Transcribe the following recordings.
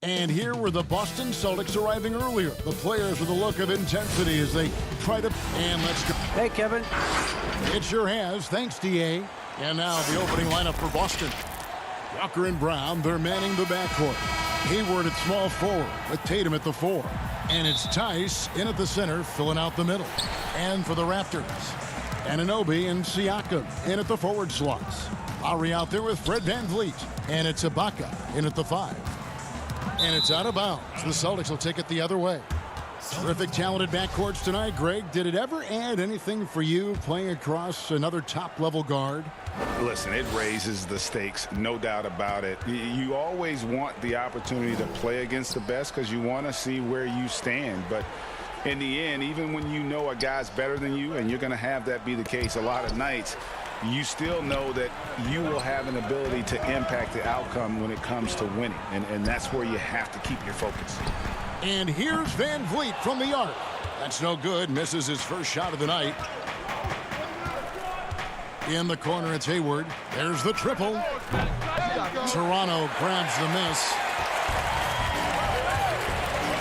And here were the Boston Celtics arriving earlier. The players with a look of intensity as they try to... And let's go. Hey, Kevin. It sure has. Thanks, D.A. And now the opening lineup for Boston. Walker and Brown, they're manning the backcourt. Hayward at small forward with Tatum at the 4. And it's Tice in at the center, filling out the middle. And for the Raptors, Anunoby and Siakam in at the forward slots. Lowry out there with Fred VanVleet. And it's Ibaka in at the 5. And it's out of bounds. The Celtics will take it the other way. Terrific, talented backcourts tonight. Greg, did it ever add anything for you playing across another top-level guard? Listen, it raises the stakes, no doubt about it. You always want the opportunity to play against the best because you want to see where you stand. But in the end, even when you know a guy's better than you, and you're going to have that be the case a lot of nights, you still know that you will have an ability to impact the outcome when it comes to winning. And that's where you have to keep your focus. And here's VanVleet from the arc. That's no good. Misses his first shot of the night. In the corner, it's Hayward. There's the triple. Toronto grabs the miss.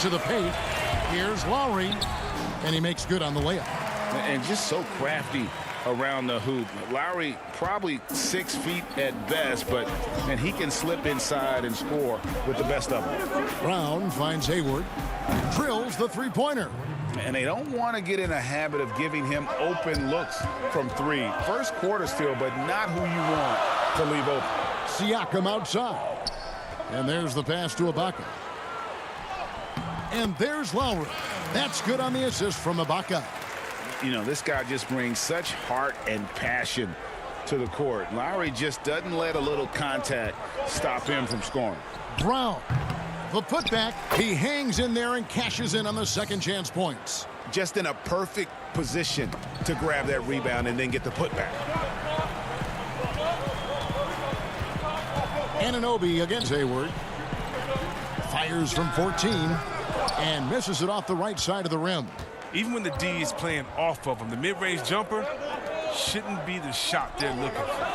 To the paint. Here's Lowry. And he makes good on the layup. And just so crafty around the hoop. Lowry probably 6 feet at best, but and he can slip inside and score with the best of them. Brown finds Hayward, drills the three-pointer. And they don't want to get in a habit of giving him open looks from 3. First quarter still, but not who you want to leave open. Siakam outside. And there's the pass to Ibaka. And there's Lowry. That's good on the assist from Ibaka. You know, this guy just brings such heart and passion to the court. Lowry just doesn't let a little contact stop him from scoring. Brown, the putback. He hangs in there and cashes in on the second chance points. Just in a perfect position to grab that rebound and then get the putback. Anunoby against Hayward. Fires from 14 and misses it off the right side of the rim. Even when the D is playing off of him, the mid-range jumper shouldn't be the shot they're looking for.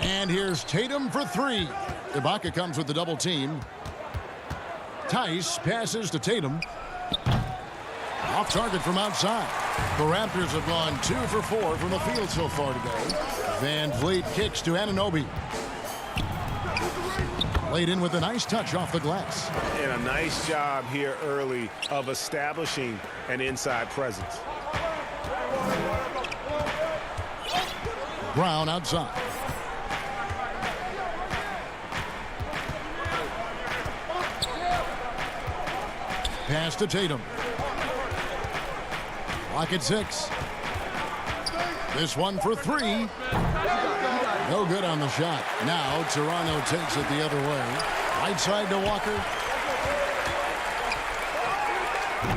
And here's Tatum for 3. Ibaka comes with the double team. Tice passes to Tatum. Off target from outside. The Raptors have gone 2 for 4 from the field so far today. VanVleet kicks to Anunoby. Laid in with a nice touch off the glass. And a nice job here early of establishing an inside presence. Brown outside. Pass to Tatum. Lock at 6. This one for 3. No good on the shot. Now Toronto takes it the other way. Right side to Walker.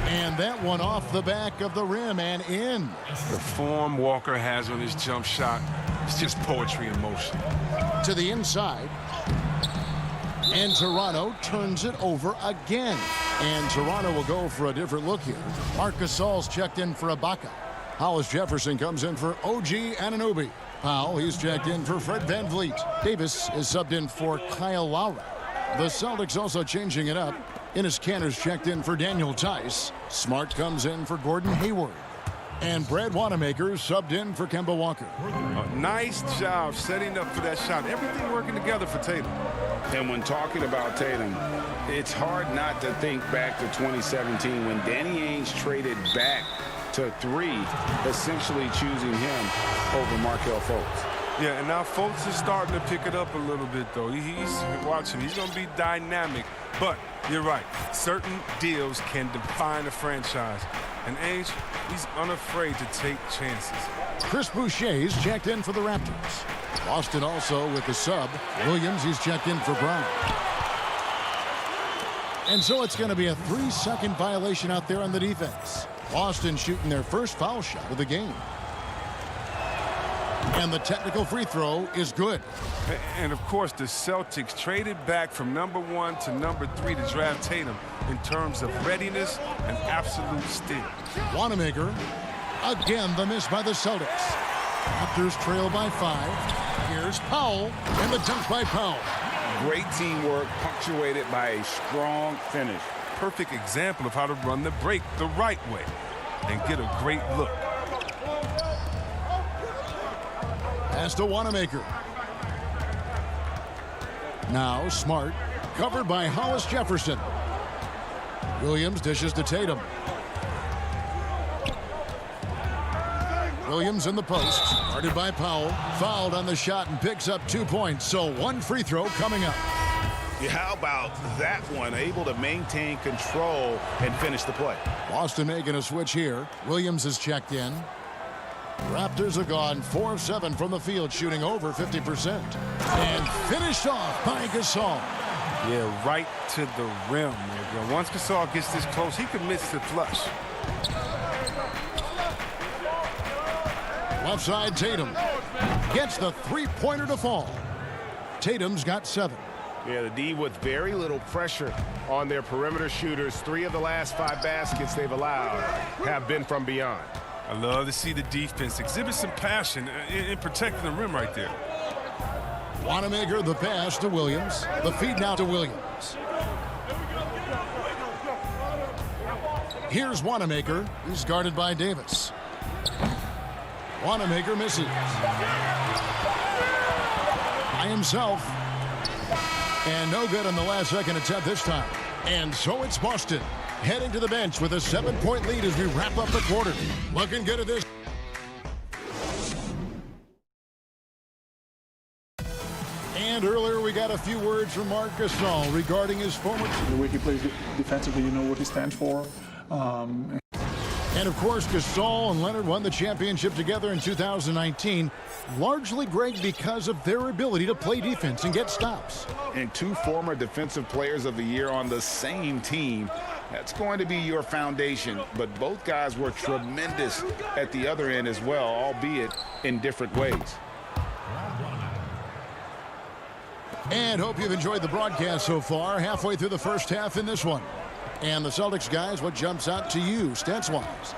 And that one off the back of the rim and in. The form Walker has on his jump shot, it's just poetry in motion. To the inside. And Toronto turns it over again. And Toronto will go for a different look here. Marc Gasol's checked in for Ibaka. Hollis Jefferson comes in for OG Anunoby. Powell, he's checked in for Fred VanVleet. Davis is subbed in for Kyle Lowry. The Celtics also changing it up. Enes Kanter's checked in for Daniel Tice. Smart comes in for Gordon Hayward. And Brad Wanamaker's subbed in for Kemba Walker. Nice job setting up for that shot. Everything working together for Tatum. And when talking about Tatum, it's hard not to think back to 2017 when Danny Ainge traded back to 3, essentially choosing him over Markelle Fultz. Yeah, and now folks are starting to pick it up a little bit, though. Watch him. He's going to be dynamic. But you're right. Certain deals can define a franchise. And Ainge, he's unafraid to take chances. Chris Boucher's checked in for the Raptors. Boston also with the sub. Williams, he's checked in for Brown. And so it's going to be a 3-second violation out there on the defense. Boston shooting their first foul shot of the game. And the technical free throw is good. And, of course, the Celtics traded back from #1 to #3 to draft Tatum in terms of readiness and absolute steal. Wanamaker. Again, the miss by the Celtics. Raptors trail by 5. Here's Powell. And the dunk by Powell. Great teamwork punctuated by a strong finish. Perfect example of how to run the break the right way and get a great look. Pass to Wanamaker. Now Smart, covered by Hollis Jefferson. Williams dishes to Tatum. Williams in the post, guarded by Powell. Fouled on the shot and picks up 2 points. So 1 free throw coming up. Yeah, how about that one? Able to maintain control and finish the play. Boston making a switch here. Williams is checked in. Raptors have gone 4 of 7 from the field, shooting over 50%. And finished off by Gasol. Yeah, right to the rim. Once Gasol gets this close, he commits to flush. Left side, Tatum gets the three-pointer to fall. Tatum's got 7. Yeah, the D with very little pressure on their perimeter shooters. 3 of the last 5 baskets they've allowed have been from beyond. I love to see the defense exhibit some passion in protecting the rim right there. Wanamaker, the pass to Williams. The feed now to Williams. Here's Wanamaker. He's guarded by Davis. Wanamaker misses. By himself. And no good on the last second attempt this time. And so it's Boston heading to the bench with a 7-point lead as we wrap up the quarter. Looking good at this. And earlier we got a few words from Marc Gasol regarding his former team. The way he plays defensively, you know what he stands for. And of course, Gasol and Leonard won the championship together in 2019, largely, Greg, because of their ability to play defense and get stops. And 2 former Defensive Players of the Year on the same team. That's going to be your foundation. But both guys were tremendous at the other end as well, albeit in different ways. And hope you've enjoyed the broadcast so far, halfway through the first half in this one. And the Celtics guys, what jumps out to you, stats-wise?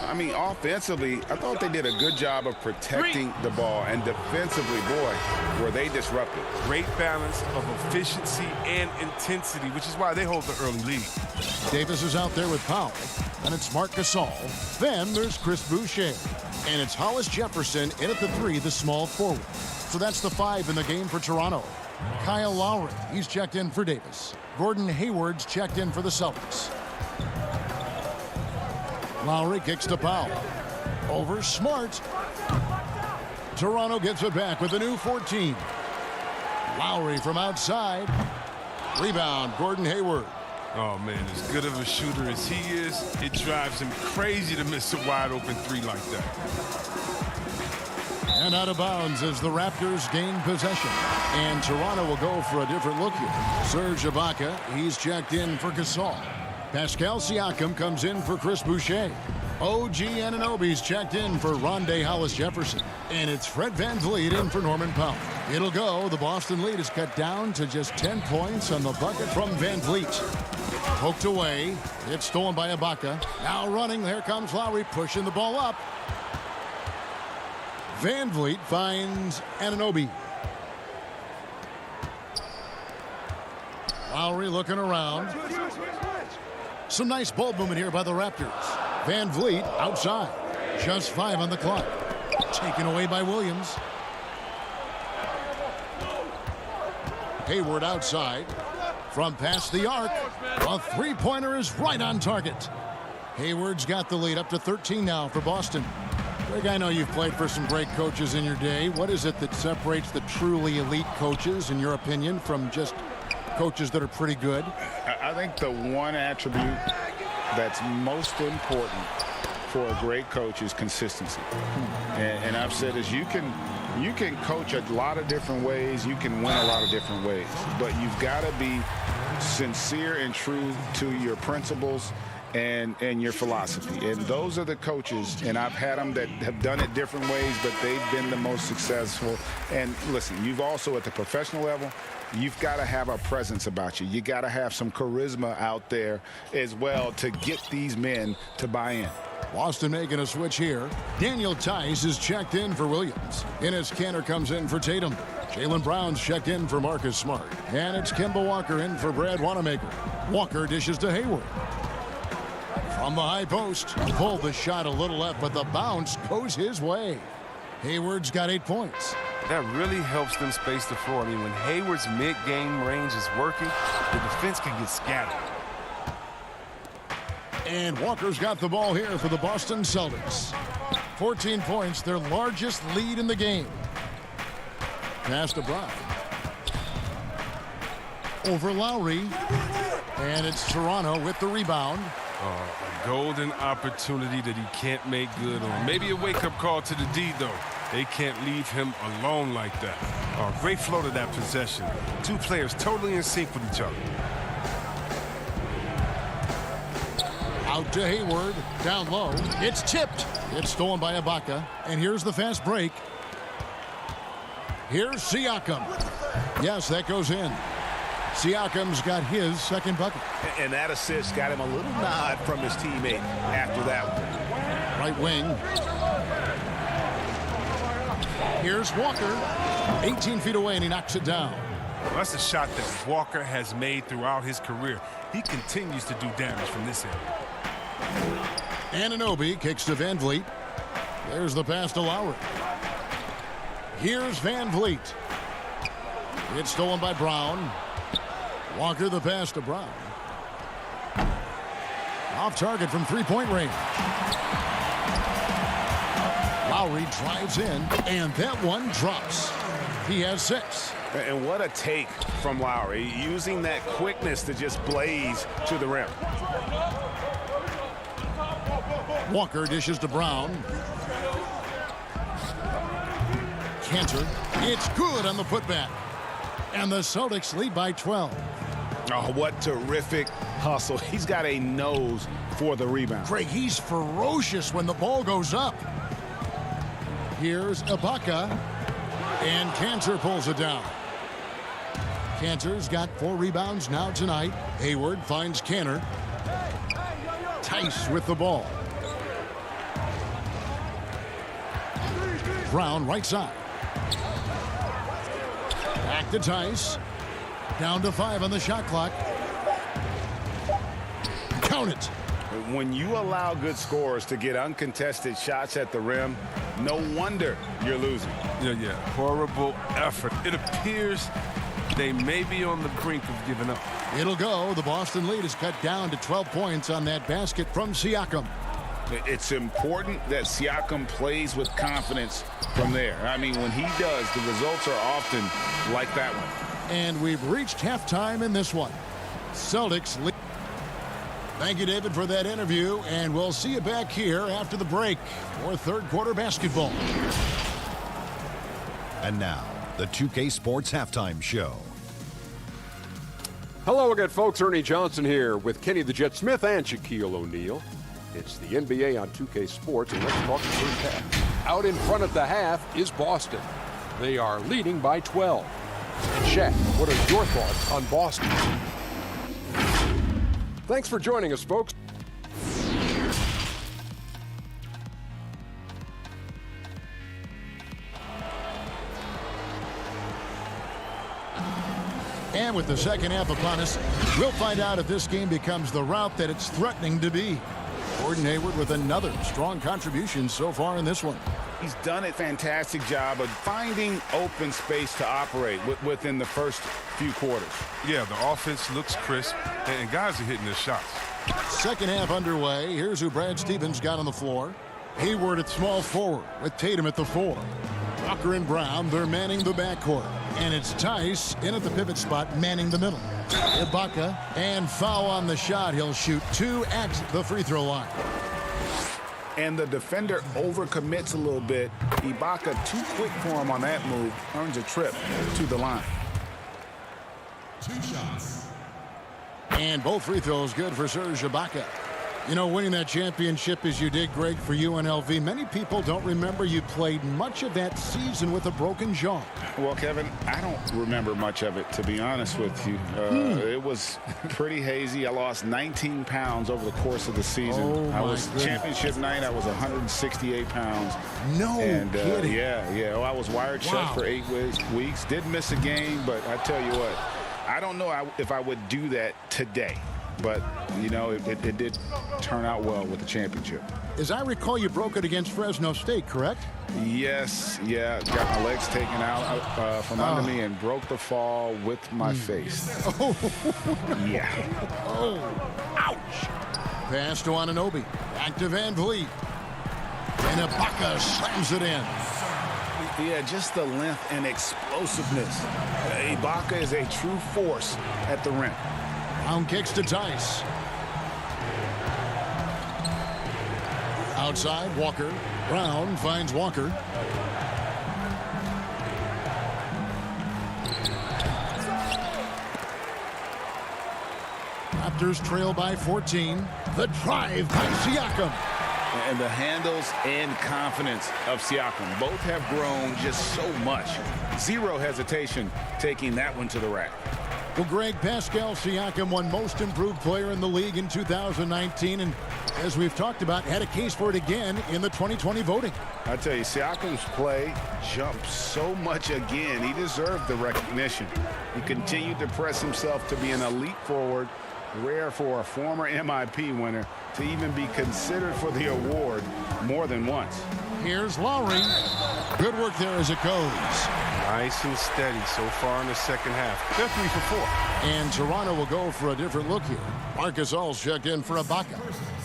I mean, offensively, I thought they did a good job of protecting the ball. And defensively, boy, were they disruptive. Great balance of efficiency and intensity, which is why they hold the early lead. Davis is out there with Powell. And it's Marc Gasol. Then there's Chris Boucher. And it's Hollis Jefferson in at the 3, the small forward. So that's the 5 in the game for Toronto. Kyle Lowry, he's checked in for Davis. Gordon Hayward's checked in for the Celtics. Lowry kicks to Powell. Over Smart. Toronto gets it back with a new 14. Lowry from outside. Rebound, Gordon Hayward. Oh, man, as good of a shooter as he is, it drives him crazy to miss a wide-open 3 like that. And out of bounds as the Raptors gain possession. And Toronto will go for a different look here. Serge Ibaka, he's checked in for Gasol. Pascal Siakam comes in for Chris Boucher. OG Anunoby's checked in for Rondé Hollis Jefferson. And it's Fred VanVleet in for Norman Powell. It'll go. The Boston lead is cut down to just 10 points on the bucket from VanVleet. Poked away. It's stolen by Ibaka. Now running. There comes Lowry pushing the ball up. VanVleet finds Anunoby. Lowry looking around. Some nice ball movement here by the Raptors. VanVleet outside. Just 5 on the clock. Taken away by Williams. Hayward outside. From past the arc. A 3-pointer is right on target. Hayward's got the lead up to 13 now for Boston. Greg, I know you've played for some great coaches in your day. What is it that separates the truly elite coaches, in your opinion, from just coaches that are pretty good? I think the one attribute that's most important for a great coach is consistency. And I've said is you can coach a lot of different ways. You can win a lot of different ways. But you've got to be sincere and true to your principles and your philosophy. And those are the coaches, and I've had them that have done it different ways, but they've been the most successful. And listen, you've also at the professional level, you've got to have a presence about you. You got to have some charisma out there as well to get these men to buy in. Boston making a switch here. Daniel Tice is checked in for Williams. Enes Kanter comes in for Tatum. Jaylen Brown's checked in for Marcus Smart. And it's Kemba Walker in for Brad Wanamaker. Walker dishes to Hayward. From the high post, pulled the shot a little left, but the bounce goes his way. Hayward's got 8 points. That really helps them space the floor. I mean, when Hayward's mid-game range is working, the defense can get scattered. And Walker's got the ball here for the Boston Celtics. 14 points, their largest lead in the game. Pass to Brown. Over Lowry. And it's Toronto with the rebound. A golden opportunity that he can't make good on. Maybe a wake-up call to the D, though. They can't leave him alone like that. Great flow to that possession. Two players totally in sync with each other. Out to Hayward. Down low. It's tipped. It's stolen by Ibaka. And here's the fast break. Here's Siakam. Yes, that goes in. Siakam's got his second bucket. And that assist got him a little nod from his teammate after that one. Right wing. Here's Walker. 18 feet away, and he knocks it down. Well, that's a shot that Walker has made throughout his career. He continues to do damage from this area. Anunoby kicks to Van Vliet. There's the pass to Lowry. Here's Van Vliet. It's stolen by Brown. Walker the pass to Brown. Off target from three-point range. Lowry drives in, and that one drops. He has 6. And what a take from Lowry, using that quickness to just blaze to the rim. Walker dishes to Brown. Kanter. It's good on the putback. And the Celtics lead by 12. Oh, what terrific hustle. He's got a nose for the rebound. Craig, he's ferocious when the ball goes up. Here's Ibaka. And Kanter pulls it down. Kanter's got 4 rebounds now tonight. Hayward finds Kanter. Tice with the ball. Brown right side. Back to Tice. Down to 5 on the shot clock. Count it. When you allow good scorers to get uncontested shots at the rim, no wonder you're losing. Yeah. Horrible effort. It appears they may be on the brink of giving up. It'll go. The Boston lead is cut down to 12 points on that basket from Siakam. It's important that Siakam plays with confidence from there. I mean, when he does, the results are often like that one. And we've reached halftime in this one. Celtics lead. Thank you, David, for that interview, and we'll see you back here after the break for third quarter basketball. And now, the 2K Sports Halftime Show. Hello again, folks. Ernie Johnson here with Kenny the Jet Smith and Shaquille O'Neal. It's the NBA on 2K Sports, and let's talk the first half. Out in front at the half is Boston. They are leading by 12. And Shaq, what are your thoughts on Boston? Thanks for joining us, folks. And with the second half upon us, we'll find out if this game becomes the route that it's threatening to be. Gordon Hayward with another strong contribution so far in this one. He's done a fantastic job of finding open space to operate within the first few quarters. Yeah, the offense looks crisp, and guys are hitting their shots. Second half underway. Here's who Brad Stevens got on the floor. Hayward at small forward with Tatum at the 4. Walker and Brown, they're manning the backcourt. And it's Tice in at the pivot spot, manning the middle. Ibaka, and foul on the shot. He'll shoot 2 at the free throw line. And the defender overcommits a little bit. Ibaka, too quick for him on that move, earns a trip to the line. 2 shots. And both free throws good for Serge Ibaka. You know, winning that championship as you did, Greg, for UNLV, many people don't remember you played much of that season with a broken jaw. Well, Kevin, I don't remember much of it, to be honest with you. It was pretty hazy. I lost 19 pounds over the course of the season. Oh, I was goodness. Championship night, I was 168 pounds. No kidding. Yeah. Well, I was wired shut for 8 weeks. Did miss a game, but I tell you what, I don't know if I would do that today. But, you know, it did turn out well with the championship. As I recall, you broke it against Fresno State, correct? Yes, yeah. Got my legs taken out from under me and broke the fall with my face. Oh. Yeah. Oh, ouch. Pass to Anunoby. Back to Van Vliet. And Ibaka slams it in. Yeah, just the length and explosiveness. Ibaka is a true force at the rim. Brown kicks to Tice. Outside, Walker. Brown finds Walker. Raptors trail by 14. The drive by Siakam. And the handles and confidence of Siakam. Both have grown just so much. Zero hesitation taking that one to the rack. Well, Greg, Pascal Siakam won most improved player in the league in 2019. And as we've talked about, had a case for it again in the 2020 voting. I tell you, Siakam's play jumped so much again. He deserved the recognition. He continued to press himself to be an elite forward. Rare for a former MIP winner to even be considered for the award more than once. Here's Lowry. Good work there as it goes. Nice and steady so far in the second half. They're 3 for 4. And Toronto will go for a different look here. Marcus All's checked in for Ibaka.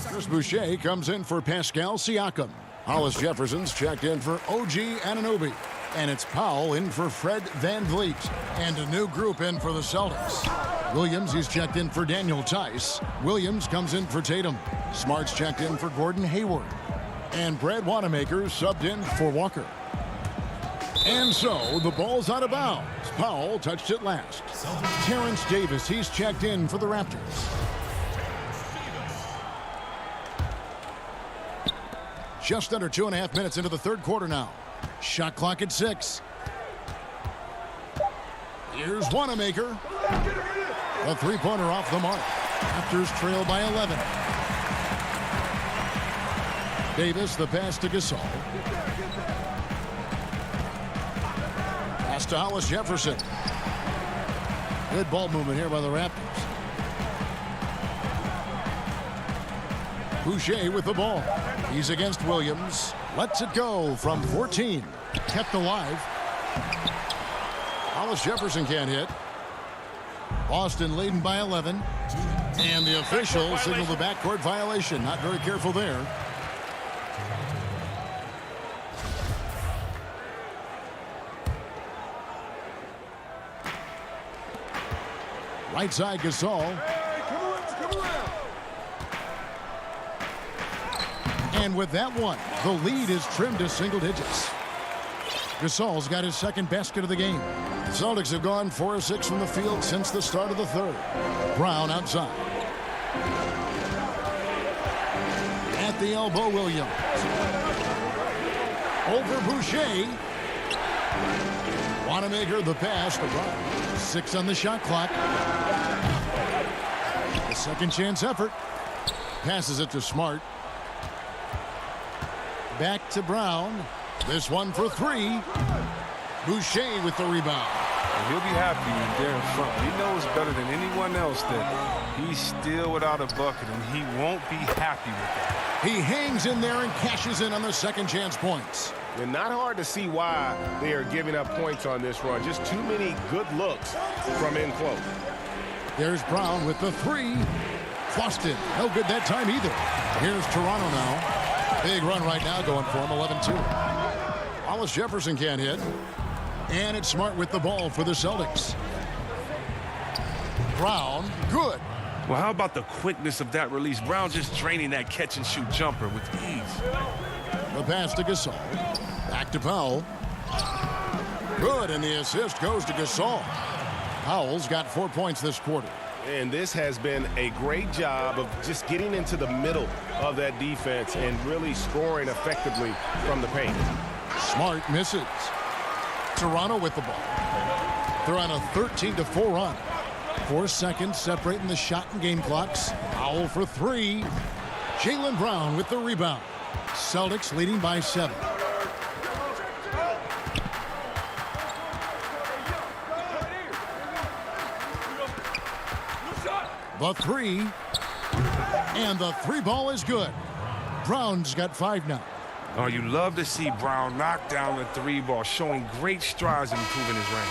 Chris Boucher comes in for Pascal Siakam. Hollis Jefferson's checked in for OG Anunoby. And it's Powell in for Fred Van Vliet. And a new group in for the Celtics. Williams, he's checked in for Daniel Tice. Williams comes in for Tatum. Smart's checked in for Gordon Hayward. And Brad Wanamaker subbed in for Walker. And so the ball's out of bounds. Powell touched it last. Terrence Davis, he's checked in for the Raptors. Just under 2.5 minutes into the third quarter now. Shot clock at 6. Here's Wanamaker. A three-pointer off the mark. Raptors trail by 11. Davis, the pass to Gasol. Pass to Hollis Jefferson. Good ball movement here by the Raptors. Boucher with the ball. He's against Williams. Lets it go from 14. Kept alive. Hollis Jefferson can't hit. Boston leading by 11. And the official signaled the backcourt violation. Not very careful there. Right side, Gasol. And with that one, the lead is trimmed to single digits. Gasol's got his second basket of the game. The Celtics have gone 4 of 6 from the field since the start of the third. Brown outside. At the elbow, Williams. Over Boucher. Wanamaker the pass to Brown. 6 on the shot clock. A second chance effort. Passes it to Smart. Back to Brown. This one for 3. Boucher with the rebound. And he'll be happy when they're in front. He knows better than anyone else that he's still without a bucket, and he won't be happy with that. He hangs in there and cashes in on the second chance points. And not hard to see why they are giving up points on this run. Just too many good looks from in close. There's Brown with the 3. Boston, no good that time either. Here's Toronto now. Big run right now going for him, 11-2. Wallace Jefferson can't hit. And it's Smart with the ball for the Celtics. Brown, good. Well, how about the quickness of that release? Brown just draining that catch-and-shoot jumper with ease. The pass to Gasol. Back to Powell. Good, and the assist goes to Gasol. Powell's got 4 points this quarter. And this has been a great job of just getting into the middle of that defense and really scoring effectively from the paint. Smart misses. Toronto with the ball. They're on a 13-4 run. 4 seconds separating the shot and game clocks. Powell for 3. Jaylen Brown with the rebound. Celtics leading by 7. The 3. And the 3 ball is good. Brown's got 5 now. Oh, you love to see Brown knock down the 3 ball, showing great strides in improving his range.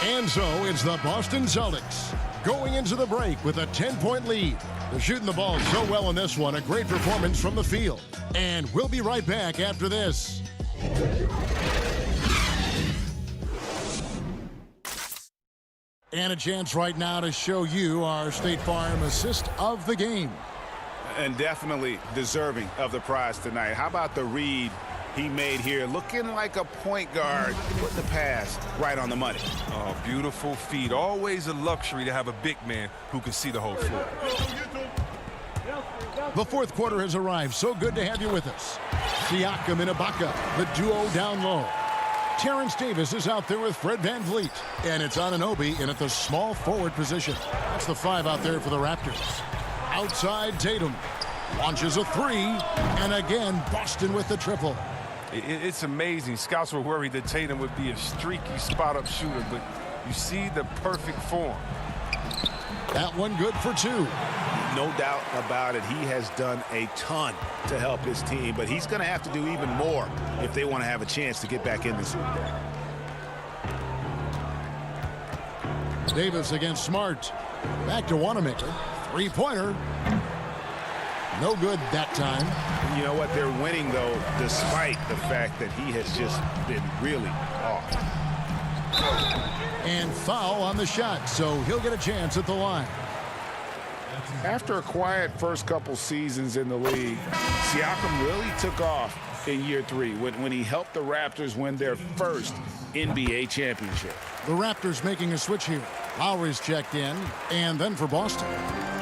And so it's the Boston Celtics going into the break with a 10-point lead. They're shooting the ball so well in this one. A great performance from the field. And we'll be right back after this. And a chance right now to show you our State Farm assist of the game. And definitely deserving of the prize tonight. How about the read he made here? Looking like a point guard, putting the pass right on the money. Oh, beautiful feed. Always a luxury to have a big man who can see the whole floor. The fourth quarter has arrived. So good to have you with us. Siakam and Ibaka, the duo down low. Terrence Davis is out there with Fred VanVleet. And it's Anunoby in at the small forward position. That's the 5 out there for the Raptors. Outside Tatum. Launches a 3. And again, Boston with the triple. It's amazing. Scouts were worried that Tatum would be a streaky spot-up shooter, but you see the perfect form. That one good for 2. No doubt about it. He has done a ton to help his team, but he's going to have to do even more if they want to have a chance to get back in this. Davis against Smart. Back to Wanamaker. 3-pointer. No good that time. You know what? They're winning, though, despite the fact that he has just been really off. And foul on the shot, so he'll get a chance at the line. After a quiet first couple seasons in the league, Siakam really took off in year 3 when he helped the Raptors win their first NBA championship. The Raptors making a switch here. Lowry's checked in, and then for Boston.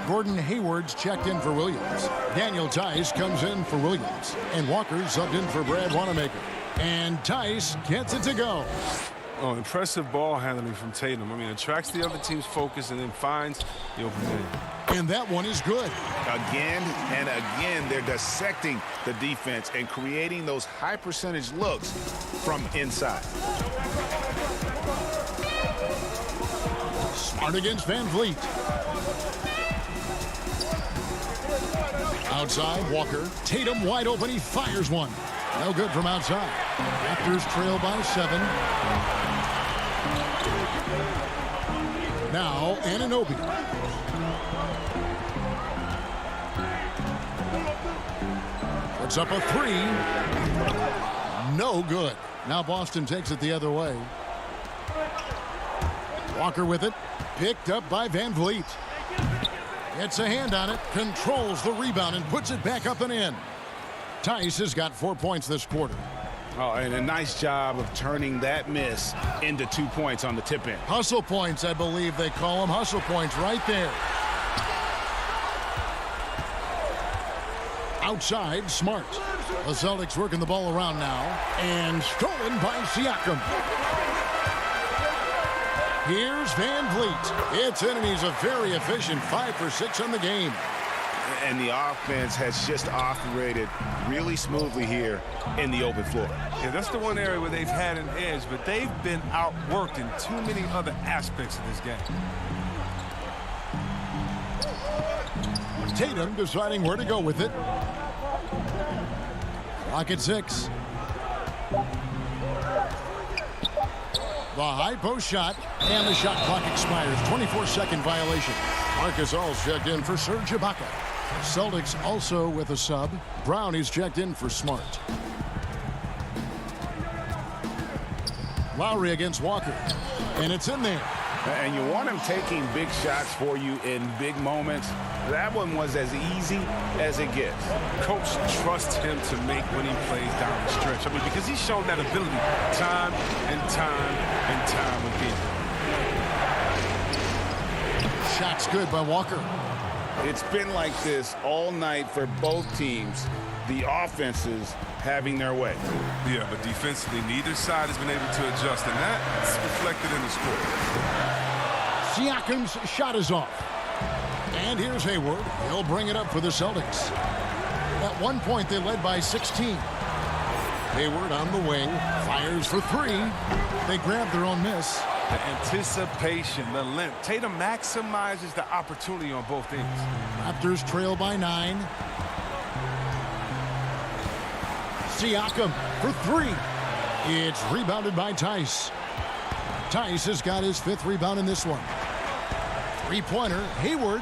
Gordon Hayward's checked in for Williams. Daniel Tice comes in for Williams. And Walker subbed in for Brad Wanamaker. And Tice gets it to go. Oh, impressive ball handling from Tatum. I mean, attracts the other team's focus and then finds the open man. And that one is good. Again and again, they're dissecting the defense and creating those high percentage looks from inside. Smart against VanVleet. Outside, Walker. Tatum wide open. He fires one. No good from outside. Raptors trail by 7. Now, Anunoby. Puts up a 3. No good. Now Boston takes it the other way. Walker with it. Picked up by VanVleet. Gets a hand on it. Controls the rebound and puts it back up and in. Tice has got 4 points this quarter. Oh, and a nice job of turning that miss into 2 points on the tip in. Hustle points, I believe they call them. Hustle points right there. Outside, Smart. The Celtics working the ball around now. And stolen by Siakam. Here's VanVleet. It's in, and he's a very efficient 5 for 6 on the game. And the offense has just operated really smoothly here in the open floor. Yeah, that's the one area where they've had an edge, but they've been outworked in too many other aspects of this game. Tatum deciding where to go with it. Clock at 6. The high post shot, and the shot clock expires. 24-second violation. Marcus All's checked in for Serge Ibaka. Celtics also with a sub. Brown is checked in for Smart. Lowry against Walker. And it's in there. And you want him taking big shots for you in big moments. That one was as easy as it gets. Coach trusts him to make winning plays down the stretch. I mean, because he's shown that ability time and time and time again. Shot's good by Walker. It's been like this all night for both teams. The offenses having their way. Yeah, but defensively, neither side has been able to adjust, and that's reflected in the score. Siakam's shot is off. And here's Hayward. He'll bring it up for the Celtics. At one point, they led by 16. Hayward on the wing, fires for three. They grab their own miss. The anticipation, the length. Tatum maximizes the opportunity on both ends. Raptors trail by 9. Siakam for three. It's rebounded by Tice. Tice has got his 5th rebound in this one. Three-pointer, Hayward.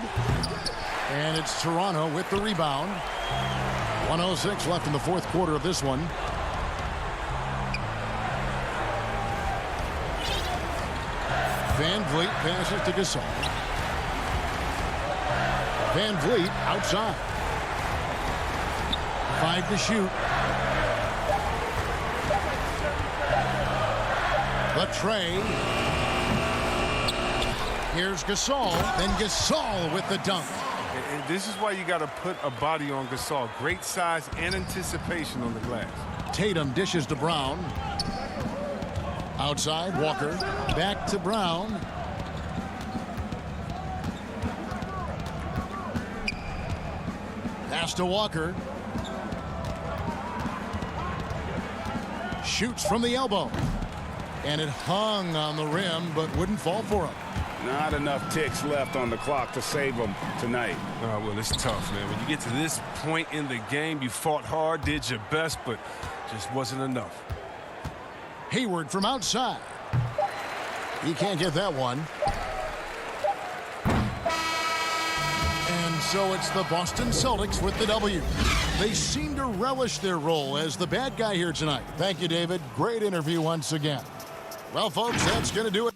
And it's Toronto with the rebound. 1:06 left in the 4th quarter of this one. Van Vliet passes to Gasol. Van Vliet outside. 5 to shoot. The tray. Here's Gasol. Then Gasol with the dunk. And this is why you got to put a body on Gasol. Great size and anticipation on the glass. Tatum dishes to Brown. Outside, Walker. Back to Brown. Pass to Walker. Shoots from the elbow. And it hung on the rim, but wouldn't fall for him. Not enough ticks left on the clock to save them tonight. Oh, well, it's tough, man. When you get to this point in the game, you fought hard, did your best, but just wasn't enough. Hayward from outside. He can't get that one. And so it's the Boston Celtics with the W. They seem to relish their role as the bad guy here tonight. Thank you, David. Great interview once again. Well, folks, that's going to do it.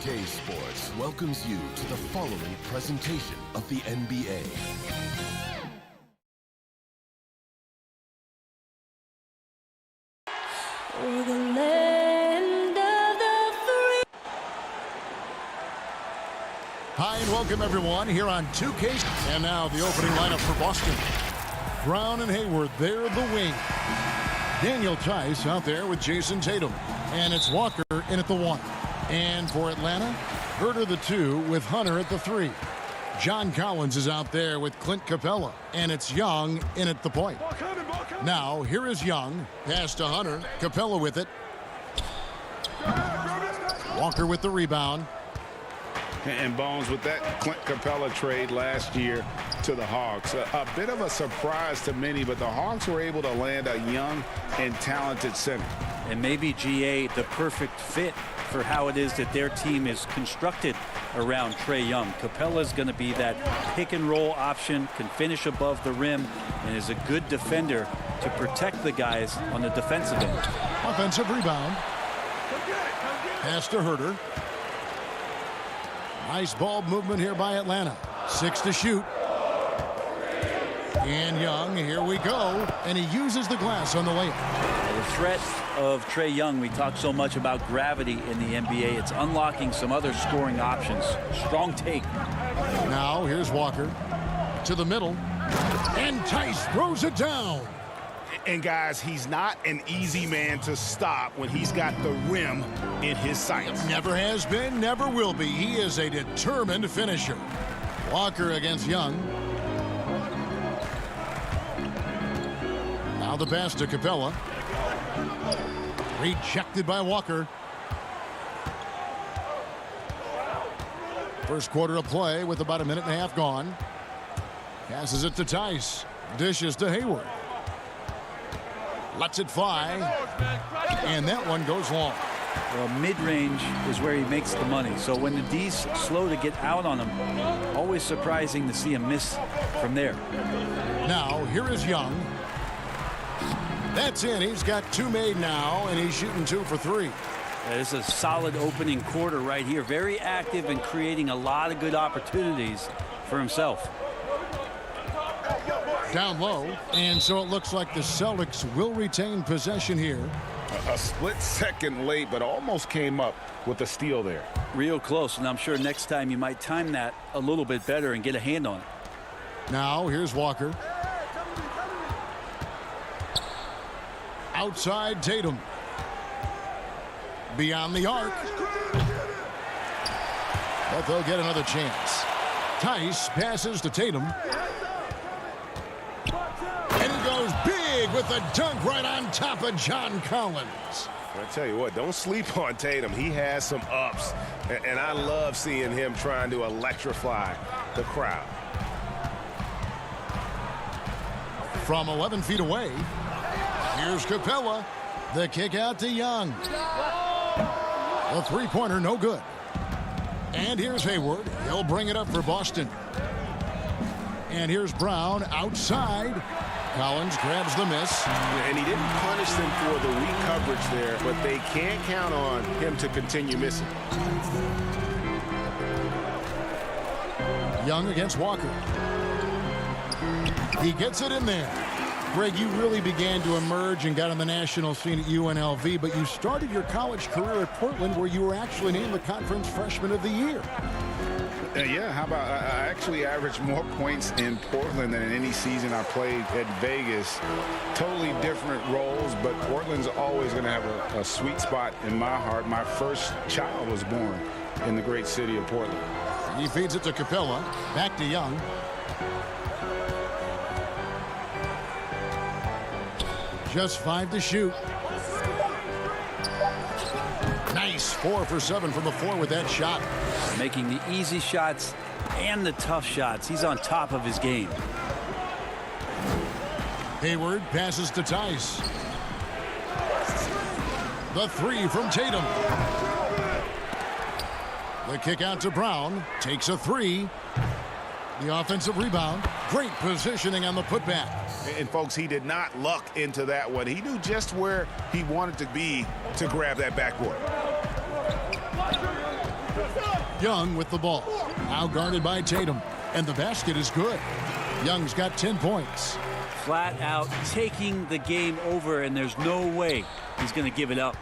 2K Sports welcomes you to the following presentation of the NBA. Over the land of the free. Hi and welcome everyone here on 2K. And now the opening lineup for Boston. Brown and Hayward, they're the wing. Daniel Tice out there with Jason Tatum. And it's Walker in at the 1. And for Atlanta, Herter the 2 with Hunter at the 3. John Collins is out there with Clint Capella. And it's Young in at the point. Now, here is Young. Pass to Hunter. Capella with it. Walker with the rebound. And Bones, with that Clint Capella trade last year to the Hawks, a bit of a surprise to many, but the Hawks were able to land a young and talented center. And maybe GA the perfect fit for how it is that their team is constructed around Trae Young. Capella's going to be that pick and roll option, can finish above the rim, and is a good defender to protect the guys on the defensive end. Offensive rebound. Pass to Herter. Nice ball movement here by Atlanta. 6 to shoot. And Young, here we go. And he uses the glass on the layup. The threat of Trae Young, we talk so much about gravity in the NBA. It's unlocking some other scoring options. Strong take. Now here's Walker to the middle. And Tice throws it down. And guys, he's not an easy man to stop when he's got the rim in his sights. Never has been, never will be. He is a determined finisher. Walker against Young. Now the pass to Capella. Rejected by Walker. First quarter of play with about a minute and a half gone. Passes it to Tice. Dishes to Hayward. Lets it fly. And that one goes long. Well, mid-range is where he makes the money. So when the D's slow to get out on him, always surprising to see him miss from there. Now, here is Young. That's in. He's got 2 made now, and he's shooting 2 for 3. It's a solid opening quarter right here. Very active and creating a lot of good opportunities for himself. Down low, and so it looks like the Celtics will retain possession here. A split second late, but almost came up with a steal there. Real close, and I'm sure next time you might time that a little bit better and get a hand on it. Now, here's Walker. Outside Tatum. Beyond the arc. But they'll get another chance. Tice passes to Tatum. And he goes big with the dunk right on top of John Collins. I tell you what, don't sleep on Tatum. He has some ups, and I love seeing him trying to electrify the crowd. From 11 feet away, here's Capella. The kick out to Young. The three-pointer, no good. And here's Hayward. He'll bring it up for Boston. And here's Brown outside. Collins grabs the miss. And he didn't punish them for the weak coverage there, but they can't count on him to continue missing. Young against Walker. He gets it in there. Greg, you really began to emerge and got on the national scene at UNLV, but you started your college career at Portland, where you were actually named the Conference Freshman of the Year. Yeah, how about I actually averaged more points in Portland than in any season I played at Vegas. Totally different roles, but Portland's always going to have a sweet spot in my heart. My first child was born in the great city of Portland. He feeds it to Capella. Back to Young. Just 5 to shoot. Nice 4 for 7 from the floor with that shot. Making the easy shots and the tough shots. He's on top of his game. Hayward passes to Tice. The 3 from Tatum. The kick out to Brown. Takes a 3. The offensive rebound. Great positioning on the putback. And folks, he did not luck into that one. He knew just where he wanted to be to grab that backboard. Young with the ball. Now guarded by Tatum. And the basket is good. Young's got 10 points. Flat out taking the game over, and there's no way he's going to give it up.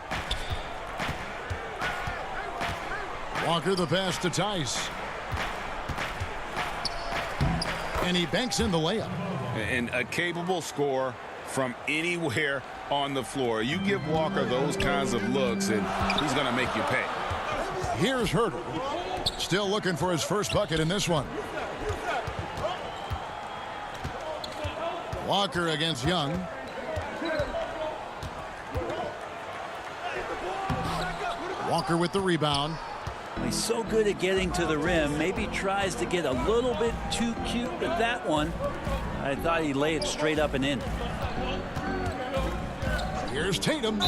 Walker the pass to Tice. And he banks in the layup. And a capable scorer from anywhere on the floor. You give Walker those kinds of looks, and he's going to make you pay. Here's Herter. Still looking for his first bucket in this one. Walker against Young. Walker with the rebound. He's so good at getting to the rim. Maybe tries to get a little bit too cute with that one. I thought he'd lay it straight up and in. Here's Tatum.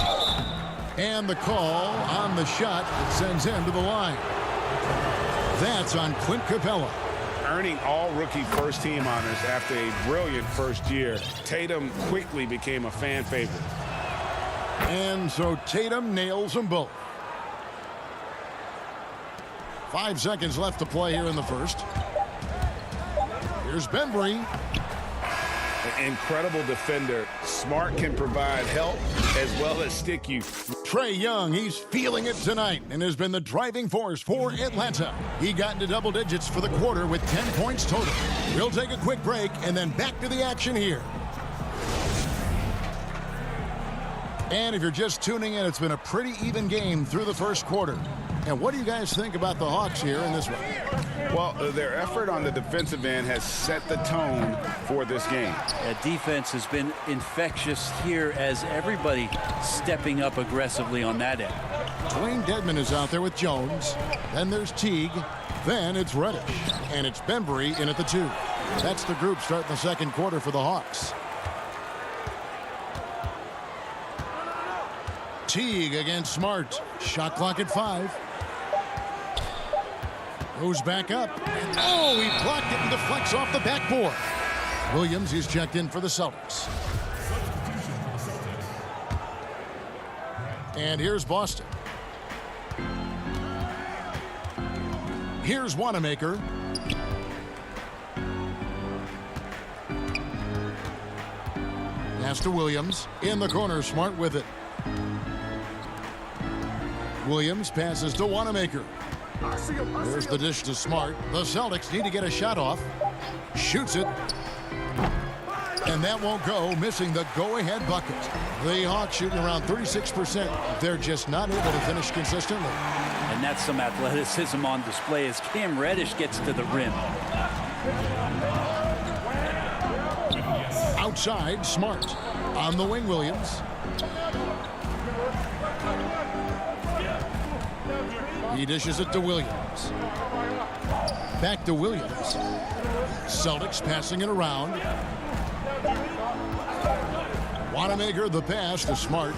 And the call on the shot that sends him to the line. That's on Clint Capella. Earning all rookie first team honors after a brilliant first year. Tatum quickly became a fan favorite. And so Tatum nails them both. 5 seconds left to play here in the first. Here's Bembry. An incredible defender. Smart can provide help as well as stick you. Trae Young, he's feeling it tonight and has been the driving force for Atlanta. He got into double digits for the quarter with 10 points total. We'll take a quick break and then back to the action here. And if you're just tuning in, it's been a pretty even game through the first quarter. And what do you guys think about the Hawks here in this one? Well, their effort on the defensive end has set the tone for this game. That defense has been infectious here as everybody stepping up aggressively on that end. Dwayne Dedmon is out there with Jones. Then there's Teague. Then it's Reddish. And it's Bembry in at the 2. That's the group starting the second quarter for the Hawks. Teague against Smart. Shot clock at 5. Goes back up. And oh, he blocked it and deflects off the backboard. Williams is checked in for the Celtics. And here's Boston. Here's Wanamaker. Pass to Williams. In the corner, Smart with it. Williams passes to Wanamaker. There's the dish to Smart. The Celtics need to get a shot off. Shoots it. And that won't go, missing the go-ahead bucket. The Hawks shooting around 36%. They're just not able to finish consistently. And that's some athleticism on display as Cam Reddish gets to the rim. Outside, Smart. On the wing, Williams. He dishes it to Williams. Back to Williams. Celtics passing it around. Wanamaker the pass to Smart.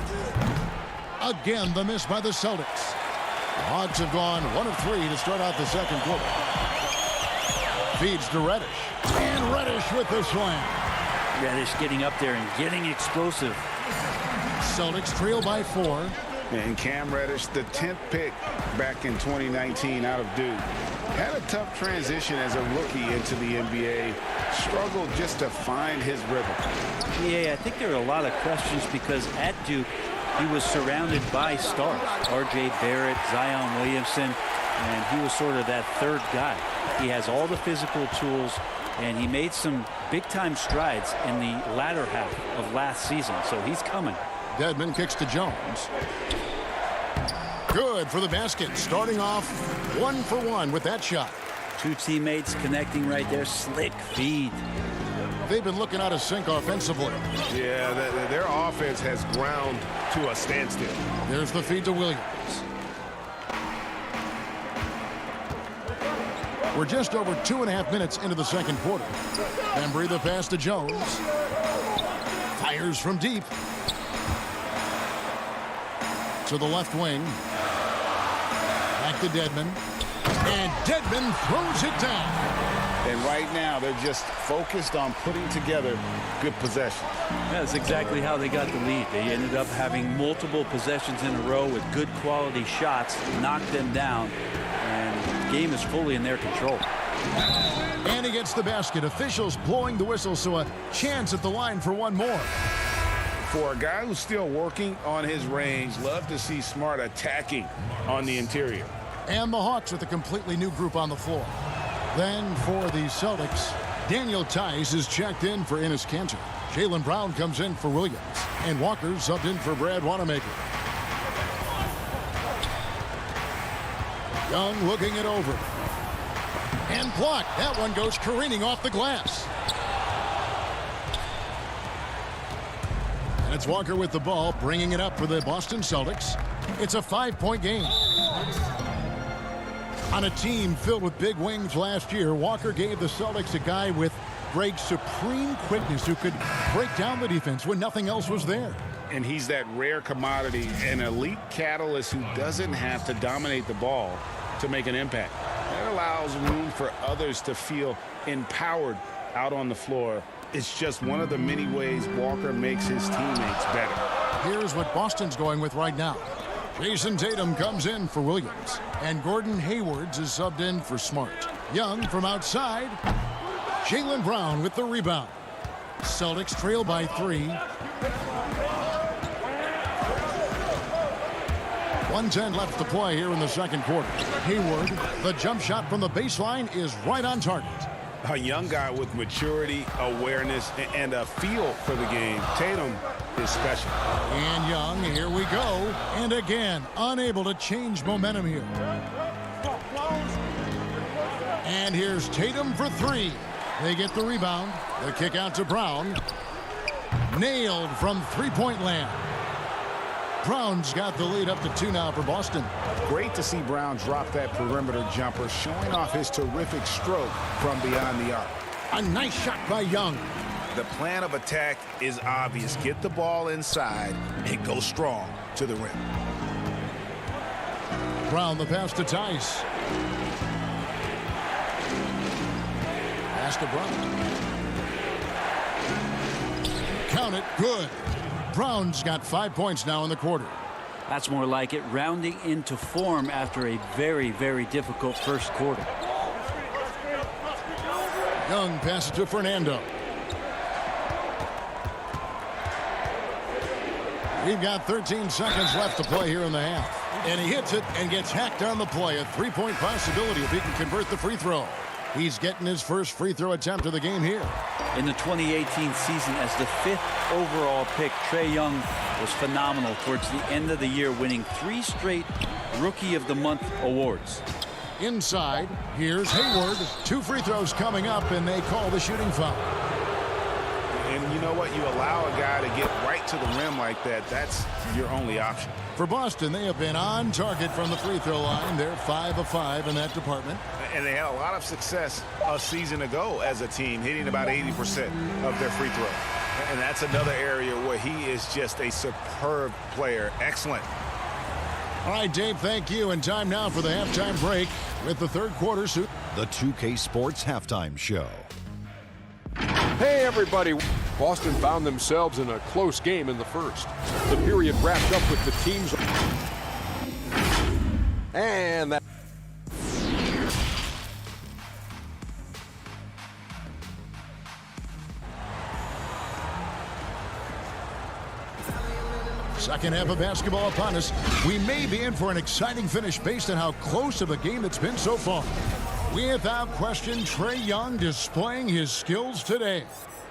Again, the miss by the Celtics. The Hawks have gone 1 of 3 to start out the second quarter. Feeds to Reddish. And Reddish with the slam. Reddish getting up there and getting explosive. Celtics trail by 4. And Cam Reddish, the 10th pick back in 2019 out of Duke. Had a tough transition as a rookie into the NBA. Struggled just to find his rhythm. Yeah, I think there are a lot of questions because at Duke, he was surrounded by stars. R.J. Barrett, Zion Williamson, and he was sort of that third guy. He has all the physical tools, and he made some big-time strides in the latter half of last season, so he's coming. Dedmon kicks to Jones. Good for the basket. Starting off 1 for 1 with that shot. Two teammates connecting right there. Slick feed. They've been looking out of sync offensively. Yeah, their offense has ground to a standstill. There's the feed to Williams. We're just over 2.5 minutes into the second quarter. Bembry the pass to Jones. Fires from deep. To the left wing. Back to Dedmon. And Dedmon throws it down. And right now, they're just focused on putting together good possessions. That's exactly how they got the lead. They ended up having multiple possessions in a row with good quality shots, knocked them down, and game is fully in their control. And he gets the basket. Officials blowing the whistle, so a chance at the line for one more. For a guy who's still working on his range, love to see Smart attacking on the interior. And the Hawks with a completely new group on the floor. Then for the Celtics, Daniel Tice is checked in for Enes Kanter. Jaylen Brown comes in for Williams. And Walker subbed in for Brad Wanamaker. Young looking it over. And blocked. That one goes careening off the glass. And it's Walker with the ball, bringing it up for the Boston Celtics. It's a 5-point game. On a team filled with big wings last year, Walker gave the Celtics a guy with great supreme quickness who could break down the defense when nothing else was there. And he's that rare commodity, an elite catalyst who doesn't have to dominate the ball to make an impact. That allows room for others to feel empowered out on the floor. It's just one of the many ways Walker makes his teammates better. Here's what Boston's going with right now. Jason Tatum comes in for Williams. And Gordon Hayward is subbed in for Smart. Young from outside. Jaylen Brown with the rebound. Celtics trail by 3. 1:10 left to play here in the second quarter. Hayward, the jump shot from the baseline is right on target. A young guy with maturity, awareness, and a feel for the game. Tatum is special. And Young, here we go. And again, unable to change momentum here. And here's Tatum for 3. They get the rebound. The kick out to Brown. Nailed from three-point land. Brown's got the lead up to 2 now for Boston. Great to see Brown drop that perimeter jumper, showing off his terrific stroke from beyond the arc. A nice shot by Young. The plan of attack is obvious. Get the ball inside and go strong to the rim. Brown the pass to Tice. Pass to Brown. Count it. Good. Brown's got 5 points now in the quarter. That's more like it, rounding into form after a very, very difficult first quarter. Young passes to Fernando. We've got 13 seconds left to play here in the half. And he hits it and gets hacked on the play. A 3-point possibility if he can convert the free throw. He's getting his first free throw attempt of the game here. In the 2018 season, as the 5th overall pick, Trae Young was phenomenal towards the end of the year, winning 3 straight Rookie of the Month awards. Inside, here's Hayward. 2 free throws coming up, and they call the shooting foul. And you know what? You allow a guy to get right to the rim like that. That's your only option. For Boston, they have been on target from the free throw line. They're 5 of 5 in that department. And they had a lot of success a season ago as a team, hitting about 80% of their free throw. And that's another area where he is just a superb player. Excellent. All right, Dave, thank you. And time now for the halftime break with the third quarter. The 2K Sports Halftime Show. Hey, everybody. Boston found themselves in a close game in the first. The period wrapped up with the teams. And that. Second half of basketball upon us. We may be in for an exciting finish based on how close of a game it's been so far. Without question, Trae Young displaying his skills today.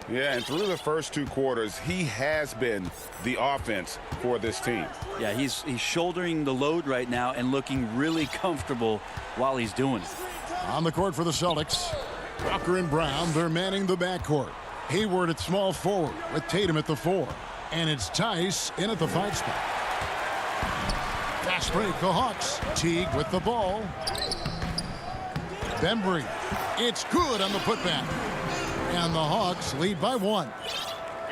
Yeah, and through the first 2 quarters, he has been the offense for this team. Yeah, he's shouldering the load right now and looking really comfortable while he's doing it. On the court for the Celtics, Walker and Brown, they're manning the backcourt. Hayward at small forward with Tatum at the 4. And it's Tice in at the 5 spot. Fast break, the Hawks. Teague with the ball. Bembry. It's good on the putback. And the Hawks lead by 1.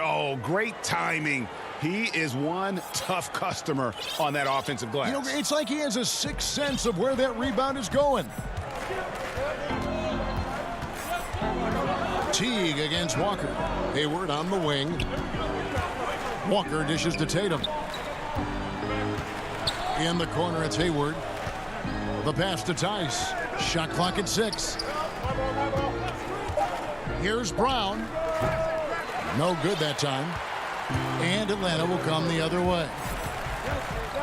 Oh, great timing. He is one tough customer on that offensive glass. You know, it's like he has a sixth sense of where that rebound is going. Teague against Walker. Hayward on the wing. Walker dishes to Tatum. In the corner, it's Hayward. The pass to Tice. Shot clock at 6. Here's Brown. No good that time. And Atlanta will come the other way.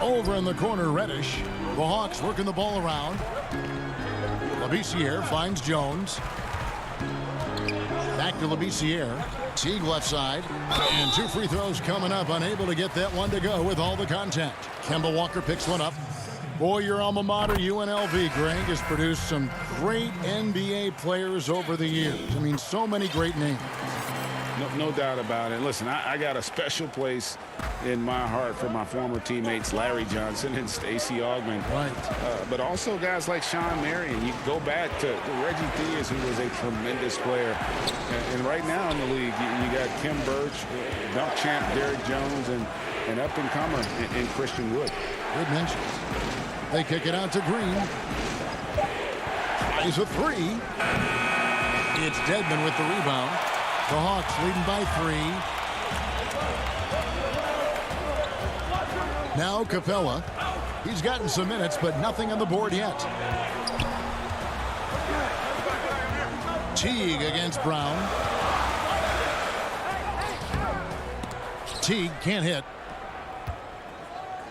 Over in the corner, Reddish. The Hawks working the ball around. Labissiere finds Jones. Back to Labissiere. Teague left side. And 2 free throws coming up. Unable to get that one to go with all the contact. Kemba Walker picks one up. Boy, your alma mater, UNLV, Greg, has produced some great NBA players over the years. I mean, so many great names. No doubt about it. Listen, I got a special place in my heart for my former teammates Larry Johnson and Stacey Augmon. Right. But also guys like Sean Marion. You go back to Reggie Theus, who was a tremendous player. And right now in the league, you got Kim Birch, dunk champ Derrick Jones, and up-and-comer in Christian Wood. Good mentions. They kick it out to Green. Tries a 3. It's Dedmon with the rebound. The Hawks leading by 3. Now Capella. He's gotten some minutes, but nothing on the board yet. Teague against Brown. Teague can't hit.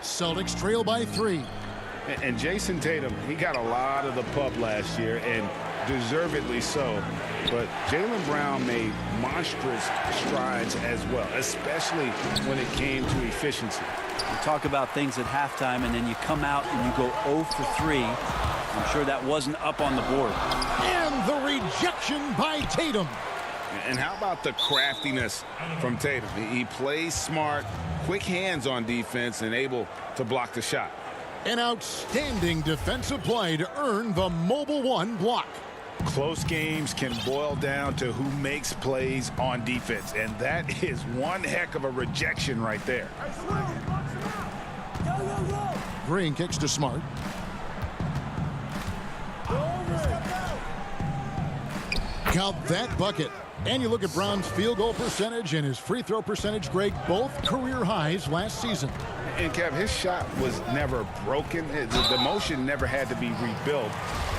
Celtics trail by 3. And Jason Tatum, he got a lot of the pub last year, and deservedly so. But Jaylen Brown made monstrous strides as well, especially when it came to efficiency. You talk about things at halftime, and then you come out and you go 0 for 3. I'm sure that wasn't up on the board. And the rejection by Tatum. And how about the craftiness from Tatum? He plays smart, quick hands on defense, and able to block the shot. An outstanding defensive play to earn the Mobile One block. Close games can boil down to who makes plays on defense, and that is one heck of a rejection right there. Green kicks to Smart. Count that bucket. And you look at Brown's field goal percentage and his free throw percentage, Greg, both career highs last season. And Kev, his shot was never broken. The motion never had to be rebuilt.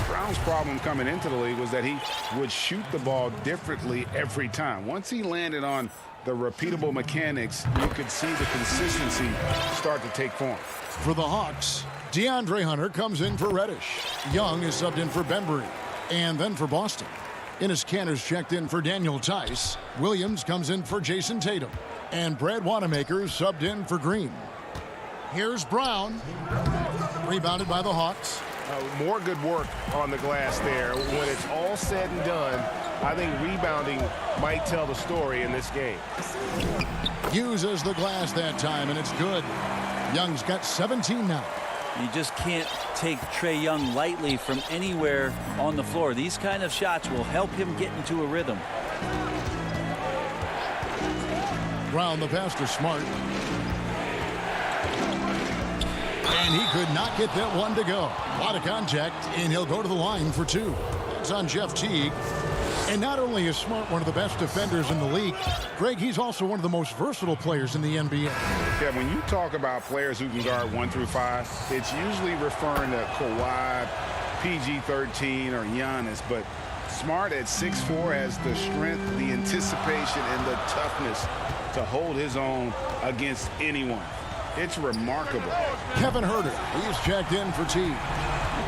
Brown's problem coming into the league was that he would shoot the ball differently every time. Once he landed on the repeatable mechanics, you could see the consistency start to take form. For the Hawks, DeAndre Hunter comes in for Reddish. Young is subbed in for Bembry. And then for Boston, Enes Kanter's checked in for Daniel Tice. Williams comes in for Jason Tatum. And Brad Wanamaker subbed in for Green. Here's Brown. Rebounded by the Hawks. More good work on the glass there. When it's all said and done, I think rebounding might tell the story in this game. Uses the glass that time, and it's good. Young's got 17 now. You just can't take Trae Young lightly from anywhere on the floor. These kind of shots will help him get into a rhythm. Brown the pass to Smart. And he could not get that one to go. A lot of contact, and he'll go to the line for 2. It's on Jeff Teague. And not only is Smart one of the best defenders in the league, Greg, he's also one of the most versatile players in the NBA. Yeah, when you talk about players who can guard 1 through 5, it's usually referring to Kawhi, PG-13, or Giannis. But Smart at 6'4" has the strength, the anticipation, and the toughness to hold his own against anyone. It's remarkable. Kevin Huerter, he's checked in for Teague.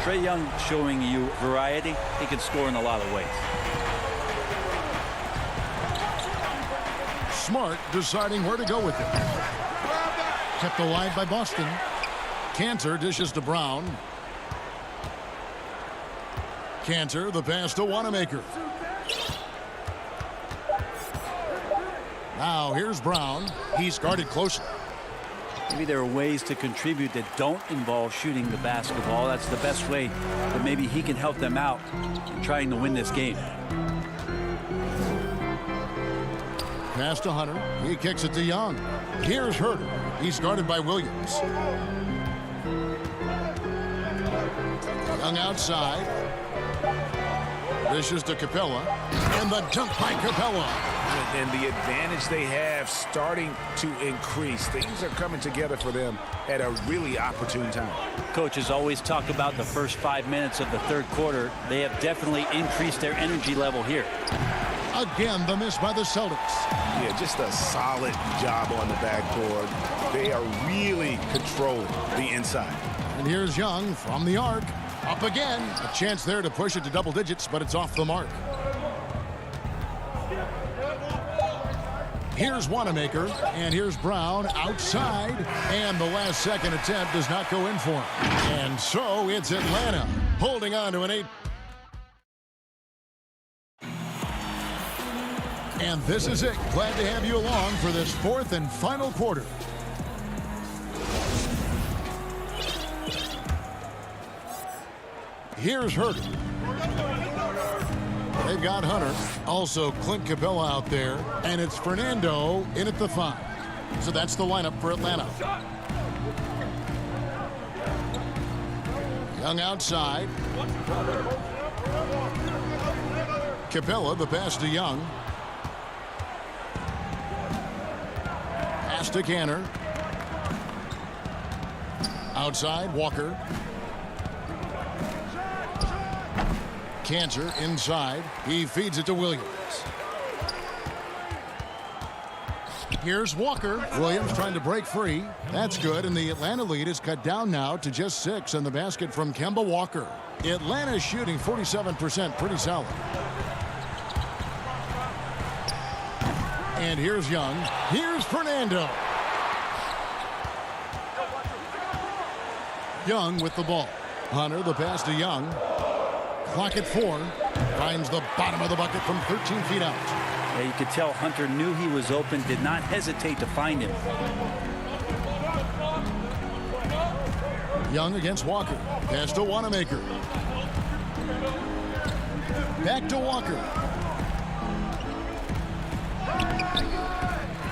Trae Young showing you variety. He can score in a lot of ways. Smart deciding where to go with it. Kept alive by Boston. Kanter dishes to Brown. Kanter, the pass to Wanamaker. Now here's Brown. He's guarded closely. Maybe there are ways to contribute that don't involve shooting the basketball. That's the best way that maybe he can help them out in trying to win this game. Pass to Hunter. He kicks it to Young. Here's Huerter. He's guarded by Williams. Young outside. Dishes to Capella. And the dunk by Capella. and the advantage they have starting to increase. Things are coming together for them at a really opportune time. Coaches always talk about the first 5 minutes of the third quarter. They have definitely increased their energy level here. Again, the miss by the Celtics. Yeah, just a solid job on the backboard. They are really controlling the inside. And here's Young from the arc. Up again. A chance there to push it to double digits, but it's off the mark. Here's Wanamaker, and here's Brown outside, and the last second attempt does not go in for him. And so it's Atlanta holding on to an 8. And this is it. Glad to have you along for this fourth and final quarter. Here's Herter. They've got Hunter. Also Clint Capella out there. And it's Fernando in at the 5. So that's the lineup for Atlanta. Young outside. Capella, the pass to Young. Pass to Canner. Outside, Walker. Cantor inside. He feeds it to Williams. Here's Walker. Williams trying to break free. That's good, and the Atlanta lead is cut down now to just 6 on the basket from Kemba Walker. Atlanta shooting 47%, pretty solid. And here's Young. Here's Fernando. Young with the ball. Hunter, the pass to Young. Clock at 4. Finds the bottom of the bucket from 13 feet out. Yeah, you could tell Hunter knew he was open, did not hesitate to find him. Young against Walker. Pass to Wanamaker. Back to Walker.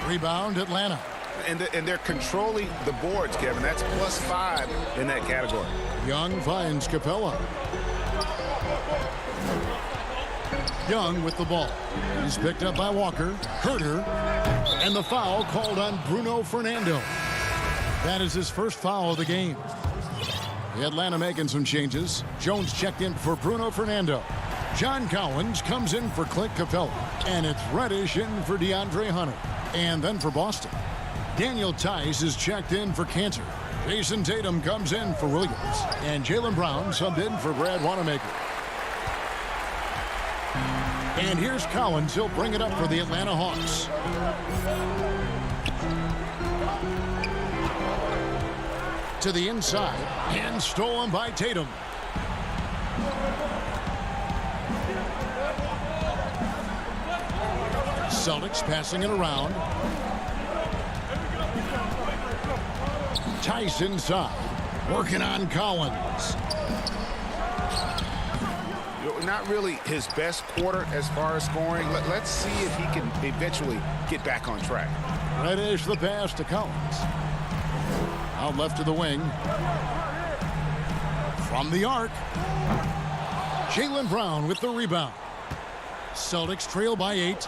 Rebound, Atlanta. And they're controlling the boards, Kevin. That's +5 in that category. Young finds Capella. Young with the ball. He's picked up by Walker. Herter. And the foul called on Bruno Fernando. That is his first foul of the game. Atlanta making some changes. Jones checked in for Bruno Fernando. John Collins comes in for Clint Capella. And it's Reddish in for DeAndre Hunter. And then for Boston, Daniel Tice is checked in for Cantor. Jason Tatum comes in for Williams. And Jaylen Brown subbed in for Brad Wanamaker. And here's Collins. He'll bring it up for the Atlanta Hawks. To the inside. And stolen by Tatum. Celtics passing it around. Tice inside. Working on Collins. Not really his best quarter as far as scoring. Let's see if he can eventually get back on track. Reddish the pass to Collins. Out left to the wing. From the arc. Jaylen Brown with the rebound. Celtics trail by 8.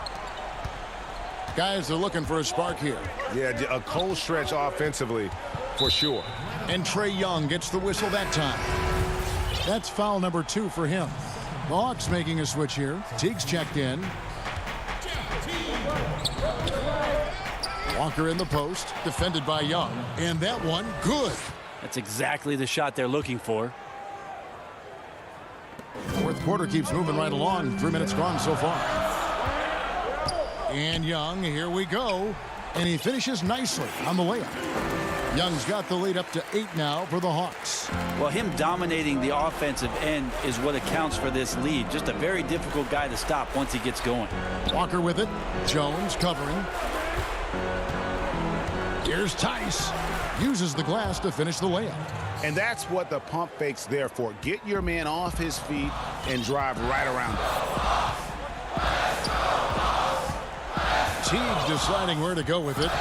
Guys are looking for a spark here. Yeah, a cold stretch offensively for sure. And Trae Young gets the whistle that time. That's foul number 2 for him. The Hawks making a switch here. Teague's checked in. Walker in the post, defended by Young. And that one, good. That's exactly the shot they're looking for. Fourth quarter keeps moving right along. 3 minutes gone so far. And Young, here we go. And he finishes nicely on the layup. Young's got the lead up to 8 now for the Hawks. Well, him dominating the offensive end is what accounts for this lead. Just a very difficult guy to stop once he gets going. Walker with it. Jones covering. Here's Tice. Uses the glass to finish the layup. And that's what the pump fake's there for. Get your man off his feet and drive right around him. Teague deciding where to go with it.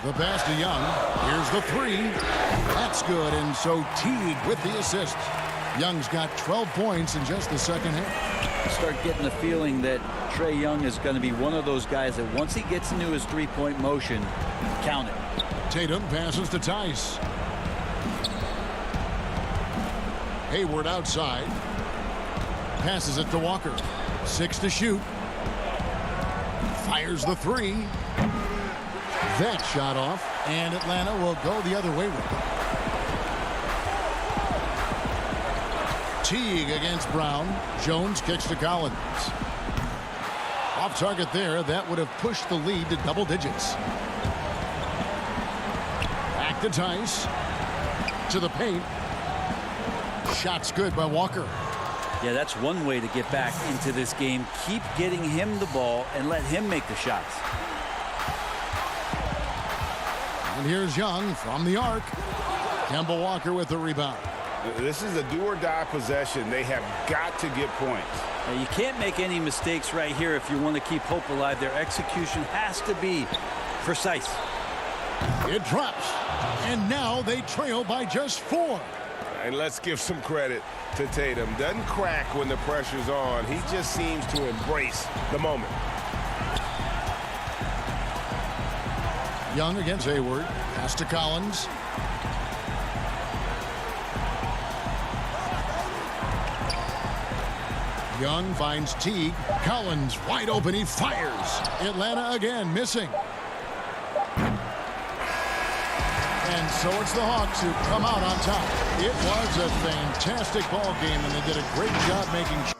The pass to Young. Here's the 3. That's good, and so Teague with the assist. Young's got 12 points in just the second half. start getting the feeling that Trae Young is going to be one of those guys that once he gets into his three-point motion, count it. Tatum passes to Tice. Hayward outside. Passes it to Walker. 6 to shoot. Fires the three. That shot off, and Atlanta will go the other way with it. Teague against Brown. Jones kicks to Collins. Off target there. That would have pushed the lead to double digits. Back to Tice. To the paint. Shot's good by Walker. Yeah, that's one way to get back into this game. Keep getting him the ball and let him make the shots. And here's Young from the arc. Kemba Walker with the rebound. This is a do-or-die possession. They have got to get points. Now, you can't make any mistakes right here if you want to keep hope alive. Their execution has to be precise. It drops. And now they trail by just 4. And let's give some credit to Tatum. Doesn't crack when the pressure's on. He just seems to embrace the moment. Young against Hayward. Pass to Collins. Young finds Teague. Collins wide open. He fires. Atlanta again missing. And so it's the Hawks who come out on top. It was a fantastic ball game, and they did a great job making sure.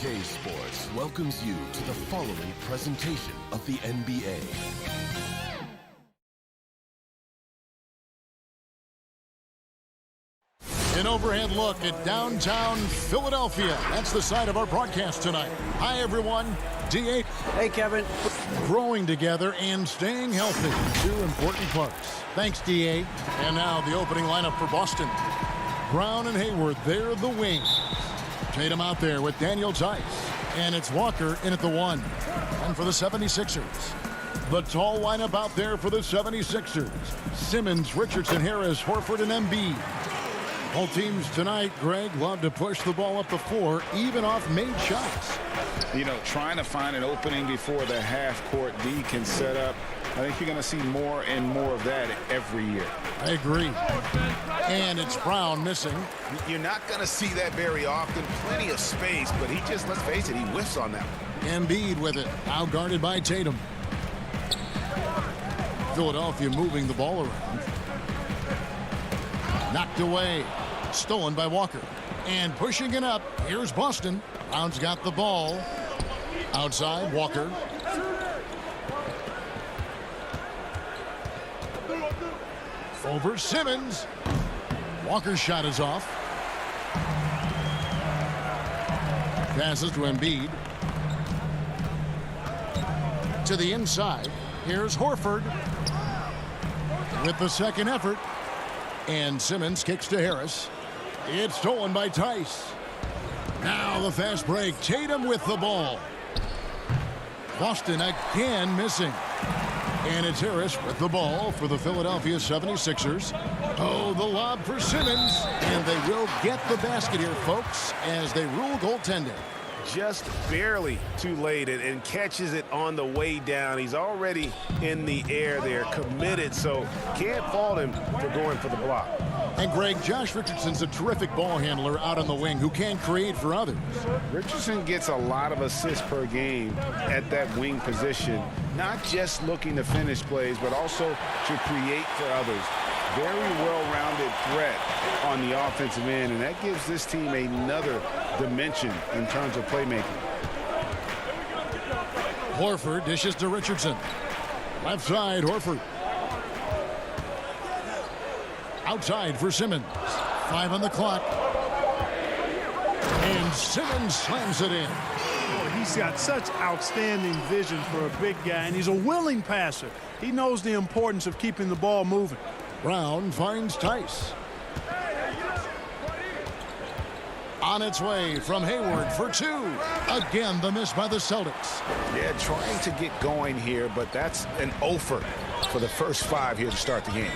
2K Sports welcomes you to the following presentation of the NBA. An overhead look at downtown Philadelphia. That's the site of our broadcast tonight. Hi, everyone. D8. Hey, Kevin. Growing together and staying healthy. Two important parts. Thanks, DA. And now the opening lineup for Boston. Brown and Hayward, they're the wings. Tatum out there with Daniel Tice. And it's Walker in at the 1. And for the 76ers. The tall lineup out there for the 76ers. Simmons, Richardson, Harris, Horford, and Embiid. Both teams tonight, Greg, love to push the ball up the floor, even off made shots. You know, trying to find an opening before the half-court D can set up. I think you're going to see more and more of that every year. I agree. And it's Brown missing. You're not going to see that very often. Plenty of space, but he just, let's face it, he whiffs on that one. Embiid with it, now guarded by Tatum. Philadelphia moving the ball around. Knocked away. Stolen by Walker. And pushing it up, here's Boston. Brown's got the ball. Outside, Walker. Over Simmons. Walker's shot is off. Passes to Embiid. To the inside. Here's Horford. With the second effort. And Simmons kicks to Harris. It's stolen by Tice. Now the fast break. Tatum with the ball. Boston again missing. And it's Harris with the ball for the Philadelphia 76ers. Oh, the lob for Simmons. And they will get the basket here, folks, as they rule goaltending. Just barely too late and catches it on the way down. He's already in the air there, committed, so can't fault him for going for the block. And Greg, Josh Richardson's a terrific ball handler out on the wing who can create for others. Richardson gets a lot of assists per game at that wing position, not just looking to finish plays, but also to create for others. Very well-rounded threat on the offensive end, and that gives this team another dimension in terms of playmaking. Horford dishes to Richardson. Left side, Horford. Outside for Simmons. 5 on the clock. And Simmons slams it in. He's got such outstanding vision for a big guy, and he's a willing passer. He knows the importance of keeping the ball moving. Brown finds Tice. On its way from Hayward for 2. Again, the miss by the Celtics. Yeah, trying to get going here, but that's an offer for the first 5 here to start the game.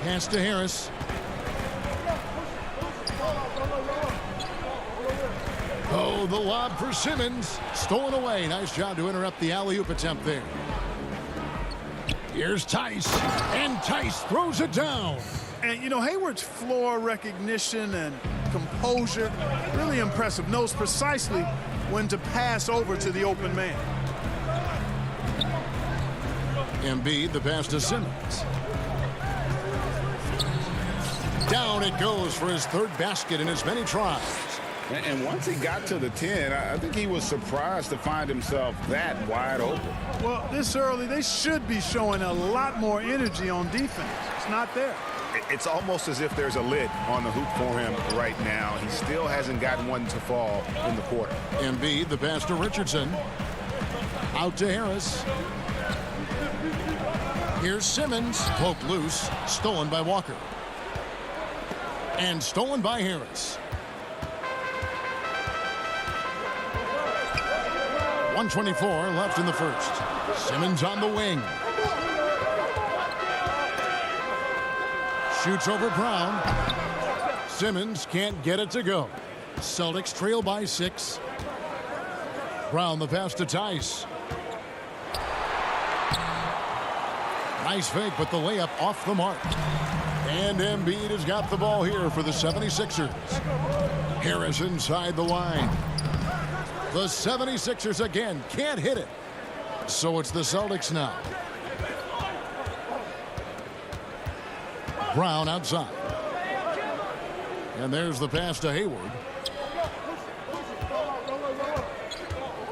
Pass to Harris. Oh, the lob for Simmons. Stolen away. Nice job to interrupt the alley-oop attempt there. Here's Tice. And Tice throws it down. And, you know, Hayward's floor recognition and composure, really impressive. Knows precisely when to pass over to the open man. Embiid, the pass to Simmons. Down it goes for his 3rd basket in as many tries. And once he got to the 10, I think he was surprised to find himself that wide open. Well, this early, they should be showing a lot more energy on defense. It's not there. It's almost as if there's a lid on the hoop for him right now. He still hasn't gotten one to fall in the quarter. Embiid, the pass to Richardson. Out to Harris. Here's Simmons. Poked loose. Stolen by Walker. And stolen by Harris. 1:24 left in the first. Simmons on the wing. Shoots over Brown. Simmons can't get it to go. Celtics trail by 6. Brown the pass to Tice. Nice fake, but the layup off the mark. And Embiid has got the ball here for the 76ers. Harris inside the line. The 76ers again can't hit it. So it's the Celtics now. Brown outside. And there's the pass to Hayward.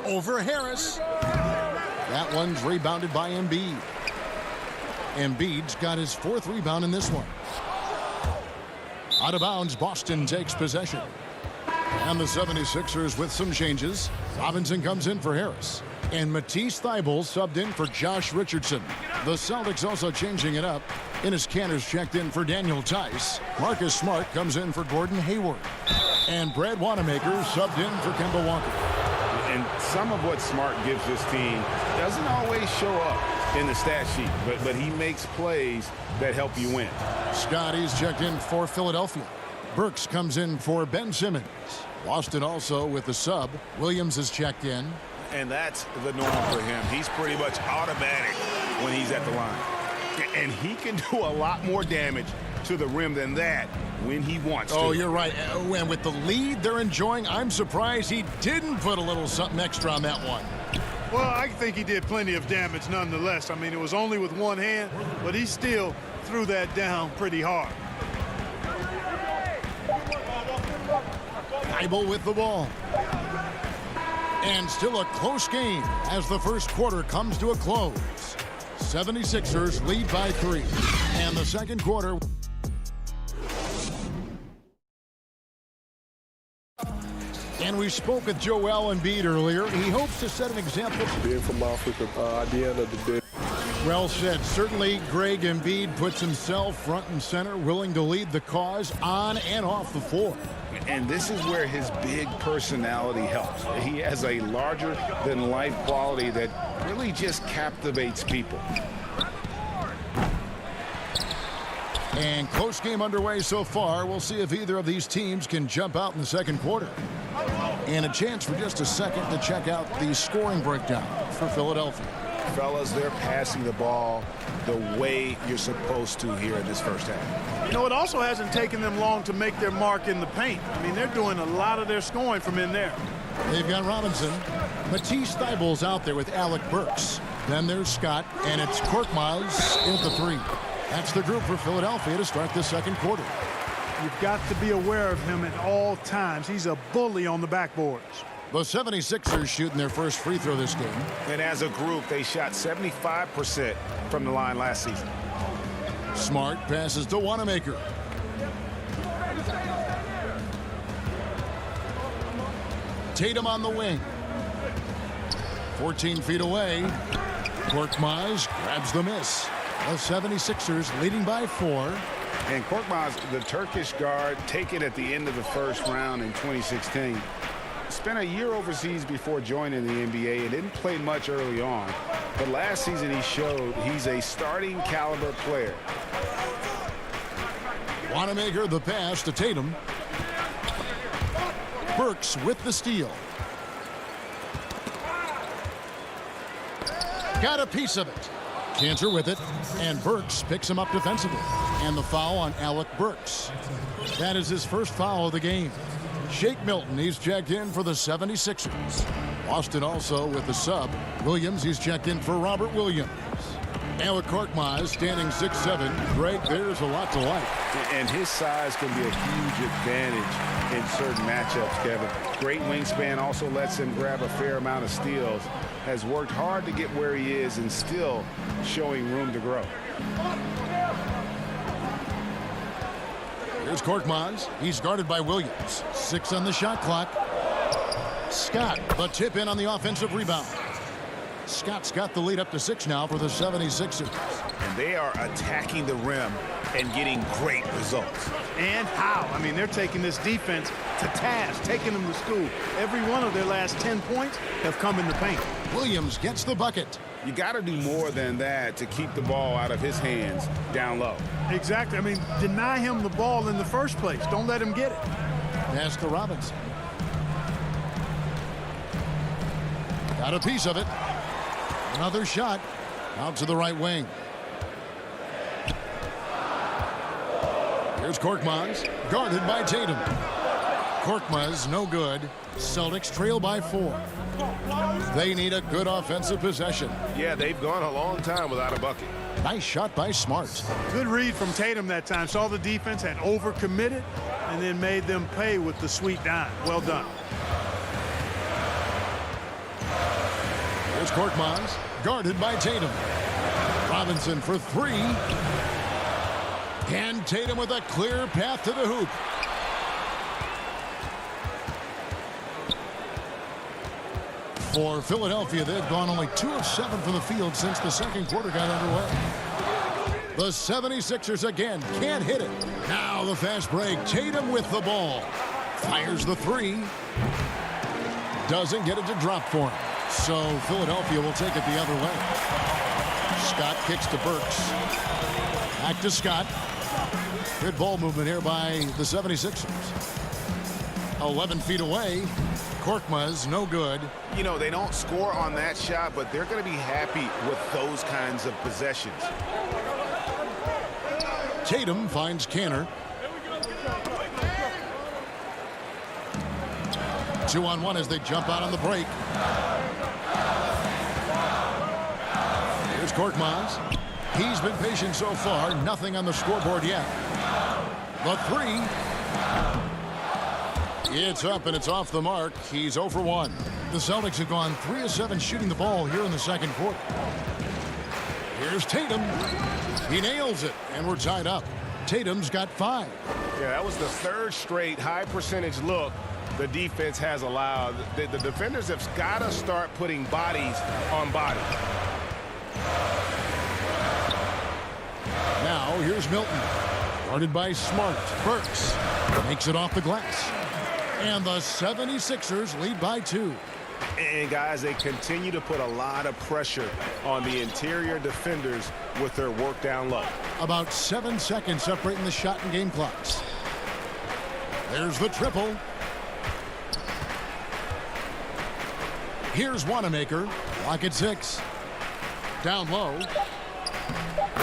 Over Harris. That one's rebounded by Embiid. Embiid's got his 4th rebound in this one. Out of bounds, Boston takes possession. And the 76ers with some changes. Robinson comes in for Harris. And Matisse Thybulle subbed in for Josh Richardson. The Celtics also changing it up. Enes Kanter's checked in for Daniel Tice. Marcus Smart comes in for Gordon Hayward. And Brad Wanamaker subbed in for Kemba Walker. And some of what Smart gives this team doesn't always show up in the stat sheet, but he makes plays that help you win. Scotty's checked in for Philadelphia. Burks comes in for Ben Simmons. Boston also with the sub. Williams is checked in. And that's the norm for him. He's pretty much automatic when he's at the line. And he can do a lot more damage to the rim than that when he wants to. Oh, you're right. And with the lead they're enjoying, I'm surprised he didn't put a little something extra on that one. Well, I think he did plenty of damage nonetheless. I mean, it was only with one hand, but he still threw that down pretty hard. Thybulle with the ball. And still a close game as the first quarter comes to a close. 76ers lead by 3. And the second quarter. And we spoke with Joel Embiid earlier. He hopes to set an example. Being from Africa, at the end of the day. Well said. Certainly, Greg Embiid puts himself front and center, willing to lead the cause on and off the floor. And this is where his big personality helps. He has a larger-than-life quality that really just captivates people. And close game underway so far. We'll see if either of these teams can jump out in the second quarter. And a chance for just a second to check out the scoring breakdown for Philadelphia. Fellas, they're passing the ball the way you're supposed to here in this first half. You know, it also hasn't taken them long to make their mark in the paint. I mean, they're doing a lot of their scoring from in there. They've got Robinson. Matisse Thybulle's out there with Alec Burks. Then there's Scott, and it's Korkmaz in the 3. That's the group for Philadelphia to start the second quarter. You've got to be aware of him at all times. He's a bully on the backboards. The 76ers shooting their first free throw this game. And as a group, they shot 75% from the line last season. Smart passes to Wanamaker. Tatum on the wing. 14 feet away. Korkmaz grabs the miss. The 76ers leading by 4. And Korkmaz, the Turkish guard, taken at the end of the first round in 2016. Spent a year overseas before joining the NBA and didn't play much early on. But last season he showed he's a starting caliber player. Wanamaker the pass to Tatum. Burks with the steal. Got a piece of it. Kanter with it, and Burks picks him up defensively. And the foul on Alec Burks. That is his first foul of the game. Shake Milton, he's checked in for the 76ers. Boston also with the sub. Williams, he's checked in for Robert Williams. Alec Korkmaz standing 6'7". Greg, there's a lot to like. And his size can be a huge advantage in certain matchups, Kevin. Great wingspan also lets him grab a fair amount of steals. Has worked hard to get where he is and still showing room to grow. Here's Korkmaz. He's guarded by Williams. 6 on the shot clock. Scott, the tip in on the offensive rebound. Scott's got the lead up to 6 now for the 76ers. And they are attacking the rim and getting great results. And how? I mean, they're taking this defense to task, taking them to school. Every one of their last 10 points have come in the paint. Williams gets the bucket. You got to do more than that to keep the ball out of his hands down low. Exactly. I mean, deny him the ball in the first place. Don't let him get it. Pass to Robinson. Got a piece of it. Another shot out to the right wing. Here's Korkmaz, guarded by Tatum. Korkmaz no good. Celtics trail by 4. They need a good offensive possession. Yeah, they've gone a long time without a bucket. Nice shot by Smart. Good read from Tatum that time. Saw the defense, had overcommitted, and then made them pay with the sweet dime. Well done. Here's Korkmaz, guarded by Tatum. Robinson for three. And Tatum with a clear path to the hoop. For Philadelphia, they've gone only 2 of 7 from the field since the second quarter got underway. The 76ers again can't hit it. Now the fast break. Tatum with the ball. Fires the three. Doesn't get it to drop for him. So Philadelphia will take it the other way. Scott kicks to Burks. Back to Scott. Good ball movement here by the 76ers. 11 feet away. Korkmaz, no good. You know, they don't score on that shot, but they're going to be happy with those kinds of possessions. Tatum finds Canner. 2-on-1 as they jump out on the break. Here's Korkmaz. He's been patient so far. Nothing on the scoreboard yet. The three. It's up and it's off the mark. He's 0 for 1. The Celtics have gone 3 of 7 shooting the ball here in the second quarter. Here's Tatum. He nails it, and we're tied up. Tatum's got 5. Yeah, that was the 3rd straight high percentage look the defense has allowed. The defenders have got to start putting bodies on bodies. Now here's Milton. Guarded by Smart. Burks makes it off the glass. And the 76ers lead by 2. And guys, they continue to put a lot of pressure on the interior defenders with their work down low. About 7 seconds separating the shot and game clocks. There's the triple. Here's Wanamaker. Clock at 6. Down low.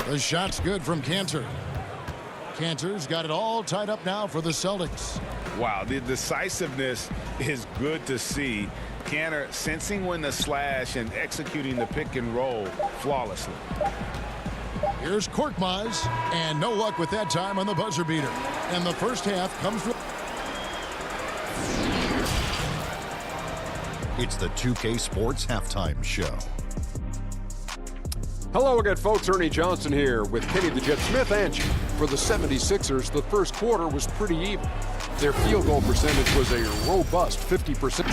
The shot's good from Cantor. Cantor's got it all tied up now for the Celtics. Wow, the decisiveness is good to see. Cantor sensing when to slash and executing the pick and roll flawlessly. Here's Korkmaz, and no luck with that time on the buzzer beater. And the first half comes with... It's the 2K Sports Halftime Show. Hello again, folks. Ernie Johnson here with Kenny the Jet Smith and you. For the 76ers, the first quarter was pretty even. Their field goal percentage was a robust 50%.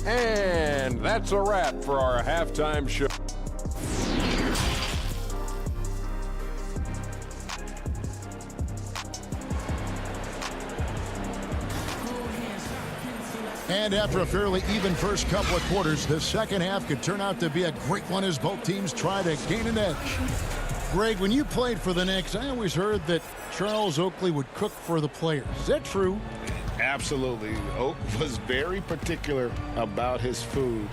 And that's a wrap for our halftime show. And after a fairly even first couple of quarters, the second half could turn out to be a great one as both teams try to gain an edge. Greg, when you played for the Knicks, I always heard that Charles Oakley would cook for the players. Is that true? Absolutely. Oak was very particular about his food.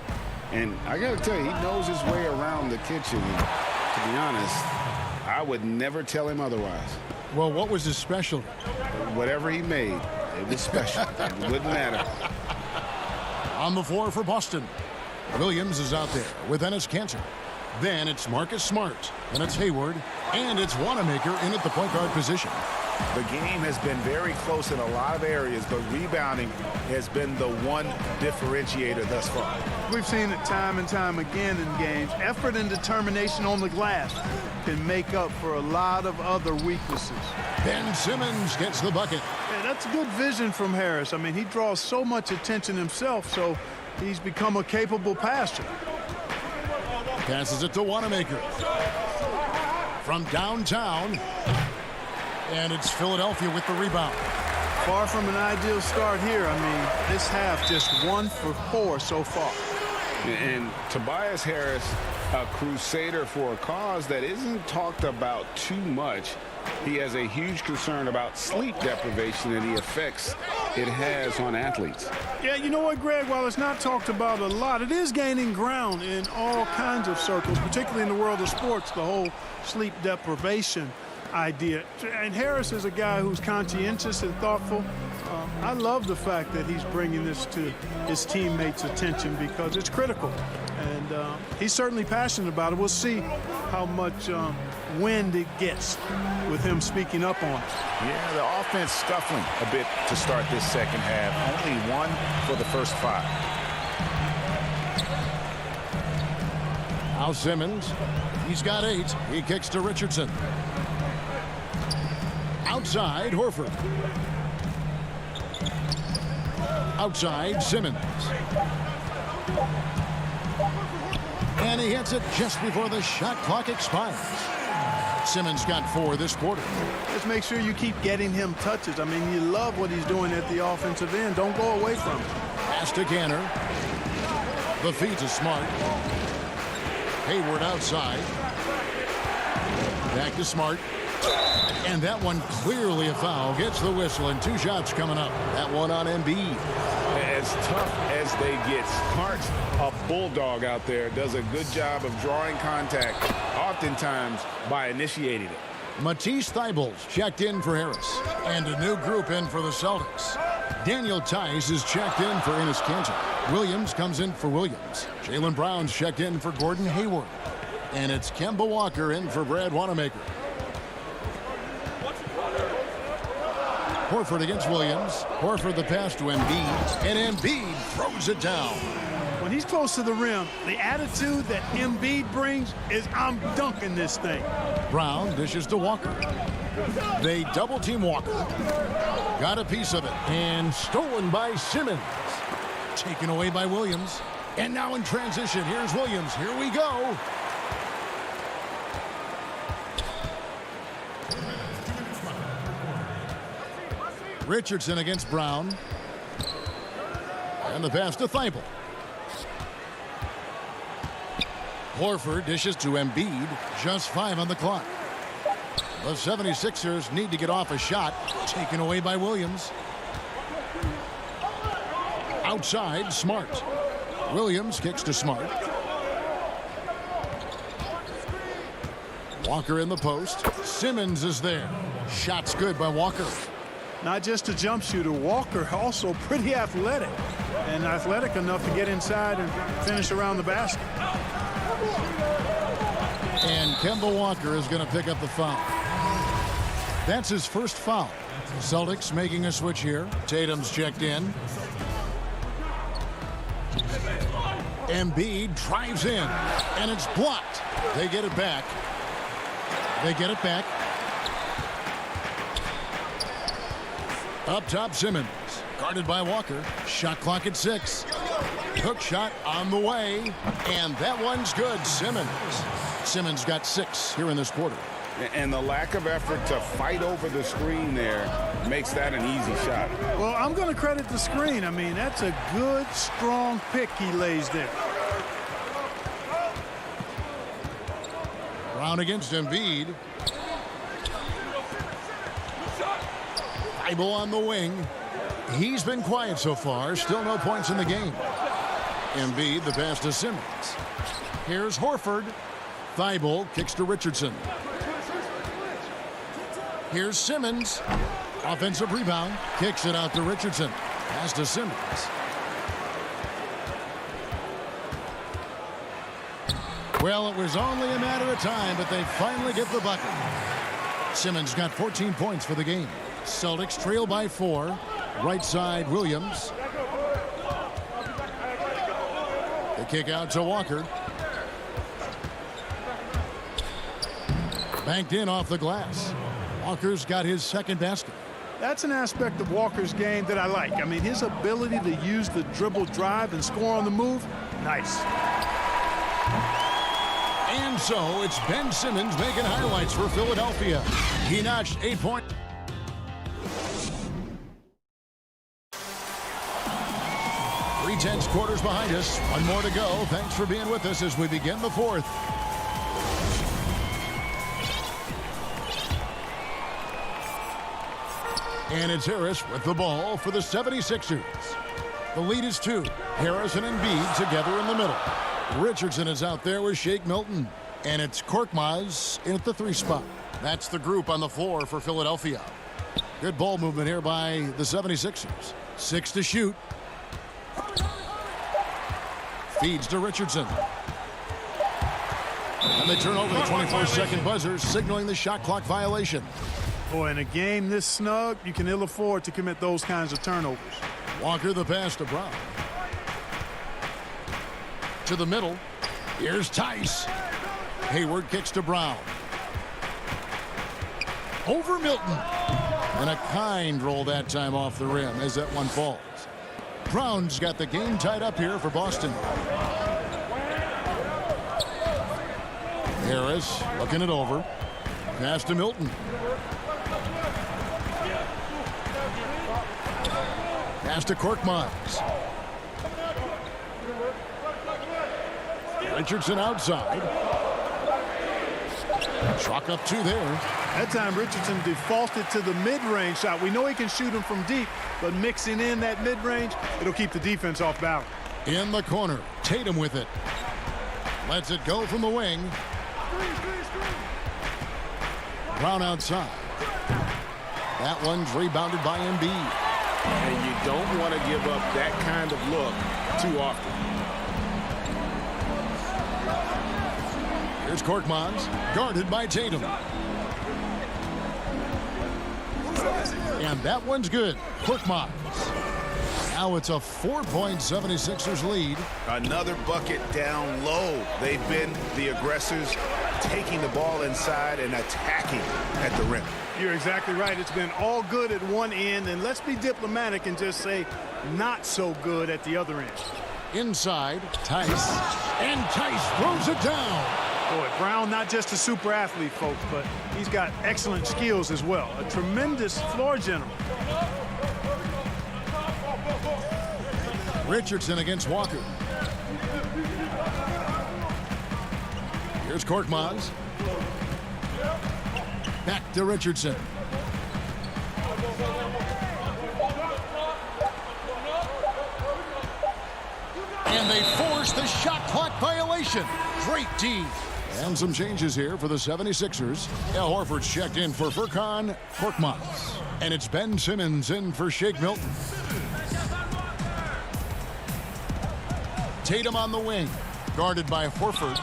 And I got to tell you, he knows his way around the kitchen. And to be honest, I would never tell him otherwise. Well, what was his specialty? Whatever he made, it was special. It wouldn't matter. On the floor for Boston, Williams is out there with Enes Kanter. Then it's Marcus Smart, and it's Hayward, and it's Wanamaker in at the point guard position. The game has been very close in a lot of areas, but rebounding has been the one differentiator thus far. We've seen it time and time again in games. Effort and determination on the glass can make up for a lot of other weaknesses. Ben Simmons gets the bucket. Yeah, that's good vision from Harris. I mean, he draws so much attention himself, so he's become a capable passer. Passes it to Wanamaker. From downtown. And it's Philadelphia with the rebound. Far from an ideal start here. I mean, this half just 1 for 4 so far. And Tobias Harris, a crusader for a cause that isn't talked about too much. He has a huge concern about sleep deprivation and the effects it has on athletes. Yeah, you know what, Greg? While it's not talked about a lot, it is gaining ground in all kinds of circles, particularly in the world of sports, the whole sleep deprivation idea. And Harris is a guy who's conscientious and thoughtful. I love the fact that he's bringing this to his teammates' attention because it's critical. And he's certainly passionate about it. We'll see how much wind it gets with him speaking up on it. Yeah, the offense scuffling a bit to start this second half. Only 1 for the first 5. Now Simmons, he's got 8. He kicks to Richardson. Outside, Horford. Outside, Simmons. And he hits it just before the shot clock expires. Simmons got 4 this quarter. Just make sure you keep getting him touches. I mean, you love what he's doing at the offensive end. Don't go away from him. Pass to Canner. The feed to Smart. Hayward outside. Back to Smart. And that one clearly a foul. Gets the whistle, and 2 shots coming up. That one on Embiid. As tough as they get, Smart's a bulldog out there. Does a good job of drawing contact, oftentimes by initiating it. Matisse Thybulle's checked in for Harris. And a new group in for the Celtics. Daniel Tice is checked in for Enes Kanter. Williams comes in for Williams. Jaylen Brown's checked in for Gordon Hayward. And it's Kemba Walker in for Brad Wanamaker. Horford against Williams. Horford the pass to Embiid. And Embiid throws it down. When he's close to the rim, the attitude that Embiid brings is, I'm dunking this thing. Brown dishes to Walker. They double-team Walker. Got a piece of it. And stolen by Simmons. Taken away by Williams. And now in transition, here's Williams. Here we go. Richardson against Brown. And the pass to Thibault. Horford dishes to Embiid. Just 5 on the clock. The 76ers need to get off a shot. Taken away by Williams. Outside, Smart. Williams kicks to Smart. Walker in the post. Simmons is there. Shot's good by Walker. Not just a jump shooter. Walker also pretty athletic. And athletic enough to get inside and finish around the basket. And Kemba Walker is going to pick up the foul. That's his first foul. Celtics making a switch here. Tatum's checked in. Embiid drives in. And it's blocked. They get it back. They get it back. Up top, Simmons. Guarded by Walker. Shot clock at 6. Hook shot on the way. And that one's good. Simmons got 6 here in this quarter. And the lack of effort to fight over the screen there makes that an easy shot. Well, I'm going to credit the screen. I mean, that's a good, strong pick he lays there. Brown against Embiid. Thibault on the wing. He's been quiet so far. Still no points in the game. Embiid, the pass to Simmons. Here's Horford. Thibault kicks to Richardson. Here's Simmons. Offensive rebound. Kicks it out to Richardson. Pass to Simmons. Well, it was only a matter of time, but they finally get the bucket. Simmons got 14 points for the game. Celtics trail by 4. Right side, Williams. The kick out to Walker. Banked in off the glass. Walker's got his second basket. That's an aspect of Walker's game that I like. I mean, his ability to use the dribble drive and score on the move, nice. And so it's Ben Simmons making highlights for Philadelphia. He notched 8 points. Three-tenths quarters behind us. One more to go. Thanks for being with us as we begin the fourth. And it's Harris with the ball for the 76ers. The lead is 2. Harris and Embiid together in the middle. Richardson is out there with Shake Milton. And it's Korkmaz in at the 3 spot. That's the group on the floor for Philadelphia. Good ball movement here by the 76ers. 6 to shoot. Feeds to Richardson. And they turn over the 24-second buzzer, signaling the shot clock violation. Boy, in a game this snug, you can ill afford to commit those kinds of turnovers. Walker the pass to Brown. To the middle. Here's Tice. Hayward kicks to Brown. Over Milton. And a kind roll that time off the rim as that one falls. Brown's got the game tied up here for Boston. Harris looking it over. Pass to Milton. Pass to Korkmaz. Richardson outside. Truck up two there. That time Richardson defaulted to the mid-range shot. We know he can shoot them from deep, but mixing in that mid-range, it'll keep the defense off balance. In the corner, Tatum with it. Lets it go from the wing. Brown outside. That one's rebounded by Embiid. And you don't want to give up that kind of look too often. Here's Korkmaz, guarded by Tatum. And that one's good. Korkmaz. Now it's a 4-point 76ers lead. Another bucket down low. They've been the aggressors, taking the ball inside and attacking at the rim. You're exactly right. It's been all good at one end, and let's be diplomatic and just say not so good at the other end. Inside, Tice. And Tice throws it down. Boy, Brown not just a super athlete, folks, but he's got excellent skills as well. A tremendous floor general. Richardson against Walker. Here's Korkmaz. Back to Richardson. And they force the shot clock violation. Great D. And some changes here for the 76ers. Al Horford's checked in for Furkan Korkmaz. And it's Ben Simmons in for Shake Milton. Tatum on the wing, guarded by Horford.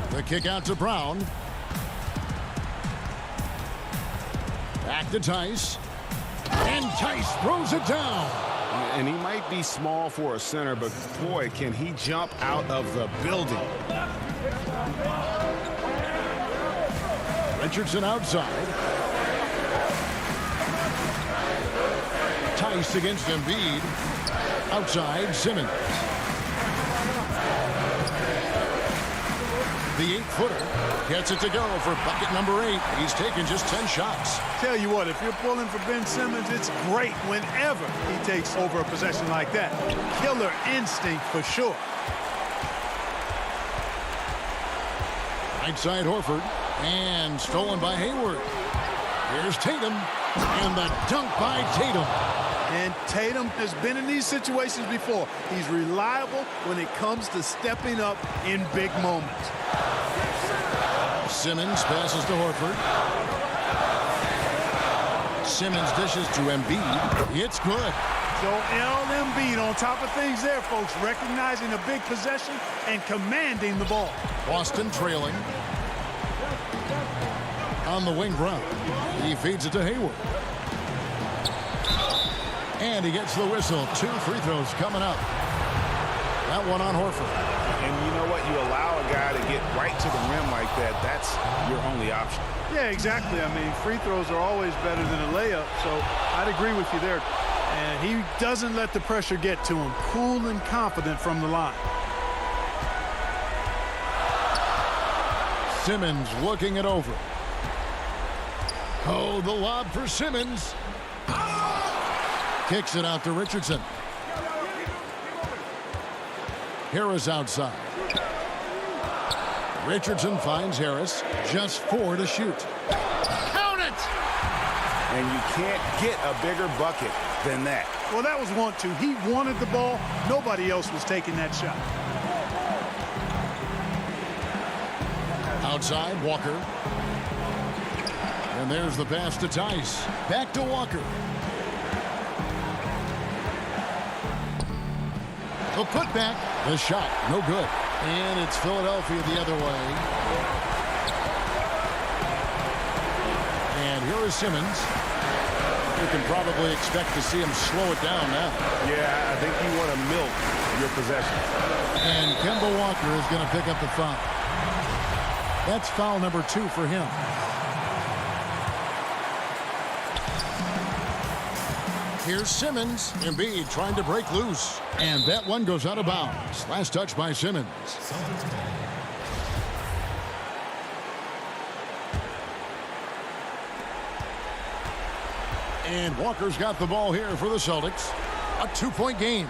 The kick out to Brown. Back to Tice. And Tice throws it down. And he might be small for a center, but boy, can he jump out of the building. Richardson outside. Tice against Embiid. Outside, Simmons. The 8-footer gets it to go for bucket number 8. He's taken just 10 shots. Tell you what, if you're pulling for Ben Simmons, it's great whenever he takes over a possession like that. Killer instinct for sure. Right side Horford, and stolen by Hayward. Here's Tatum, and the dunk by Tatum. And Tatum has been in these situations before. He's reliable when it comes to stepping up in big moments. Simmons passes to Horford. Simmons dishes to Embiid. It's good. Joel Embiid on top of things there, folks, recognizing a big possession and commanding the ball. Boston trailing. On the wing, Brown. He feeds it to Hayward. And he gets the whistle. 2 free throws coming up. That one on Horford. And you know what? You allow a guy to get right to the rim like that. That's your only option. Yeah, exactly. I mean, free throws are always better than a layup, so I'd agree with you there. And he doesn't let the pressure get to him. Cool and confident from the line. Simmons looking it over. Oh, the lob for Simmons. Kicks it out to Richardson. Harris outside. Richardson finds Harris. Just 4 to shoot. Count it! And you can't get a bigger bucket than that. Well, that was 1-2. He wanted the ball. Nobody else was taking that shot. Outside, Walker. And there's the pass to Tice. Back to Walker. The putback, the shot, no good. And it's Philadelphia the other way. And here is Simmons. You can probably expect to see him slow it down now. Yeah, I think you want to milk your possession. And Kemba Walker is going to pick up the foul. That's foul number 2 for him. Here's Simmons. Embiid trying to break loose. And that one goes out of bounds. Last touch by Simmons. And Walker's got the ball here for the Celtics. A 2-point game.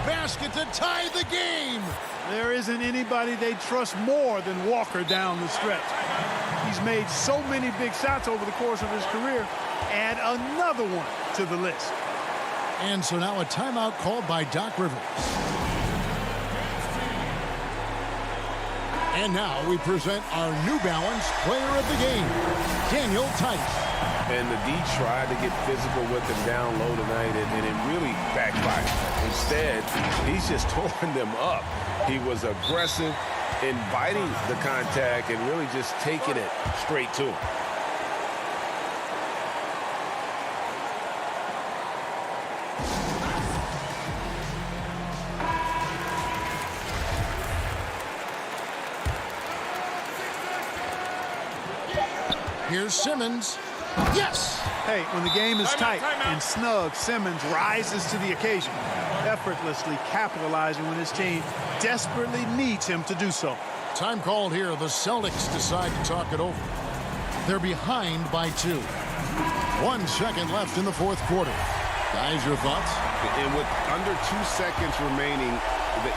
Basket to tie the game. There isn't anybody they trust more than Walker down the stretch. He's made so many big shots over the course of his career. Add another one to the list. And so now a timeout called by Doc Rivers. And now we present our New Balance player of the game, Daniel Tice. And the D tried to get physical with him down low tonight, and it really backfired. Instead, he's just tore them up. He was aggressive, inviting the contact, and really just taking it straight to him. Here's Simmons. Yes! Hey, when the game is tight and snug, Simmons rises to the occasion, effortlessly capitalizing when his team desperately needs him to do so. Time called here. The Celtics decide to talk it over. They're behind by 2. 1 second left in the fourth quarter. Guys, your thoughts? And with under 2 seconds remaining,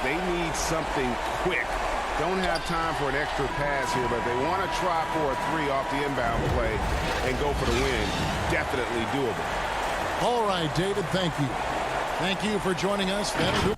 they need something quick. Don't have time for an extra pass here, but they want to try for a 3 off the inbound play and go for the win. Definitely doable. All right, David, thank you. Thank you for joining us. That'll do.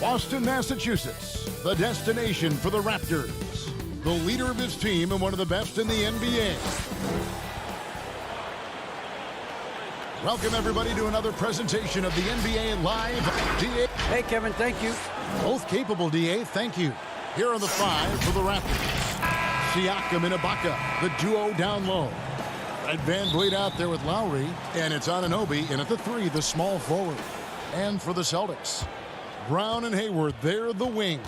Boston, Massachusetts, the destination for the Raptors. The leader of his team and one of the best in the NBA. Welcome, everybody, to another presentation of the NBA Live. DA. Hey, Kevin, thank you. Both capable, DA. Thank you. Here are the 5 for the Raptors. Siakam and Ibaka, the duo down low. Fred VanVleet out there with Lowry, and it's Anunoby in at the 3, the small forward. And for the Celtics, Brown and Hayward, they're the wings.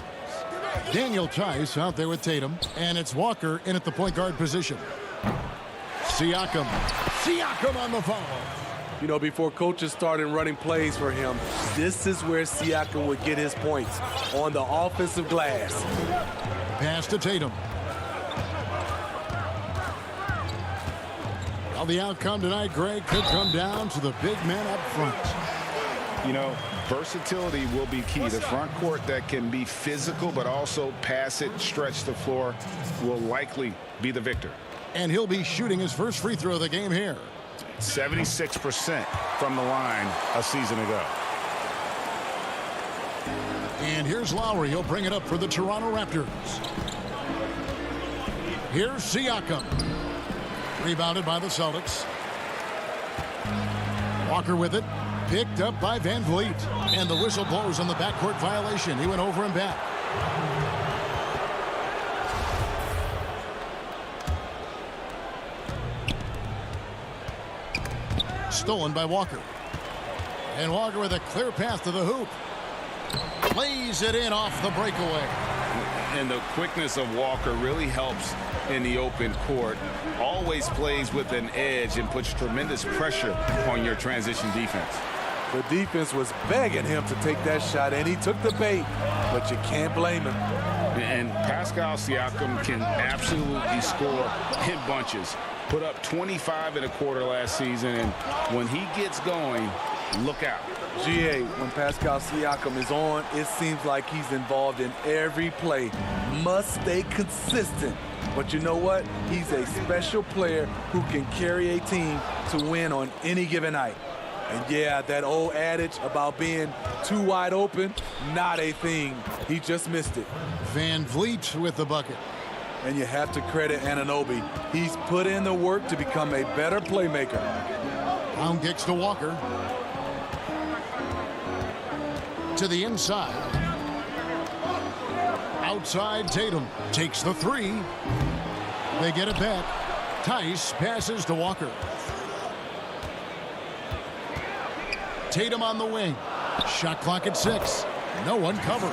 Daniel Tice out there with Tatum, and it's Walker in at the point guard position. Siakam on the foul. You know, before coaches started running plays for him, this is where Siakam would get his points, on the offensive glass. Pass to Tatum. Well, the outcome tonight, Greg, could come down to the big man up front. You know, versatility will be key. The front court that can be physical but also pass it, stretch the floor, will likely be the victor. And he'll be shooting his first free throw of the game here. 76% from the line a season ago. And here's Lowry. He'll bring it up for the Toronto Raptors. Here's Siakam. Rebounded by the Celtics. Walker with it. Picked up by VanVleet. And the whistle blows on the backcourt violation. He went over and back. Stolen by Walker. And Walker with a clear path to the hoop. Plays it in off the breakaway. And the quickness of Walker really helps in the open court. Always plays with an edge and puts tremendous pressure on your transition defense. The defense was begging him to take that shot, and he took the bait, but you can't blame him. And Pascal Siakam can absolutely score in bunches. Put up 25 in a quarter last season, and when he gets going, look out. GA, when Pascal Siakam is on, it seems like he's involved in every play. Must stay consistent. But you know what? He's a special player who can carry a team to win on any given night. And yeah, that old adage about being too wide open, not a thing. He just missed it. VanVleet with the bucket. And you have to credit Anunoby. He's put in the work to become a better playmaker. Brown kicks to Walker. To the inside. Outside, Tatum takes the 3. They get it back. Tice passes to Walker. Tatum on the wing. Shot clock at 6. No one covered.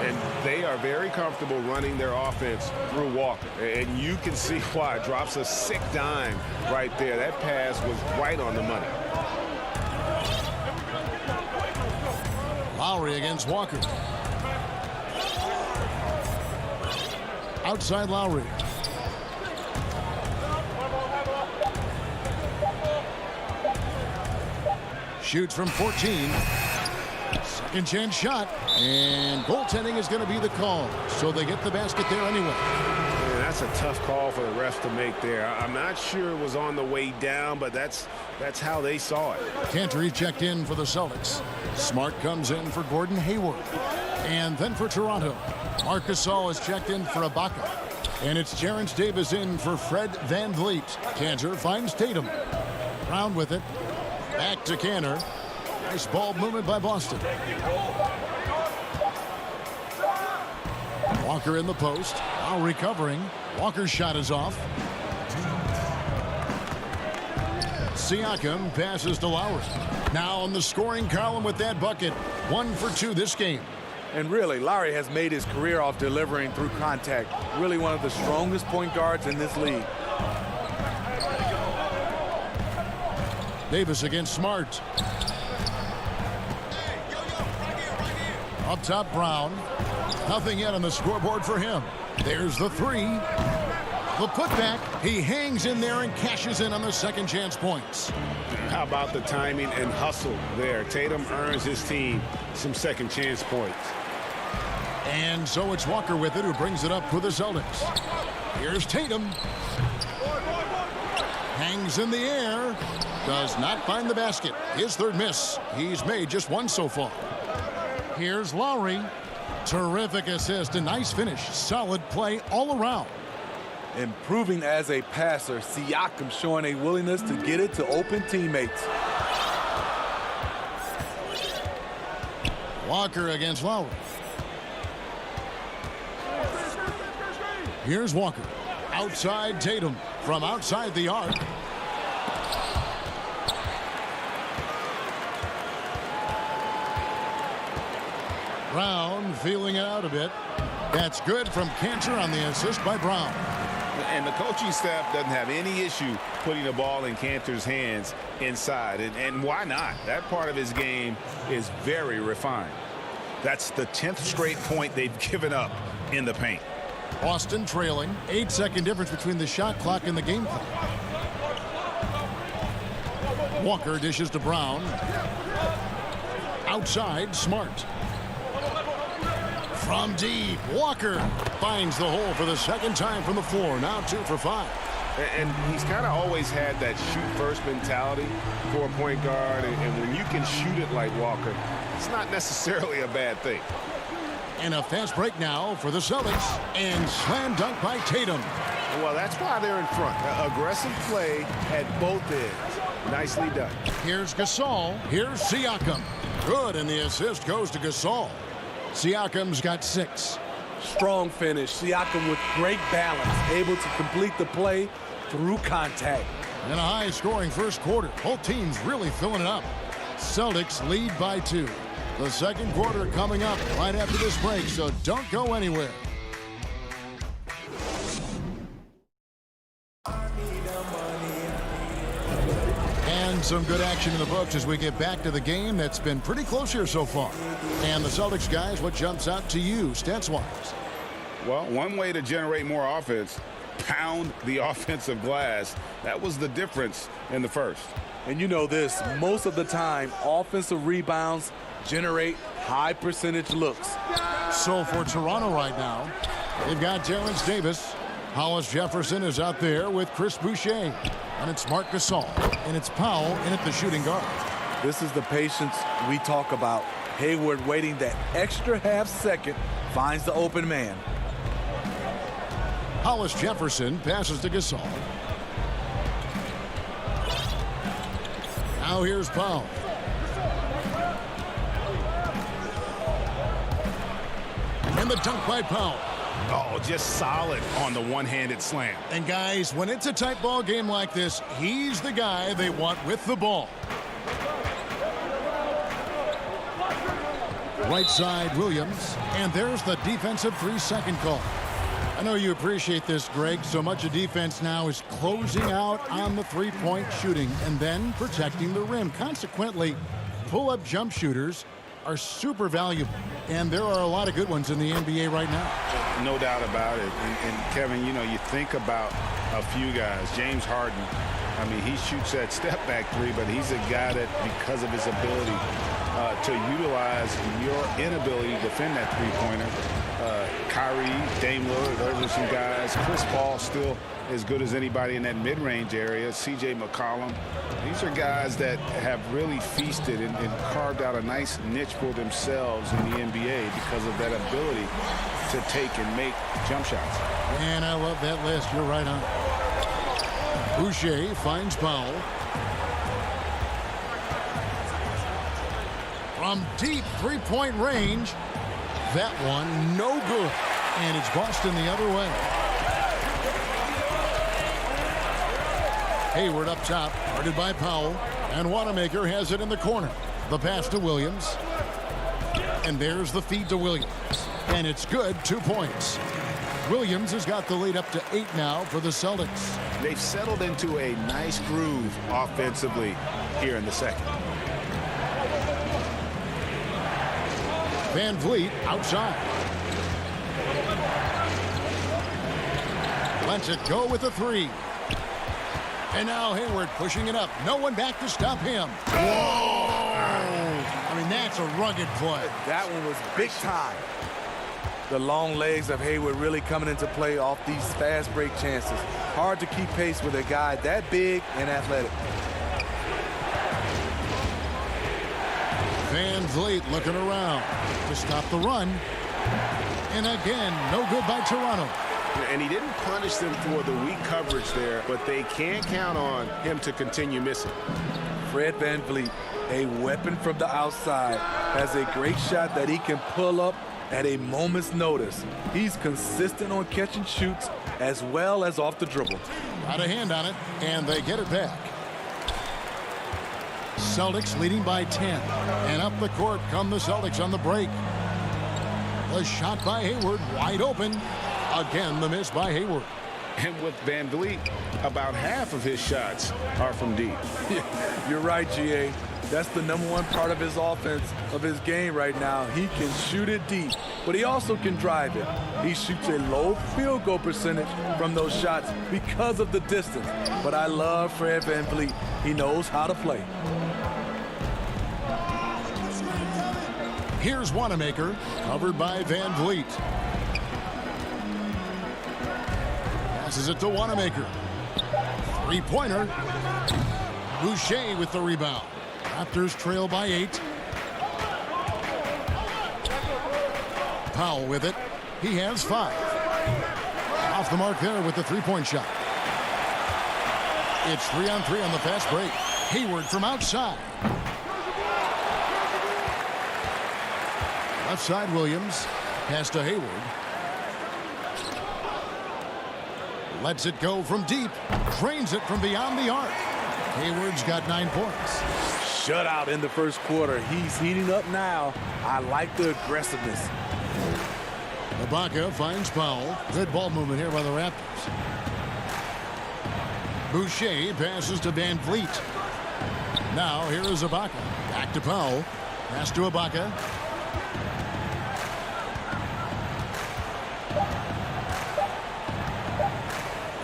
And they are very comfortable running their offense through Walker. And you can see why. Drops a sick dime right there. That pass was right on the money. Lowry against Walker. Outside Lowry. Shoots from 14. Second chance shot. And goaltending is going to be the call. So they get the basket there anyway. Man, that's a tough call for the refs to make there. I'm not sure it was on the way down, but that's how they saw it. Cantor checked in for the Celtics. Smart comes in for Gordon Hayward. And then for Toronto, Marc Gasol is checked in for Ibaka. And it's Terrence Davis in for Fred VanVleet. Cantor finds Tatum. Brown with it. Back to Cantor. Nice ball movement by Boston. Walker in the post. Now recovering. Walker's shot is off. Siakam passes to Lowry. Now on the scoring column with that bucket. 1 for 2 this game. And really, Lowry has made his career off delivering through contact. Really one of the strongest point guards in this league. Davis against Smart. Up top, Brown. Nothing yet on the scoreboard for him. There's the 3. The putback. He hangs in there and cashes in on the second chance points. How about the timing and hustle there? Tatum earns his team some second chance points. And so it's Walker with it, who brings it up for the Celtics. Here's Tatum. Hangs in the air. Does not find the basket. His third miss. He's made just 1 so far. Here's Lowry. Terrific assist, a nice finish. Solid play all around. Improving as a passer, Siakam showing a willingness to get it to open teammates. Walker against Lowry. Here's Walker. Outside Tatum from outside the arc. Brown feeling it out a bit. That's good from Cantor on the assist by Brown. And the coaching staff doesn't have any issue putting the ball in Cantor's hands inside. And why not? That part of his game is very refined. That's the 10th straight point they've given up in the paint. Boston trailing. 8-second difference between the shot clock and the game clock. Walker dishes to Brown. Outside, Smart. From deep, Walker finds the hole for the second time from the floor. Now 2 for 5. And he's kind of always had that shoot-first mentality for a point guard. And when you can shoot it like Walker, it's not necessarily a bad thing. And a fast break now for the Celtics. And slam dunk by Tatum. Well, that's why they're in front. Aggressive play at both ends. Nicely done. Here's Gasol. Here's Siakam. Good, and the assist goes to Gasol. Siakam's got 6. Strong finish. Siakam with great balance, able to complete the play through contact. And a high-scoring first quarter. Both teams really filling it up. Celtics lead by 2. The second quarter coming up right after this break, so don't go anywhere. And some good action in the books as we get back to the game that's been pretty close here so far. And the Celtics, guys, what jumps out to you, stats-wise? Well, one way to generate more offense, pound the offensive glass. That was the difference in the first. And you know this, most of the time, offensive rebounds generate high percentage looks. So for Toronto right now, they've got Terrence Davis. Hollis Jefferson is out there with Chris Boucher. And it's Marc Gasol. And it's Powell in at the shooting guard. This is the patience we talk about. Hayward waiting that extra half second, finds the open man. Hollis Jefferson passes to Gasol. Now here's Powell. And the dunk by Powell. Oh, just solid on the one-handed slam. And guys, when it's a tight ball game like this, he's the guy they want with the ball. Right side, Williams. And there's the defensive 3-second call. I know you appreciate this, Greg. So much of defense now is closing out on the three-point shooting and then protecting the rim. Consequently, pull-up jump shooters are super valuable. And there are a lot of good ones in the NBA right now. No doubt about it. And Kevin, you know, you think about a few guys. James Harden, I mean, he shoots that step-back three, but he's a guy that, because of his ability to utilize your inability to defend that three-pointer, Kyrie, Dame Lillard, those are some guys. Chris Paul still as good as anybody in that mid-range area. C.J. McCollum. These are guys that have really feasted and carved out a nice niche for themselves in the NBA because of that ability to take and make jump shots. And I love that list. You're right on. Boucher finds Powell. From deep three-point range. That one, no good. And it's Boston the other way. Hayward up top, guarded by Powell. And Wanamaker has it in the corner. The pass to Williams. And there's the feed to Williams. And it's good, 2 points. Williams has got the lead up to 8 now for the Celtics. They've settled into a nice groove offensively here in the second. Van Vliet outside. Lets it go with a 3. And now Hayward pushing it up. No one back to stop him. Whoa! I mean, that's a rugged play. That one was big time. The long legs of Hayward really coming into play off these fast break chances. Hard to keep pace with a guy that big and athletic. Van VanVleet looking around to stop the run. And again, no good by Toronto. And he didn't punish them for the weak coverage there, but they can't count on him to continue missing. Fred VanVleet, a weapon from the outside, has a great shot that he can pull up at a moment's notice. He's consistent on catch and shoots as well as off the dribble. Got a hand on it, and they get it back. Celtics leading by 10. And up the court come the Celtics on the break. The shot by Hayward, wide open. Again, the miss by Hayward. And with VanVleet, about half of his shots are from deep. You're right, GA. That's the #1 part of his offense, of his game right now. He can shoot it deep, but he also can drive it. He shoots a low field goal percentage from those shots because of the distance. But I love Fred VanVleet. He knows how to play. Here's Wanamaker, covered by VanVleet. Passes it to Wanamaker. Three-pointer. Boucher with the rebound. Raptors trail by 8. Powell with it. He has 5. Off the mark there with the three-point shot. It's 3-on-3 on the fast break. Hayward from outside. Left side, Williams. Pass to Hayward. Lets it go from deep. Drains it from beyond the arc. Hayward's got 9 points. Shutout in the first quarter. He's heating up now. I like the aggressiveness. Ibaka finds Powell. Good ball movement here by the Raptors. Boucher passes to VanVleet. Now here is Ibaka. Back to Powell. Pass to Ibaka.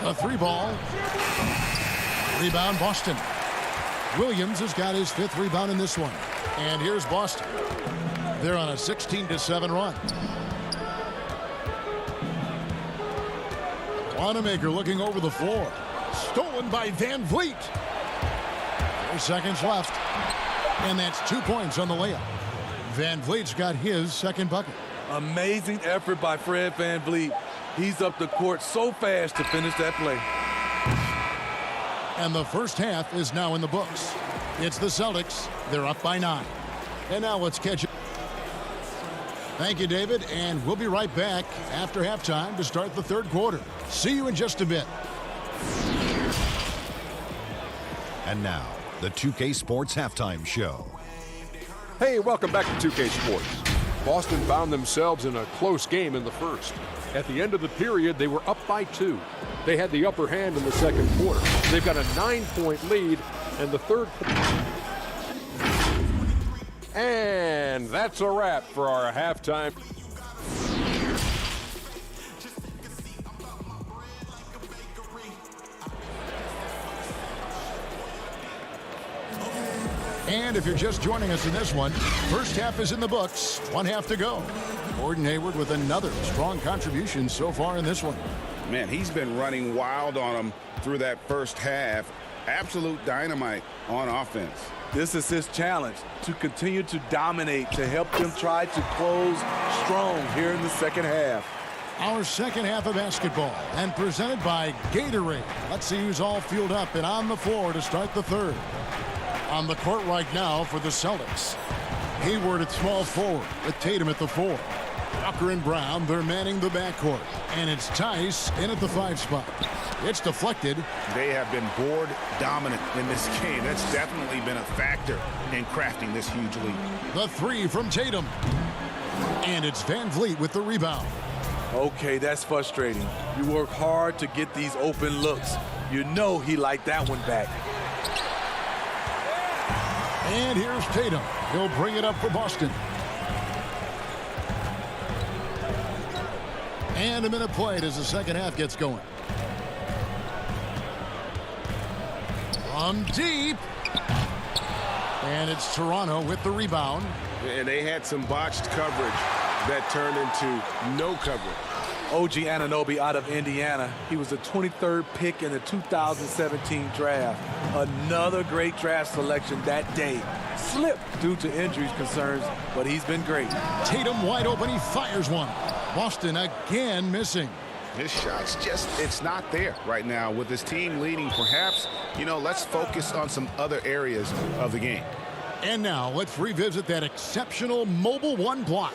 A 3-ball. Rebound Boston. Williams has got his 5th rebound in this one. And here's Boston. They're on a 16-7 run. Wanamaker looking over the floor. Stolen by VanVleet. 4 seconds left. And that's 2 points on the layup. VanVleet's got his 2nd bucket. Amazing effort by Fred VanVleet. He's up the court so fast to finish that play. And the first half is now in the books. It's the Celtics. They're up by 9. And now let's catch it. Thank you, David. And we'll be right back after halftime to start the 3rd quarter. See you in just a bit. And now, the 2K Sports Halftime Show. Hey, welcome back to 2K Sports. Boston found themselves in a close game in the first. At the end of the period, they were up by 2. They had the upper hand in the 2nd quarter. They've got a 9-point lead, and the 3rd. And that's a wrap for our halftime. And if you're just joining us in this one, first half is in the books. 1 half to go. Gordon Hayward with another strong contribution so far in this one. Man, he's been running wild on them through that first half. Absolute dynamite on offense. This is his challenge, to continue to dominate, to help them try to close strong here in the second half. Our second half of basketball, and presented by Gatorade. Let's see who's all fueled up and on the floor to start the third. On the court right now for the Celtics. Hayward at small forward with Tatum at the 4. Walker and Brown, they're manning the backcourt. And it's Tice in at the 5 spot. It's deflected. They have been board dominant in this game. That's definitely been a factor in crafting this huge lead. The 3 from Tatum. And it's VanVleet with the rebound. Okay, that's frustrating. You work hard to get these open looks. You know he liked that one back. And here's Tatum. He'll bring it up for Boston. And a minute played as the second half gets going. From deep. And it's Toronto with the rebound. And they had some botched coverage that turned into no coverage. OG Anunoby out of Indiana. He was the 23rd pick in the 2017 draft. Another great draft selection that day. Slipped due to injuries concerns, but he's been great. Tatum wide open. He fires one. Boston again missing. His shot's it's not there right now. With his team leading, perhaps, let's focus on some other areas of the game. And now let's revisit that exceptional mobile one block.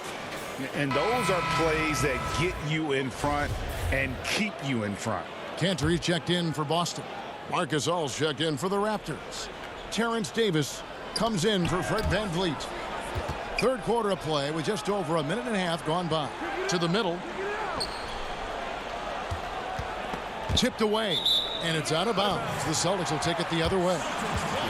And those are plays that get you in front and keep you in front. Cantor checked in for Boston. Marcus All's checked in for the Raptors. Terrence Davis comes in for Fred VanVleet. Third quarter of play with just over a minute and a half gone by. To the middle. Tipped away. And it's out of bounds. The Celtics will take it the other way.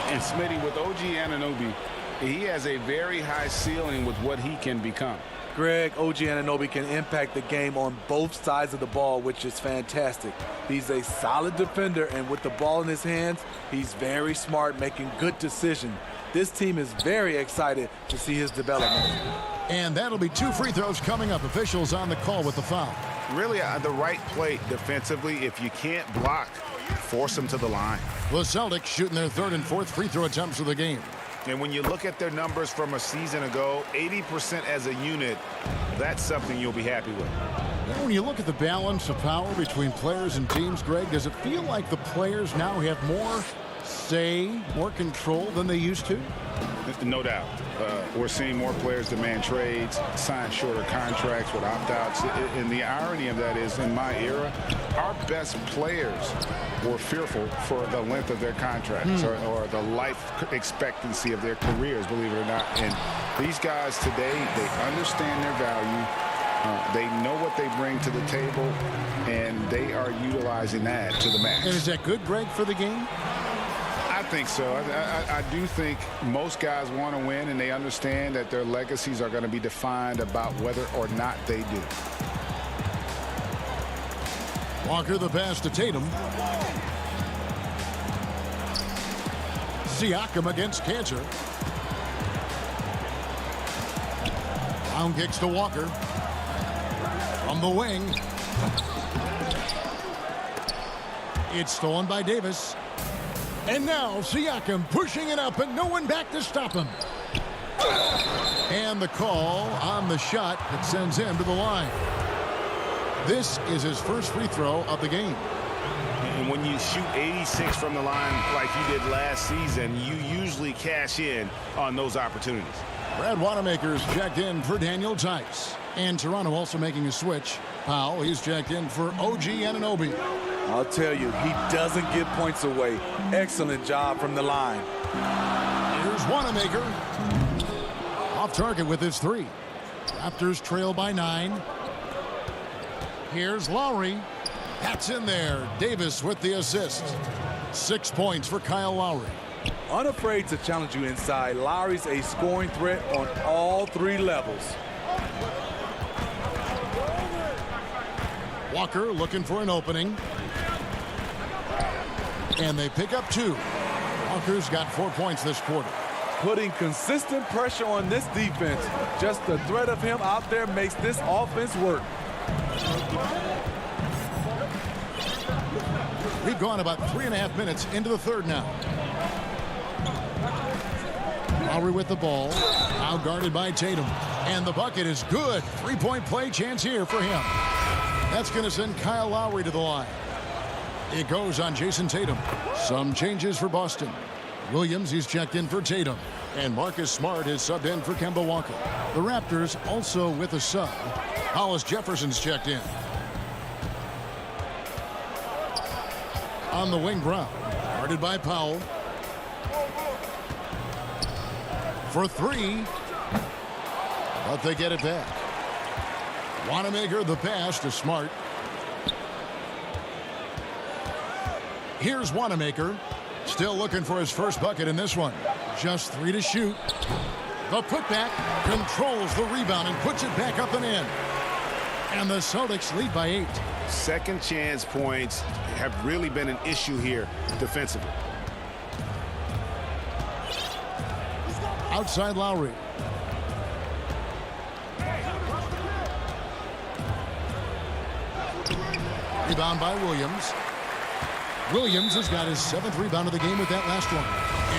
And Smitty, with OG Anunoby, he has a very high ceiling with what he can become. Greg, OG Anunoby can impact the game on both sides of the ball, which is fantastic. He's a solid defender, and with the ball in his hands, he's very smart, making good decisions. This team is very excited to see his development. And that'll be 2 free throws coming up. Officials on the call with the foul. Really the right play defensively. If you can't block, force them to the line. The Celtics shooting their third and fourth free throw attempts of the game. And when you look at their numbers from a season ago, 80% as a unit, that's something you'll be happy with. When you look at the balance of power between players and teams, Greg, does it feel like the players now have more say, more control than they used to? No doubt. We're seeing more players demand trades, sign shorter contracts with opt-outs. And the irony of that is, in my era, our best players were fearful for the length of their contracts or the life expectancy of their careers, believe it or not. And these guys today, they understand their value. They know what they bring to the table, and they are utilizing that to the max. And is that good, Greg, for the game? I think so. I do think most guys want to win, and they understand that their legacies are going to be defined about whether or not they do. Walker the pass to Tatum. Siakam against Cantor. Down kicks to Walker. From the wing. It's stolen by Davis. And now Siakam pushing it up and no one back to stop him. And the call on the shot that sends him to the line. This is his first free throw of the game. And when you shoot 86 from the line like you did last season, you usually cash in on those opportunities. Brad Wanamaker's checked in for Daniel Tice. And Toronto also making a switch. Powell, he's checked in for OG Anunoby. I'll tell you, he doesn't give points away. Excellent job from the line. Here's Wanamaker. Off target with his 3. Raptors trail by 9. Here's Lowry. That's in there. Davis with the assist. 6 points for Kyle Lowry. Unafraid to challenge you inside. Lowry's a scoring threat on all 3 levels. Walker looking for an opening. And they pick up 2. Walker's got 4 points this quarter. Putting consistent pressure on this defense. Just the threat of him out there makes this offense work. We've gone about 3.5 minutes into the third now. Lowry with the ball. Now guarded by Tatum. And the bucket is good. 3-point play chance here for him. That's going to send Kyle Lowry to the line. It goes on Jason Tatum. Some changes for Boston. Williams, he's checked in for Tatum. And Marcus Smart is subbed in for Kemba Walker. The Raptors also with a sub. Hollis Jefferson's checked in. On the wing, Brown. Guarded by Powell. For 3. But they get it back. Wanamaker the pass to Smart. Here's Wanamaker. Still looking for his first bucket in this one. Just 3 to shoot. The putback controls the rebound and puts it back up and in. And the Celtics lead by 8. Second chance points have really been an issue here defensively. Outside Lowry. Rebound by Williams. Williams has got his 7th rebound of the game with that last one.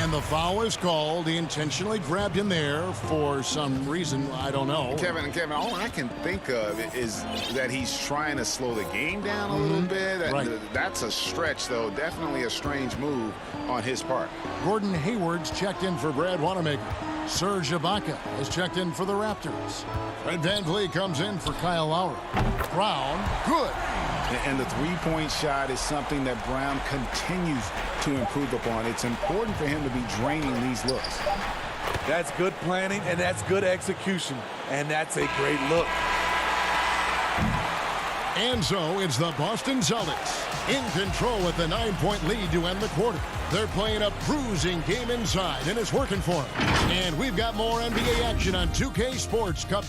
And the foul is called. He intentionally grabbed him there for some reason. I don't know. Kevin, all I can think of is that he's trying to slow the game down a little bit. Right. That's a stretch, though. Definitely a strange move on his part. Gordon Hayward's checked in for Brad Wanamaker. Serge Ibaka has checked in for the Raptors. Fred VanVleet comes in for Kyle Lowry. Brown, good. And the three-point shot is something that Brown continues to improve upon. It's important for him to be draining these looks. That's good planning, and that's good execution. And that's a great look. And so it's the Boston Celtics in control with the 9-point lead to end the quarter. They're playing a bruising game inside, and it's working for them. And we've got more NBA action on 2K Sports Cup.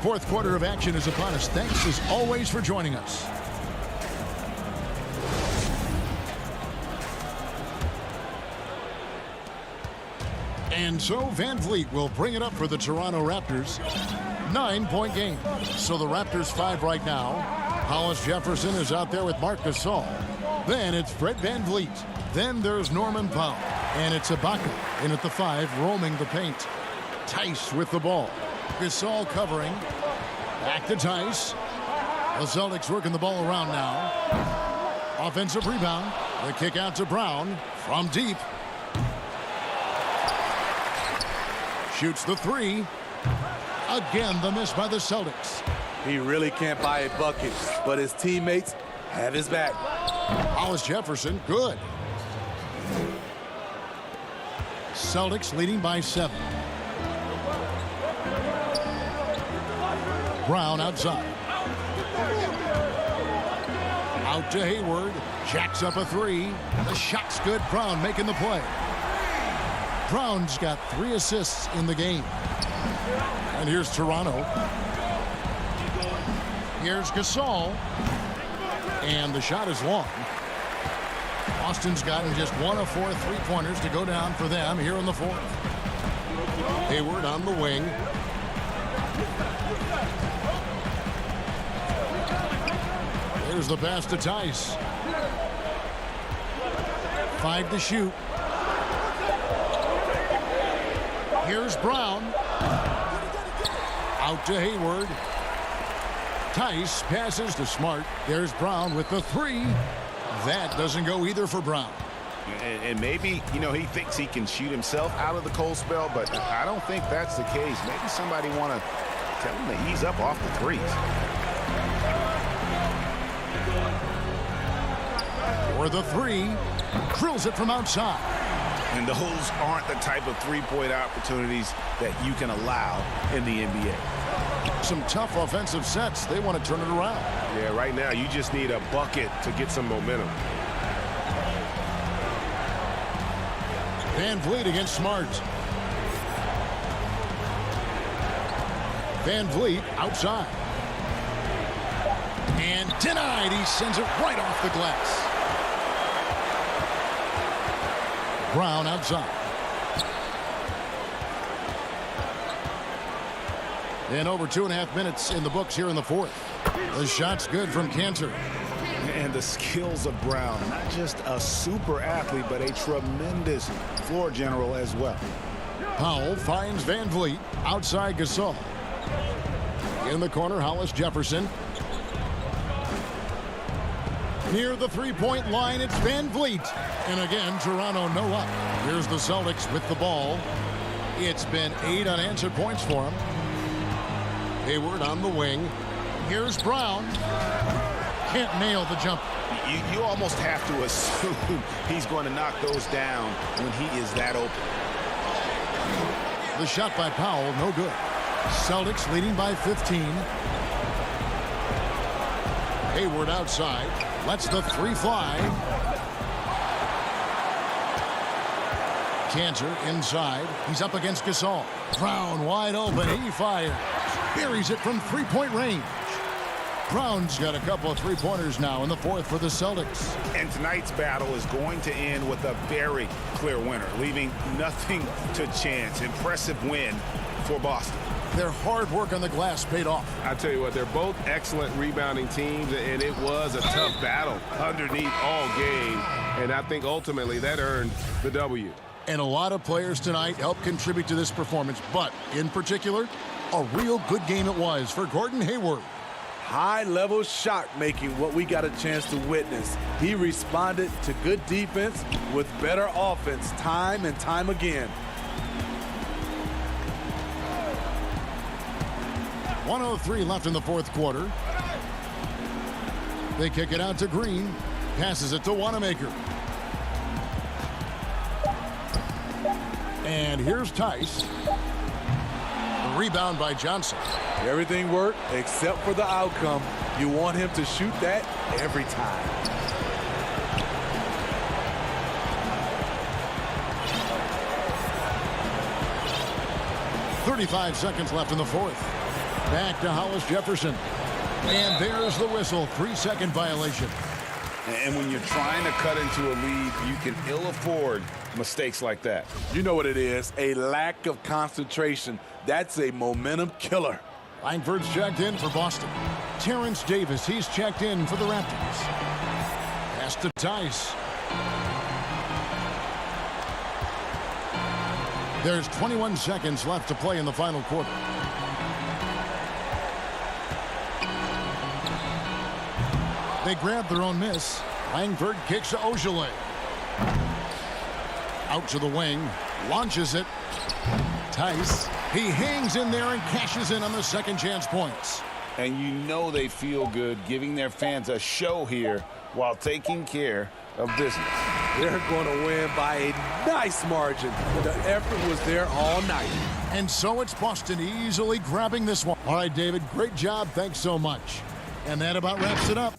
Fourth quarter of action is upon us. Thanks as always for joining us. And so VanVleet will bring it up for the Toronto Raptors. 9-point game. So the Raptors 5 right now. Hollis Jefferson is out there with Marc Gasol. Then it's Fred VanVleet. Then there's Norman Powell. And it's Ibaka in at the 5, roaming the paint. Tice with the ball. Gasol covering. Back to Tice. The Celtics working the ball around now. Offensive rebound. The kick out to Brown from deep. Shoots the 3. Again, the miss by the Celtics. He really can't buy a bucket, but his teammates have his back. Hollis Jefferson, good. Celtics leading by 7. Brown outside. Out to Hayward. Jacks up a 3. The shot's good. Brown making the play. Brown's got 3 assists in the game. And here's Toronto. Here's Gasol. And the shot is long. Boston's gotten just 1 of 4 3-pointers to go down for them here in the 4th. Hayward on the wing. There's the pass to Tice. 5 to shoot. Here's Brown. Out to Hayward. Tice passes to Smart. There's Brown with the 3. That doesn't go either for Brown. And maybe, he thinks he can shoot himself out of the cold spell, but I don't think that's the case. Maybe somebody want to tell him to ease up off the 3s. For the 3. Drills it from outside. And those aren't the type of 3-point opportunities that you can allow in the NBA. Some tough offensive sets. They want to turn it around. Yeah, right now you just need a bucket to get some momentum. VanVleet against Smart. VanVleet outside. And denied. He sends it right off the glass. Brown outside. And over 2.5 minutes in the books here in the 4th. The shot's good from Cantor. And the skills of Brown, not just a super athlete, but a tremendous floor general as well. Powell finds VanVleet outside Gasol. In the corner, Hollis Jefferson. Near the 3-point line, it's VanVleet. And again, Toronto no up. Here's the Celtics with the ball. It's been 8 unanswered points for him. Hayward on the wing. Here's Brown. Can't nail the jump. You almost have to assume he's going to knock those down when he is that open. The shot by Powell, no good. Celtics leading by 15. Hayward outside. Lets the 3 fly. Cantor inside. He's up against Gasol. Brown wide open. He fires. Buries it from 3-point range. Brown's got a couple of 3-pointers now in the 4th for the Celtics. And tonight's battle is going to end with a very clear winner, leaving nothing to chance. Impressive win for Boston. Their hard work on the glass paid off. I tell you what, they're both excellent rebounding teams, and it was a tough battle underneath all game. And I think ultimately that earned the W. And a lot of players tonight helped contribute to this performance, but in particular, a real good game it was for Gordon Hayward. High-level shot making, what we got a chance to witness. He responded to good defense with better offense time and time again. 1:03 left in the fourth quarter. They kick it out to Green. Passes it to Wanamaker. And here's Tice. The rebound by Johnson. Everything worked except for the outcome. You want him to shoot that every time. .35 seconds left in the fourth. Back to Hollis Jefferson. And there's the whistle. 3-second violation. And when you're trying to cut into a lead, you can ill afford mistakes like that. You know what it is, a lack of concentration. That's a momentum killer. Langford's checked in for Boston. Terrence Davis, he's checked in for the Raptors. Pass to Tice. There's 21 seconds left to play in the final quarter. They grab their own miss. Langford kicks to Ogilvy. Out to the wing. Launches it. Tice. He hangs in there and cashes in on the second chance points. And you know they feel good giving their fans a show here while taking care of business. They're going to win by a nice margin. The effort was there all night. And so it's Boston easily grabbing this one. All right, David, great job. Thanks so much. And that about wraps it up.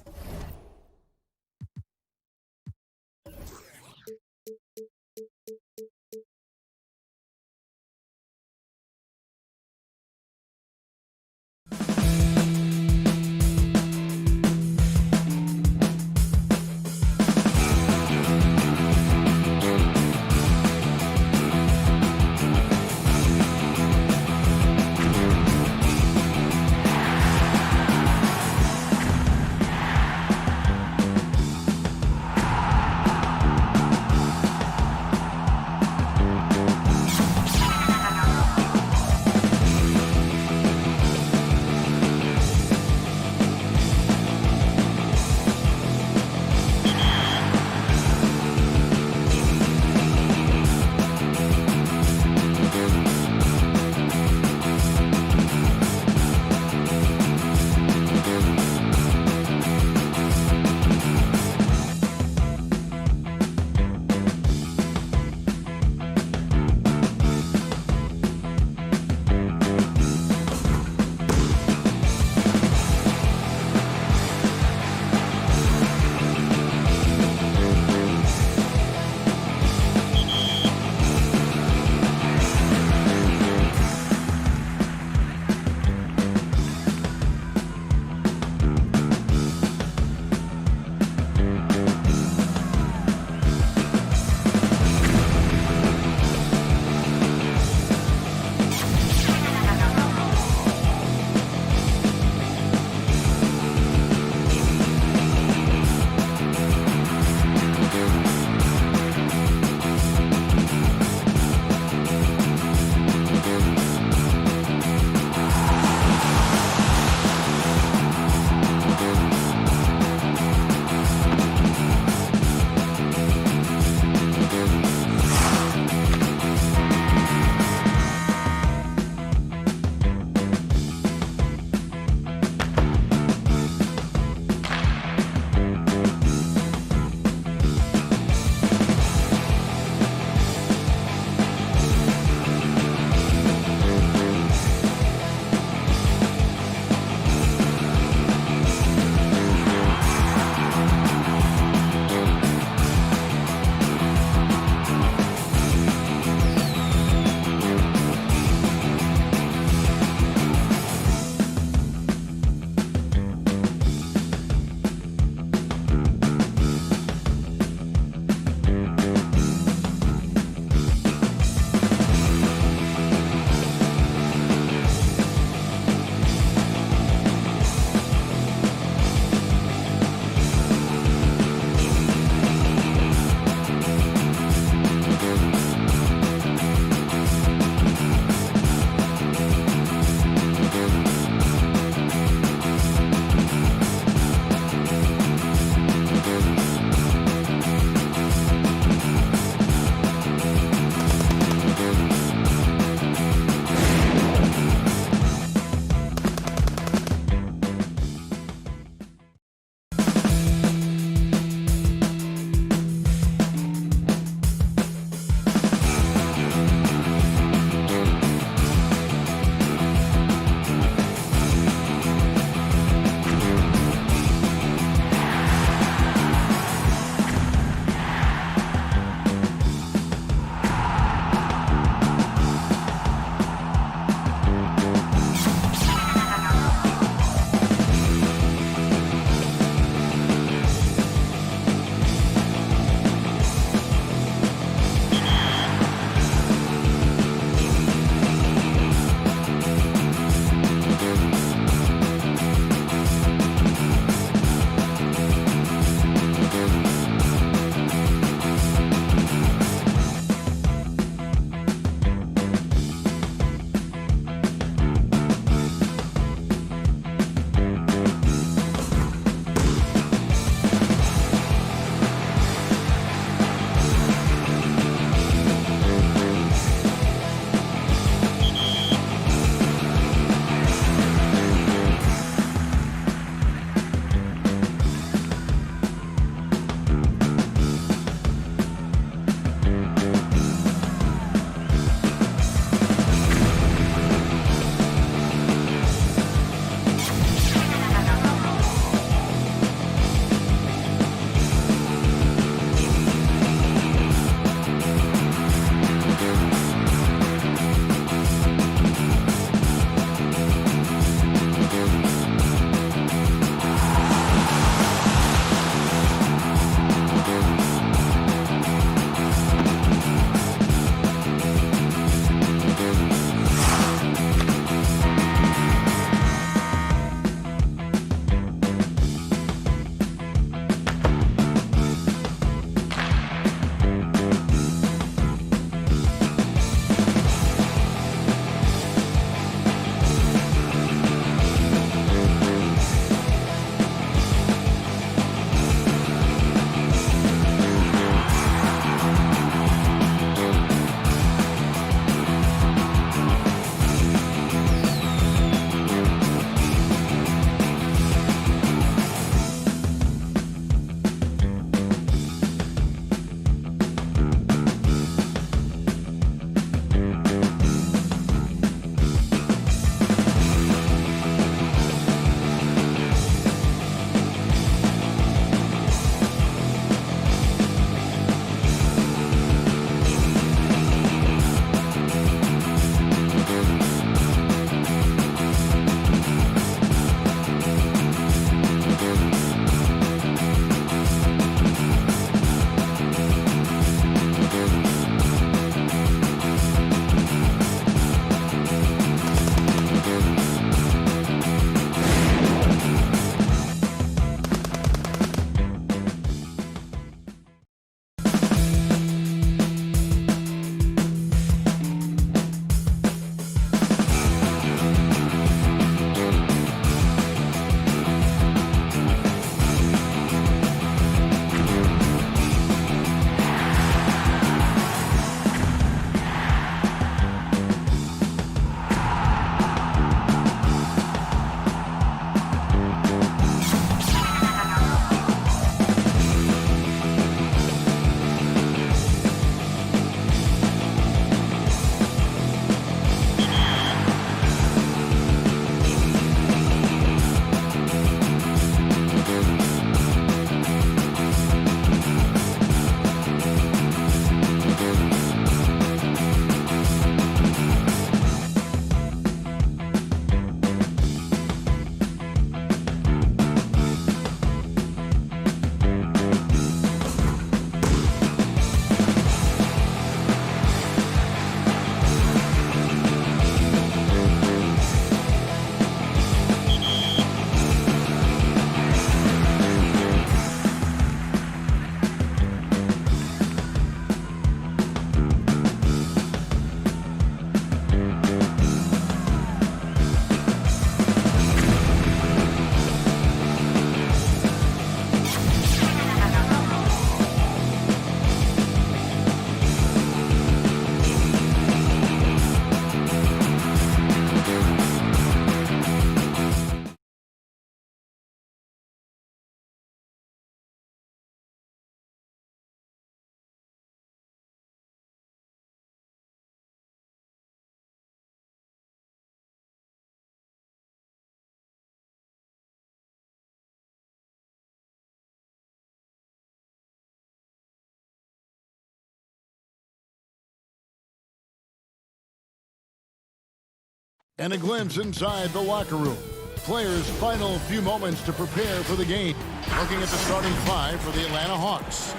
And a glimpse inside the locker room. Players' final few moments to prepare for the game. Looking at the starting five for the Atlanta Hawks.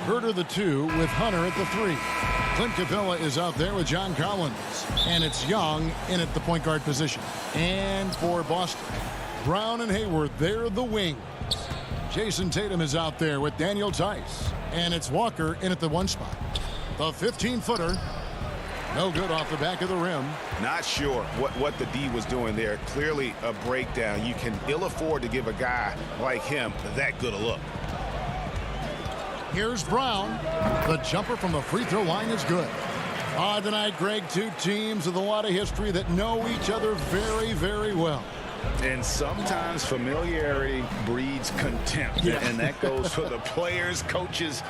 Herter the 2 with Hunter at the 3. Clint Capella is out there with John Collins. And it's Young in at the point guard position. And for Boston, Brown and Hayward, they're the wings. Jason Tatum is out there with Daniel Tice. And it's Walker in at the 1 spot. The 15-footer. No good off the back of the rim. Not sure what the D was doing there. Clearly a breakdown. You can ill afford to give a guy like him that good a look. Here's Brown. The jumper from the free throw line is good. Tonight, Greg, two teams with a lot of history that know each other very, very well. And sometimes familiarity breeds contempt. Yeah. And that goes for the players, coaches,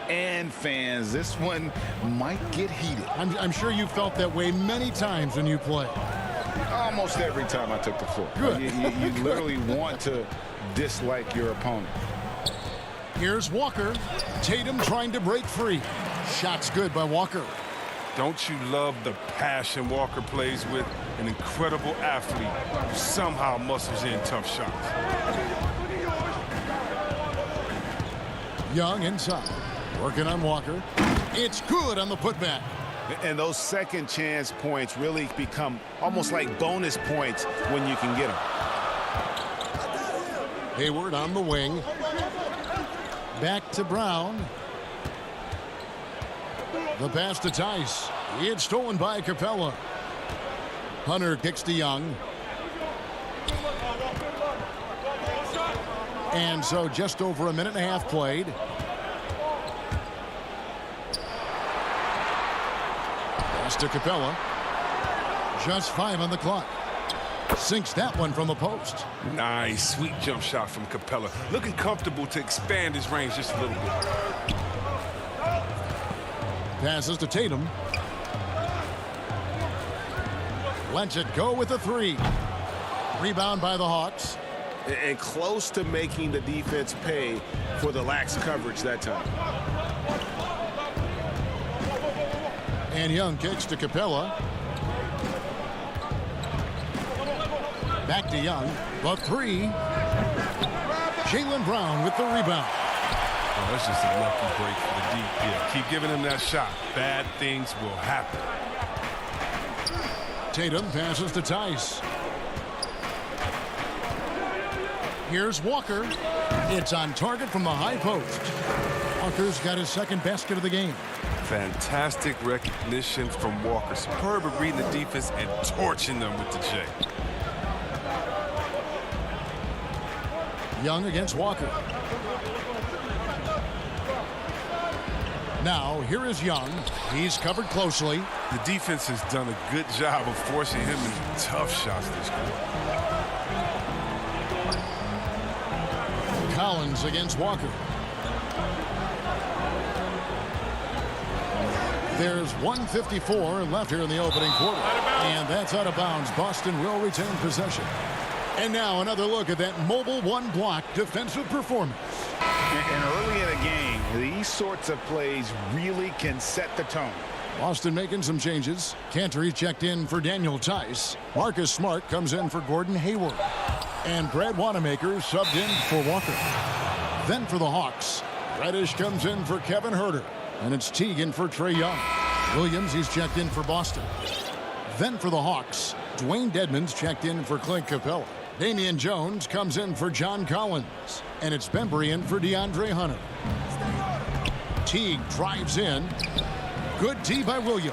and fans. This one might get heated. I'm sure you felt that way many times when you play. Almost every time I took the floor. Good. You literally want to dislike your opponent. Here's Walker. Tatum trying to break free. Shot's good by Walker. Don't you love the passion Walker plays with? An incredible athlete who somehow muscles in tough shots. Young inside. Working on Walker. It's good on the putback. And those second chance points really become almost like bonus points when you can get them. Hayward on the wing. Back to Brown. The pass to Tice. It's stolen by Capella. Hunter kicks to Young. And so just over a minute and a half played. Pass to Capella. Just 5 on the clock. Sinks that one from the post. Nice, sweet jump shot from Capella. Looking comfortable to expand his range just a little bit. Passes to Tatum. Lets it go with a 3. Rebound by the Hawks. And close to making the defense pay for the lax coverage that time. And Young kicks to Capella. Back to Young. The 3. Jaylen Brown with the rebound. Oh, that's just a lucky break for the deep. Yeah, keep giving him that shot. Bad things will happen. Tatum passes to Tice. Here's Walker. It's on target from the high post. Walker's got his second basket of the game. Fantastic recognition from Walker. Superb at reading the defense and torching them with the J. Young against Walker. Now, here is Young. He's covered closely. The defense has done a good job of forcing him into tough shots this quarter. Collins against Walker. There's 1:54 left here in the opening quarter. And that's out of bounds. Boston will retain possession. And now another look at that mobile one-block defensive performance. And early in a game, these sorts of plays really can set the tone. Boston making some changes. Cantor checked in for Daniel Tice. Marcus Smart comes in for Gordon Hayward. And Brad Wanamaker subbed in for Walker. Then for the Hawks, Reddish comes in for Kevin Herter. And it's Teagan for Trae Young. Williams, he's checked in for Boston. Then for the Hawks, Dwayne Dedmon's checked in for Clint Capella. Damian Jones comes in for John Collins. And it's Bembry in for DeAndre Hunter. Teague drives in. Good D by Williams.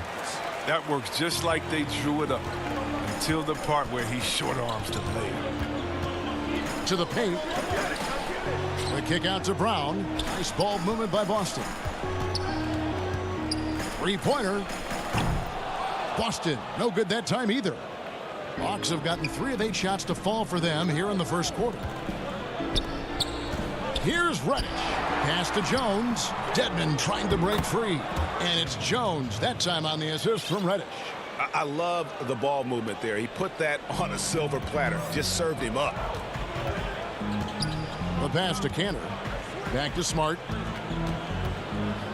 That works just like they drew it up until the part where he short arms the player. To the paint. The kick out to Brown. Nice ball movement by Boston. Three-pointer. Boston, no good that time either. Hawks have gotten 3 of 8 shots to fall for them here in the first quarter. Here's Reddish. Pass to Jones. Dedmon trying to break free. And it's Jones, that time on the assist from Reddish. I love the ball movement there. He put that on a silver platter. Just served him up. The pass to Cantor. Back to Smart.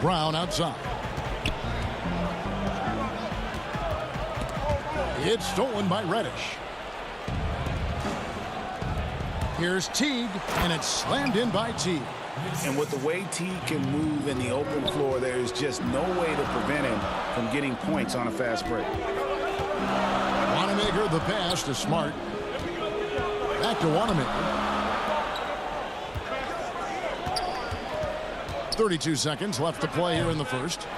Brown outside. It's stolen by Reddish. Here's Teague, and it's slammed in by Teague. And with the way Teague can move in the open floor, there is just no way to prevent him from getting points on a fast break. Wanamaker, the pass to Smart. Back to Wanamaker. 32 seconds left to play here in the first.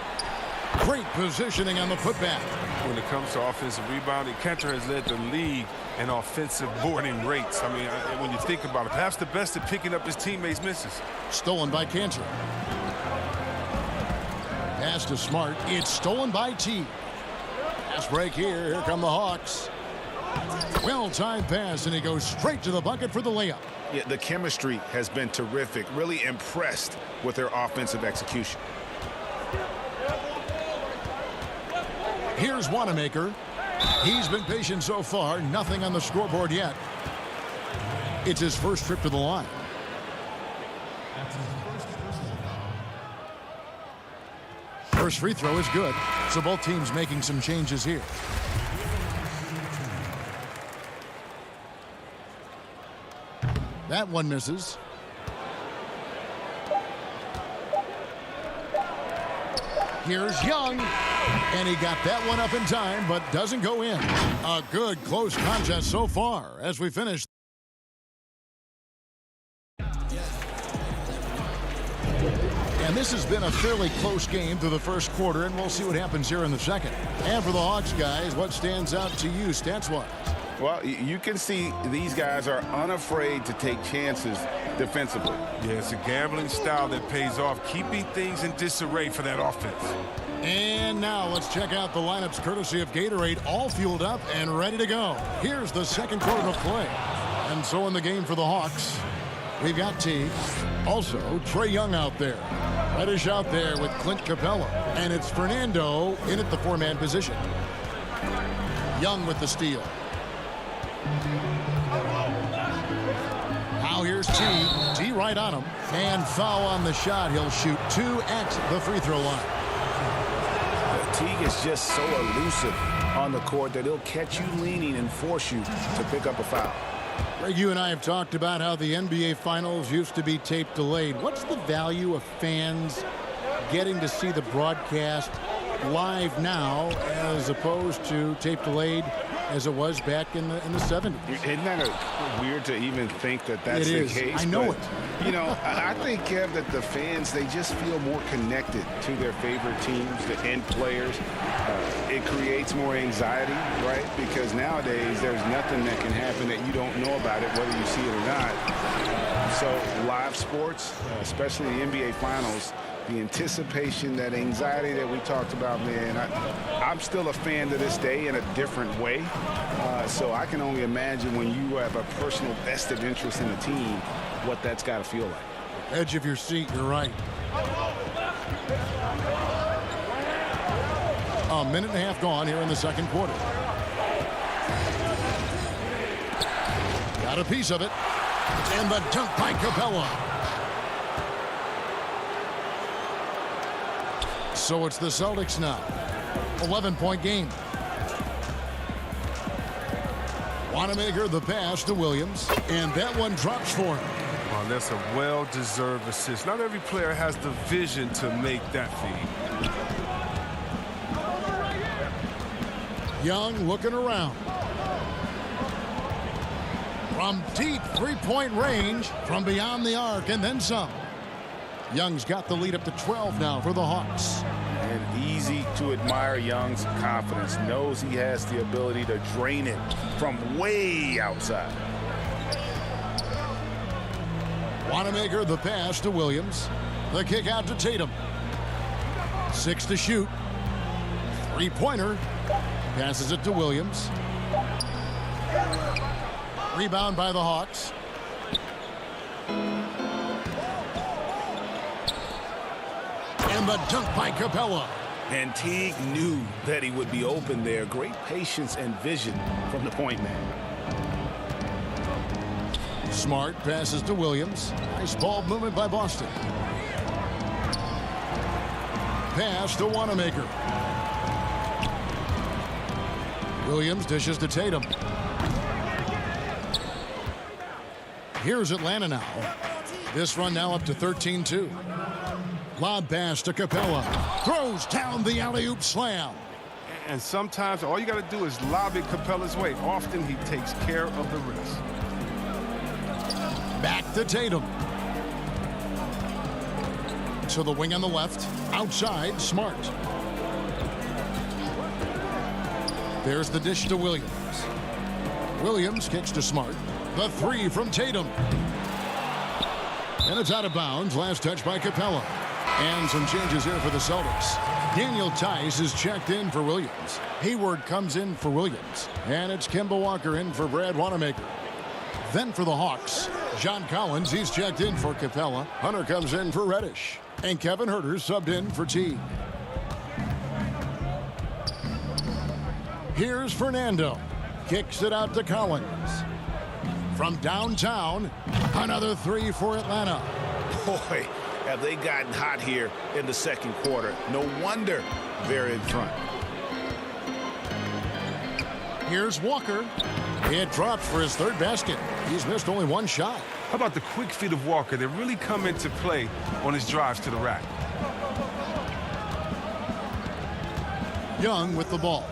Great positioning on the putback. When it comes to offensive rebounding, Cantor has led the league in offensive boarding rates. I mean, when you think about it, perhaps the best at picking up his teammates' misses. Stolen by Cantor. Pass to Smart. It's stolen by T. Pass break here. Here come the Hawks. Well-timed pass, and he goes straight to the bucket for the layup. Yeah, the chemistry has been terrific. Really impressed with their offensive execution. Here's Wanamaker. He's been patient so far. Nothing on the scoreboard yet. It's his first trip to the line. First free throw is good. So both teams making some changes here. That one misses. Here's Young, and he got that one up in time, but doesn't go in. A good close contest so far as we finish. And this has been a fairly close game through the first quarter, and we'll see what happens here in the second. And for the Hawks, guys, what stands out to you stats-wise? Well, you can see these guys are unafraid to take chances defensively. Yeah, it's a gambling style that pays off, keeping things in disarray for that offense. And now let's check out the lineups courtesy of Gatorade, all fueled up and ready to go. Here's the second quarter of play. And so in the game for the Hawks, we've got T. Also, Trae Young out there. Reddish out there with Clint Capella. And it's Fernando in at the four-man position. Young with the steal. Now here's T. T right on him. And foul on the shot. He'll shoot 2 at the free throw line. Teague is just so elusive on the court that he'll catch you leaning and force you to pick up a foul. Greg, you and I have talked about how the NBA Finals used to be tape delayed. What's the value of fans getting to see the broadcast live now as opposed to tape delayed as it was back in the 70s? Isn't that weird to even think that that's the case? I know but, it. You know, I think, Kev, that the fans, they just feel more connected to their favorite teams, the end players. It creates more anxiety, right? Because nowadays there's nothing that can happen that you don't know about it, whether you see it or not. So live sports, especially the NBA Finals, the anticipation, that anxiety that we talked about, man, I'm still a fan to this day in a different way. So I can only imagine when you have a personal vested interest in a team, what that's got to feel like. Edge of your seat, you're right. A minute and a half gone here in the second quarter. Got a piece of it. And the dunk by Capella. So it's the Celtics now. 11-point game. Wanamaker the pass to Williams. And that one drops for him. Well, that's a well-deserved assist. Not every player has the vision to make that feed. Young looking around. From deep three-point range, from beyond the arc, and then some. Young's got the lead up to 12 now for the Hawks. And easy to admire Young's confidence. Knows he has the ability to drain it from way outside. Wanamaker the pass to Williams. The kick out to Tatum. 6 to shoot. Three-pointer. Passes it to Williams. Rebound by the Hawks. And the dunk by Capella. And Teague knew that he would be open there. Great patience and vision from the point man. Smart passes to Williams. Nice ball movement by Boston. Pass to Wanamaker. Williams dishes to Tatum. Here's Atlanta now. This run now up to 13-2. Lob pass to Capella. Throws down the alley-oop slam. And sometimes all you got to do is lob it Capella's way. Often he takes care of the rest. Back to Tatum. To the wing on the left. Outside, Smart. There's the dish to Williams. Williams kicks to Smart. The three from Tatum. And it's out of bounds. Last touch by Capella. And some changes here for the Celtics. Daniel Tice is checked in for Williams. Hayward comes in for Williams. And it's Kemba Walker in for Brad Wanamaker. Then for the Hawks, John Collins, he's checked in for Capella. Hunter comes in for Reddish. And Kevin Huerter subbed in for Teague. Here's Fernando. Kicks it out to Collins. From downtown, another three for Atlanta. Boy, have they gotten hot here in the second quarter. No wonder they're in front. Here's Walker. It drops for his third basket. He's missed only one shot. How about the quick feet of Walker? They really come into play on his drives to the rack. Young with the ball.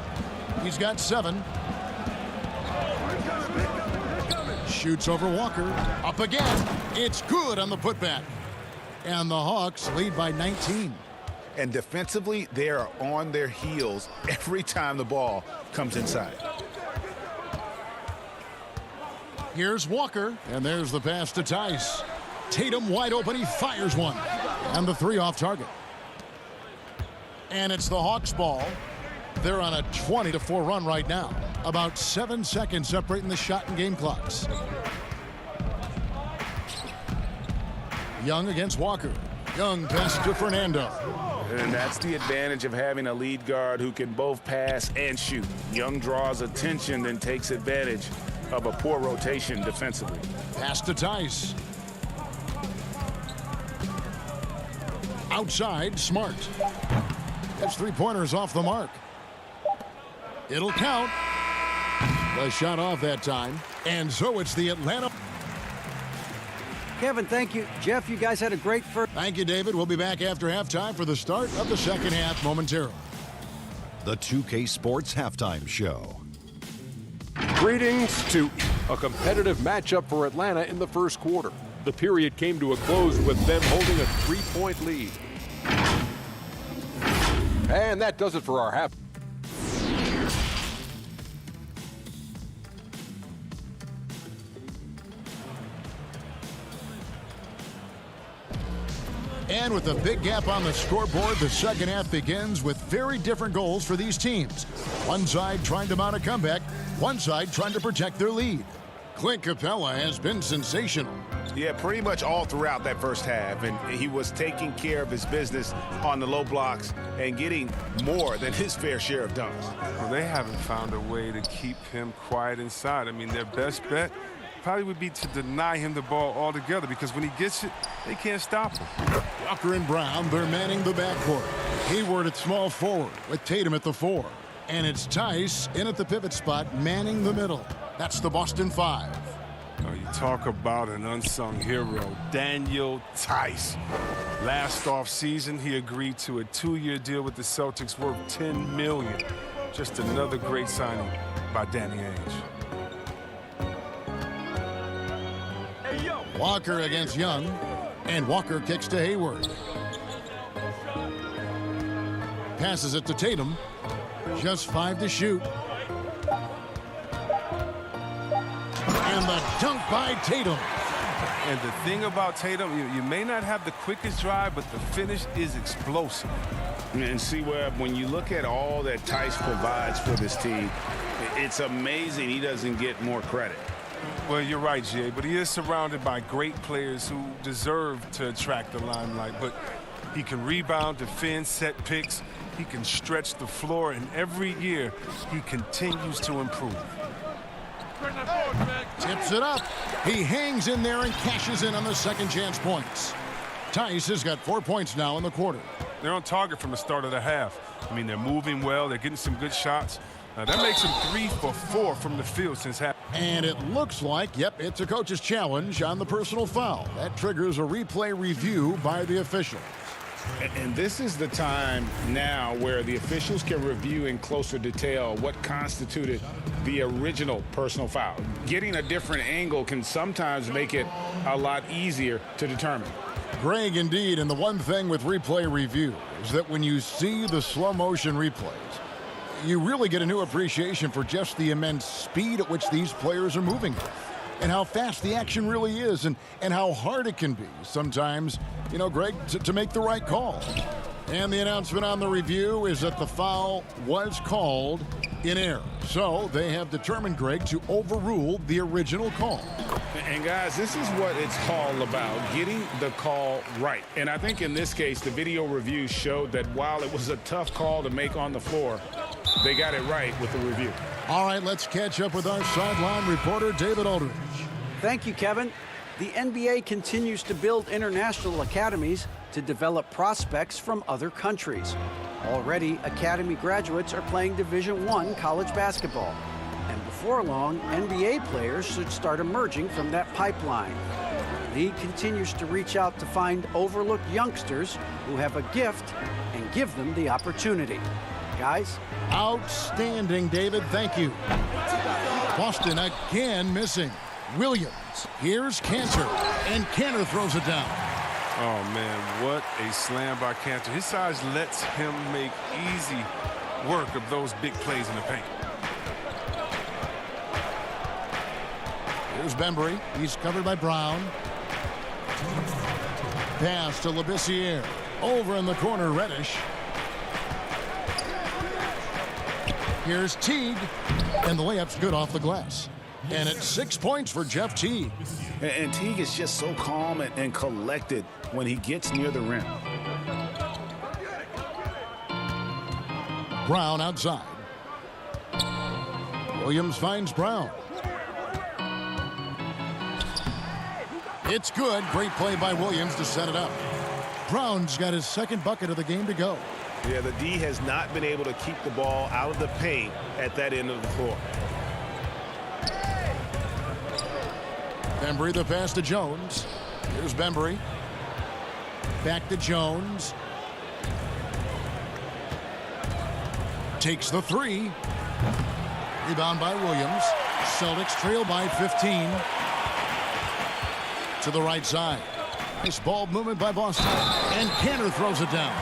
He's got 7. Shoots over Walker. Up again. It's good on the putback. And the Hawks lead by 19. And defensively, they are on their heels every time the ball comes inside. Here's Walker. And there's the pass to Tice. Tatum wide open. He fires one. And the three off target. And it's the Hawks ball. They're on a 20-4 run right now. About 7 seconds separating the shot and game clocks. Young against Walker. Young pass to Fernando. And that's the advantage of having a lead guard who can both pass and shoot. Young draws attention, then takes advantage of a poor rotation defensively. Pass to Tice. Outside, Smart. That's three-pointers off the mark. It'll count. The shot off that time. And so it's the Atlanta. Kevin, thank you. Jeff, you guys had a great first. Thank you, David. We'll be back after halftime for the start of the second half momentarily. The 2K Sports Halftime Show. Greetings to a competitive matchup for Atlanta in the first quarter. The period came to a close with them holding a 3-point lead. And that does it for our half. And with a big gap on the scoreboard, the second half begins with very different goals for these teams. One side trying to mount a comeback, one side trying to protect their lead. Clint Capella has been sensational. Yeah, pretty much all throughout that first half, and he was taking care of his business on the low blocks and getting more than his fair share of dunks. Well, they haven't found a way to keep him quiet inside. I mean, their best bet probably would be to deny him the ball altogether, because when he gets it, they can't stop him. Walker and Brown, they're manning the backcourt. Hayward at small forward with Tatum at the 4. And it's Tice in at the pivot spot, manning the middle. That's the Boston 5. Oh, you talk about an unsung hero, Daniel Tice. Last offseason, he agreed to a 2-year deal with the Celtics worth $10 million. Just another great signing by Danny Ainge. Walker against Young, and Walker kicks to Hayward. Passes it to Tatum. Just 5 to shoot. And the dunk by Tatum. And the thing about Tatum, you may not have the quickest drive, but the finish is explosive. And see, Webb, when you look at all that Tice provides for this team, it's amazing he doesn't get more credit. Well, you're right, Jay, but he is surrounded by great players who deserve to attract the limelight. But he can rebound, defend, set picks. He can stretch the floor, and every year he continues to improve. Tips it up. He hangs in there and cashes in on the second chance points. Tice has got 4 points now in the quarter. They're on target from the start of the half. I mean, they're moving well. They're getting some good shots. Now, that makes him 3 for 4 from the field since half. And it looks like, yep, it's a coach's challenge on the personal foul. That triggers a replay review by the officials. And this is the time now where the officials can review in closer detail what constituted the original personal foul. Getting a different angle can sometimes make it a lot easier to determine. Greg, indeed, and the one thing with replay review is that when you see the slow motion replays, you really get a new appreciation for just the immense speed at which these players are moving and how fast the action really is and how hard it can be sometimes, you know, Greg, to make the right call. And the announcement on the review is that the foul was called in error. So they have determined, Greg, to overrule the original call. And guys, this is what it's all about, getting the call right. And I think in this case, the video review showed that while it was a tough call to make on the floor, they got it right with the review. All right, let's catch up with our sideline reporter, David Aldridge. Thank you, Kevin. The NBA continues to build international academies to develop prospects from other countries. Already, academy graduates are playing Division I college basketball. And before long, NBA players should start emerging from that pipeline. The league continues to reach out to find overlooked youngsters who have a gift and give them the opportunity. Guys? Outstanding, David. Thank you. Boston again missing. Williams. Here's Cantor. And Cantor throws it down. Oh, man, what a slam by Cantor. His size lets him make easy work of those big plays in the paint. Here's Bembry. He's covered by Brown. Pass to Labissiere. Over in the corner, Reddish. Here's Teague. And the layup's good off the glass. And it's 6 points for Jeff Teague. And Teague is just so calm and collected when he gets near the rim. Brown outside. Williams finds Brown. It's good. Great play by Williams to set it up. Brown's got his second bucket of the game to go. Yeah, the D has not been able to keep the ball out of the paint at that end of the floor. Bembry, the pass to Jones. Here's Bembry. Back to Jones. Takes the three. Rebound by Williams. Celtics trail by 15. To the right side. Nice ball movement by Boston. And Cantor throws it down.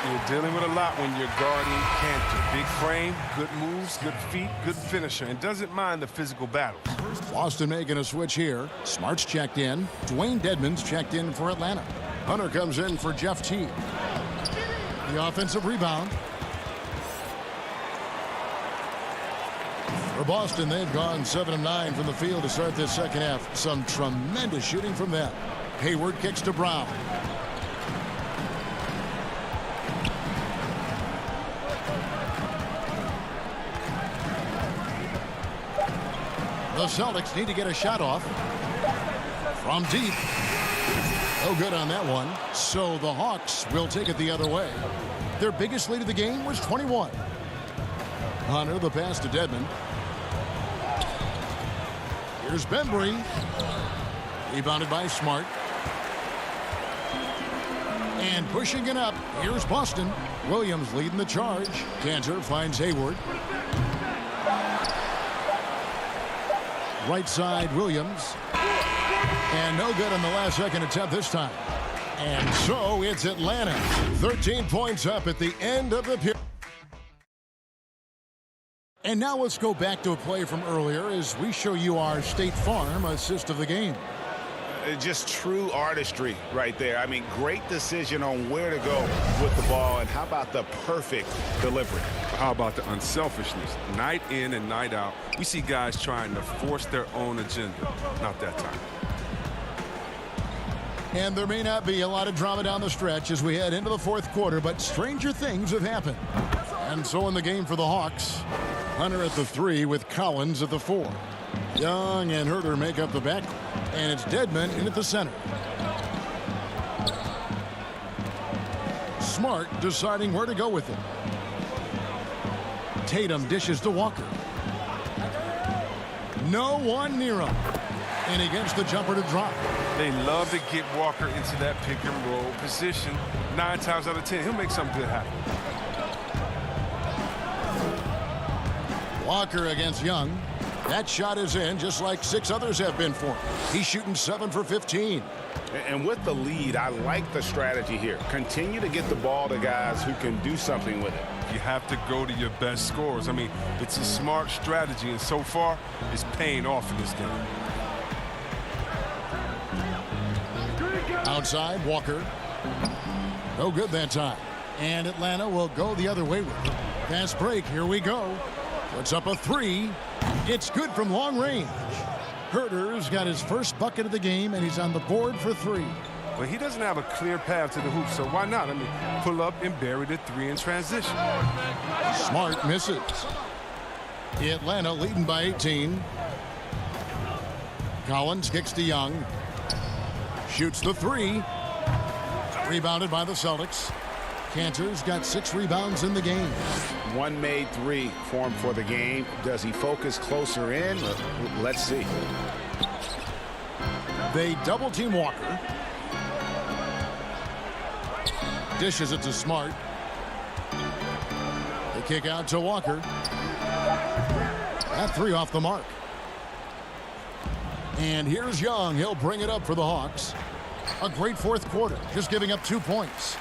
You're dealing with a lot when you're guarding Cantor. Big frame, good moves, good feet, good finisher, and doesn't mind the physical battles. Boston making a switch here. Smart's checked in. Dwayne Dedmon's checked in for Atlanta. Hunter comes in for Jeff Teague. The offensive rebound. For Boston, they've gone 7 of 9 from the field to start this second half. Some tremendous shooting from them. Hayward kicks to Brown. The Celtics need to get a shot off from deep. No good on that one. So the Hawks will take it the other way. Their biggest lead of the game was 21. Hunter, the pass to Dedmon. Here's Bembry. Rebounded by Smart. And pushing it up, here's Boston. Williams leading the charge. Cantor finds Hayward. Right side, Williams. And no good on the last second attempt this time. And so it's Atlanta. 13 points up at the end of the period. And now let's go back to a play from earlier as we show you our State Farm assist of the game. Just true artistry right there. I mean, great decision on where to go with the ball, and how about the perfect delivery? How about the unselfishness? Night in and night out, we see guys trying to force their own agenda. Not that time. And there may not be a lot of drama down the stretch as we head into the fourth quarter, but stranger things have happened. And so in the game for the Hawks, Hunter at the 3 with Collins at the 4. Young and Herter make up the backcourt. And it's Dedmon in at the center. Smart deciding where to go with it. Tatum dishes to Walker. No one near him. And he gets the jumper to drop. They love to get Walker into that pick and roll position. 9 times out of 10, he'll make something good happen. Walker against Young. That shot is in, just like 6 others have been for him. He's shooting 7 for 15. And with the lead, I like the strategy here. Continue to get the ball to guys who can do something with it. You have to go to your best scorers. I mean, it's a smart strategy, and so far, it's paying off in this game. Outside, Walker. No good that time. And Atlanta will go the other way with it. Fast break, here we go. Puts up a 3. It's good from long range. Herter's got his first bucket of the game, and he's on the board for 3. Well, he doesn't have a clear path to the hoop, so why not? I mean, pull up and bury the 3 in transition. Smart misses. Atlanta leading by 18. Collins kicks to Young. Shoots the 3. Rebounded by the Celtics. Cantor's got 6 rebounds in the game. 1 made 3 for him for the game. Does he focus closer in? Let's see. They double team Walker. Dishes it to Smart. They kick out to Walker. That 3 off the mark. And here's Young. He'll bring it up for the Hawks. A great fourth quarter, just giving up 2 points.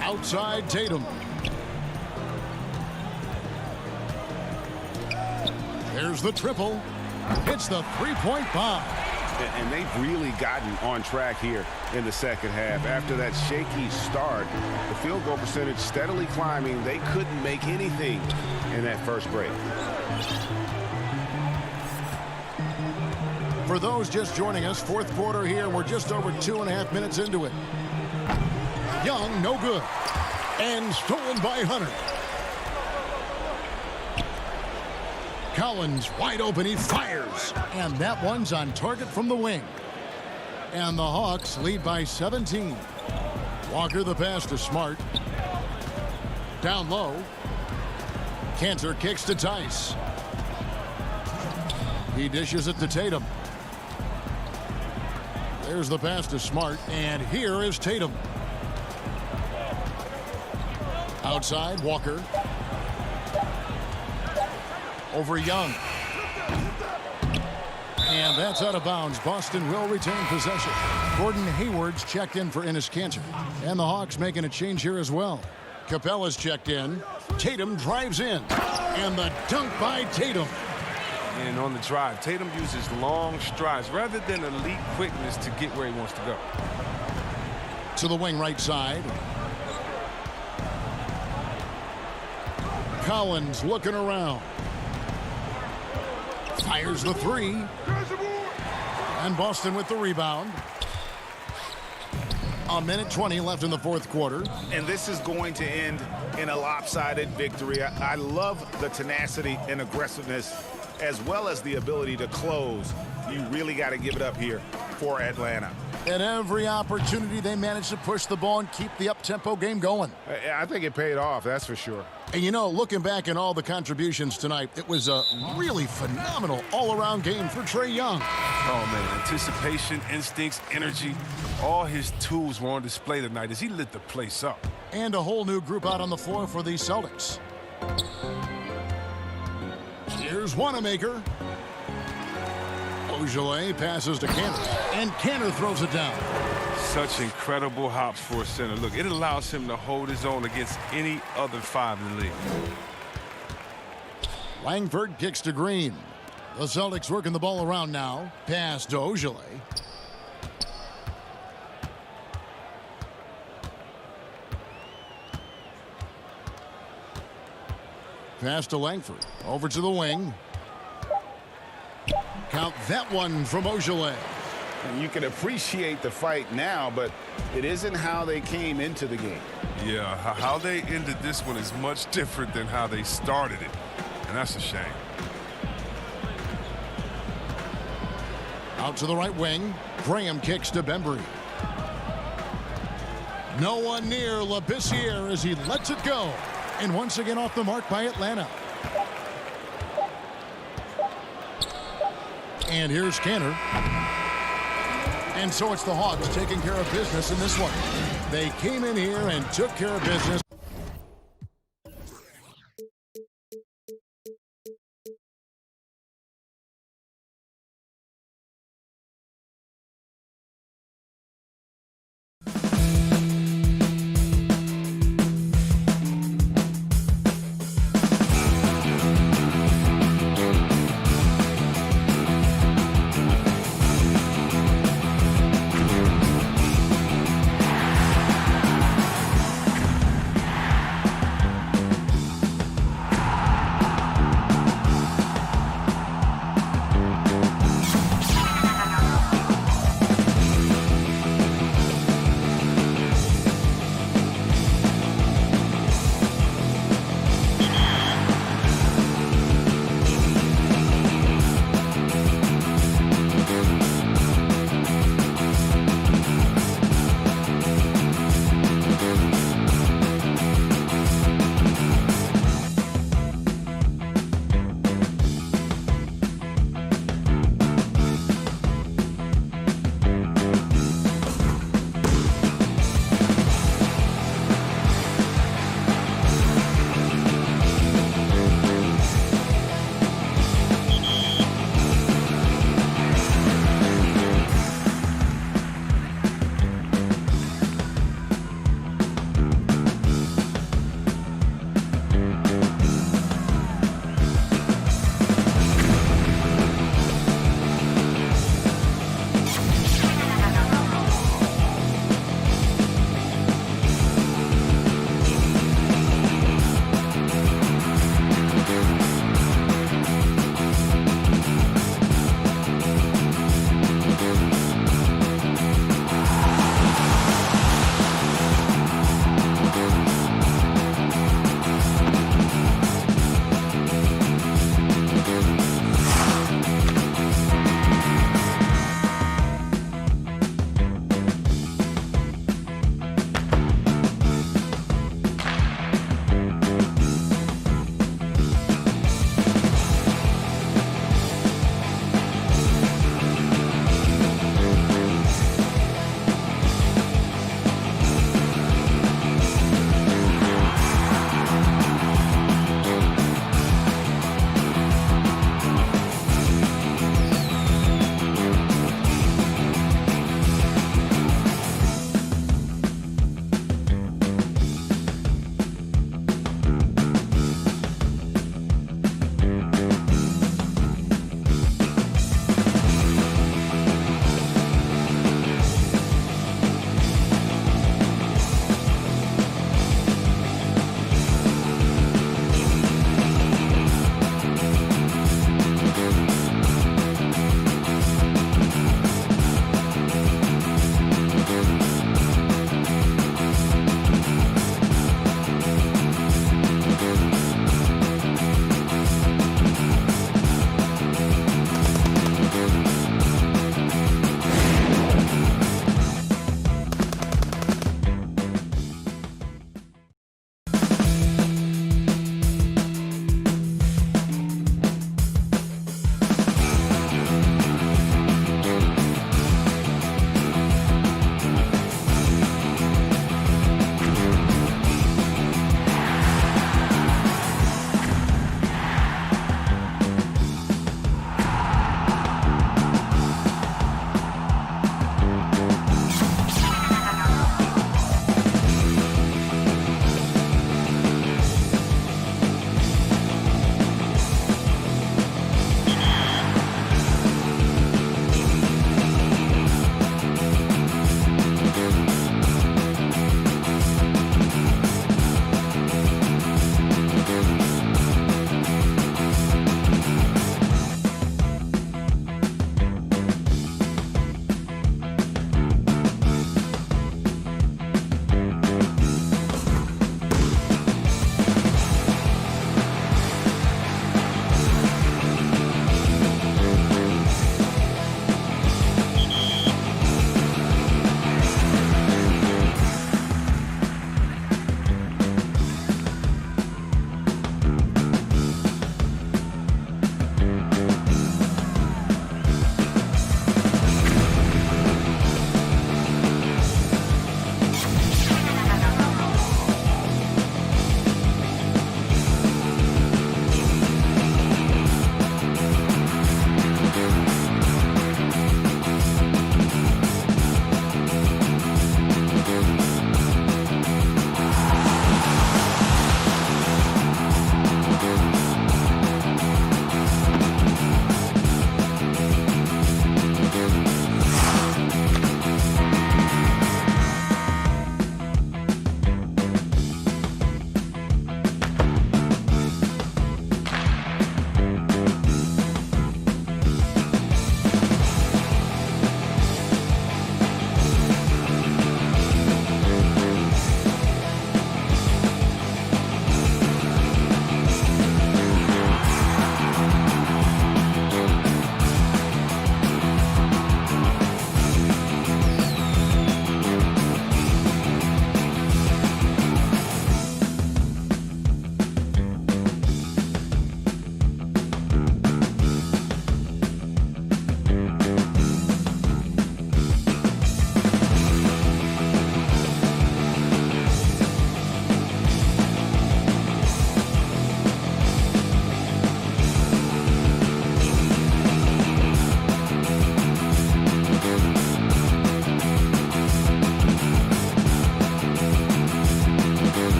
Outside Tatum. There's the triple. It's the 3-point bomb. And they've really gotten on track here in the second half. After that shaky start, the field goal percentage steadily climbing. They couldn't make anything in that first break. For those just joining us, fourth quarter here. We're just over 2.5 minutes into it. Young, no good. And stolen by Hunter. Collins wide open. He fires. And that one's on target from the wing. And the Hawks lead by 17. Walker the pass to Smart. Down low. Cantor kicks to Tice. He dishes it to Tatum. There's the pass to Smart. And here is Tatum. Outside, Walker. Over Young. And that's out of bounds. Boston will retain possession. Gordon Hayward's checked in for Enes Kanter. And the Hawks making a change here as well. Capella's checked in. Tatum drives in. And the dunk by Tatum. And on the drive, Tatum uses long strides rather than elite quickness to get where he wants to go. To the wing right side. Collins looking around. Fires the 3. And Boston with the rebound. 1:20 left in the fourth quarter. And this is going to end in a lopsided victory. I love the tenacity and aggressiveness as well as the ability to close. You really got to give it up here for Atlanta. At every opportunity, they managed to push the ball and keep the up-tempo game going. I think it paid off, that's for sure. And, you know, looking back at all the contributions tonight, it was a really phenomenal all-around game for Trae Young. Oh, man, anticipation, instincts, energy, all his tools were on display tonight as he lit the place up. And a whole new group out on the floor for the Celtics. Here's Wanamaker. Ogilvy passes to Cantor. And Cantor throws it down. Such incredible hops for a center. Look, it allows him to hold his own against any other 5 in the league. Langford kicks to Green. The Celtics working the ball around now. Pass to Ogilvy. Pass to Langford. Over to the wing. Count that one from Ogilvy. And you can appreciate the fight now, but it isn't how they came into the game. Yeah, how they ended this one is much different than how they started it. And that's a shame. Out to the right wing. Graham kicks to Bembry. No one near Labissiere as he lets it go. And once again off the mark by Atlanta. And here's Canner. And so it's the Hawks taking care of business in this one. They came in here and took care of business.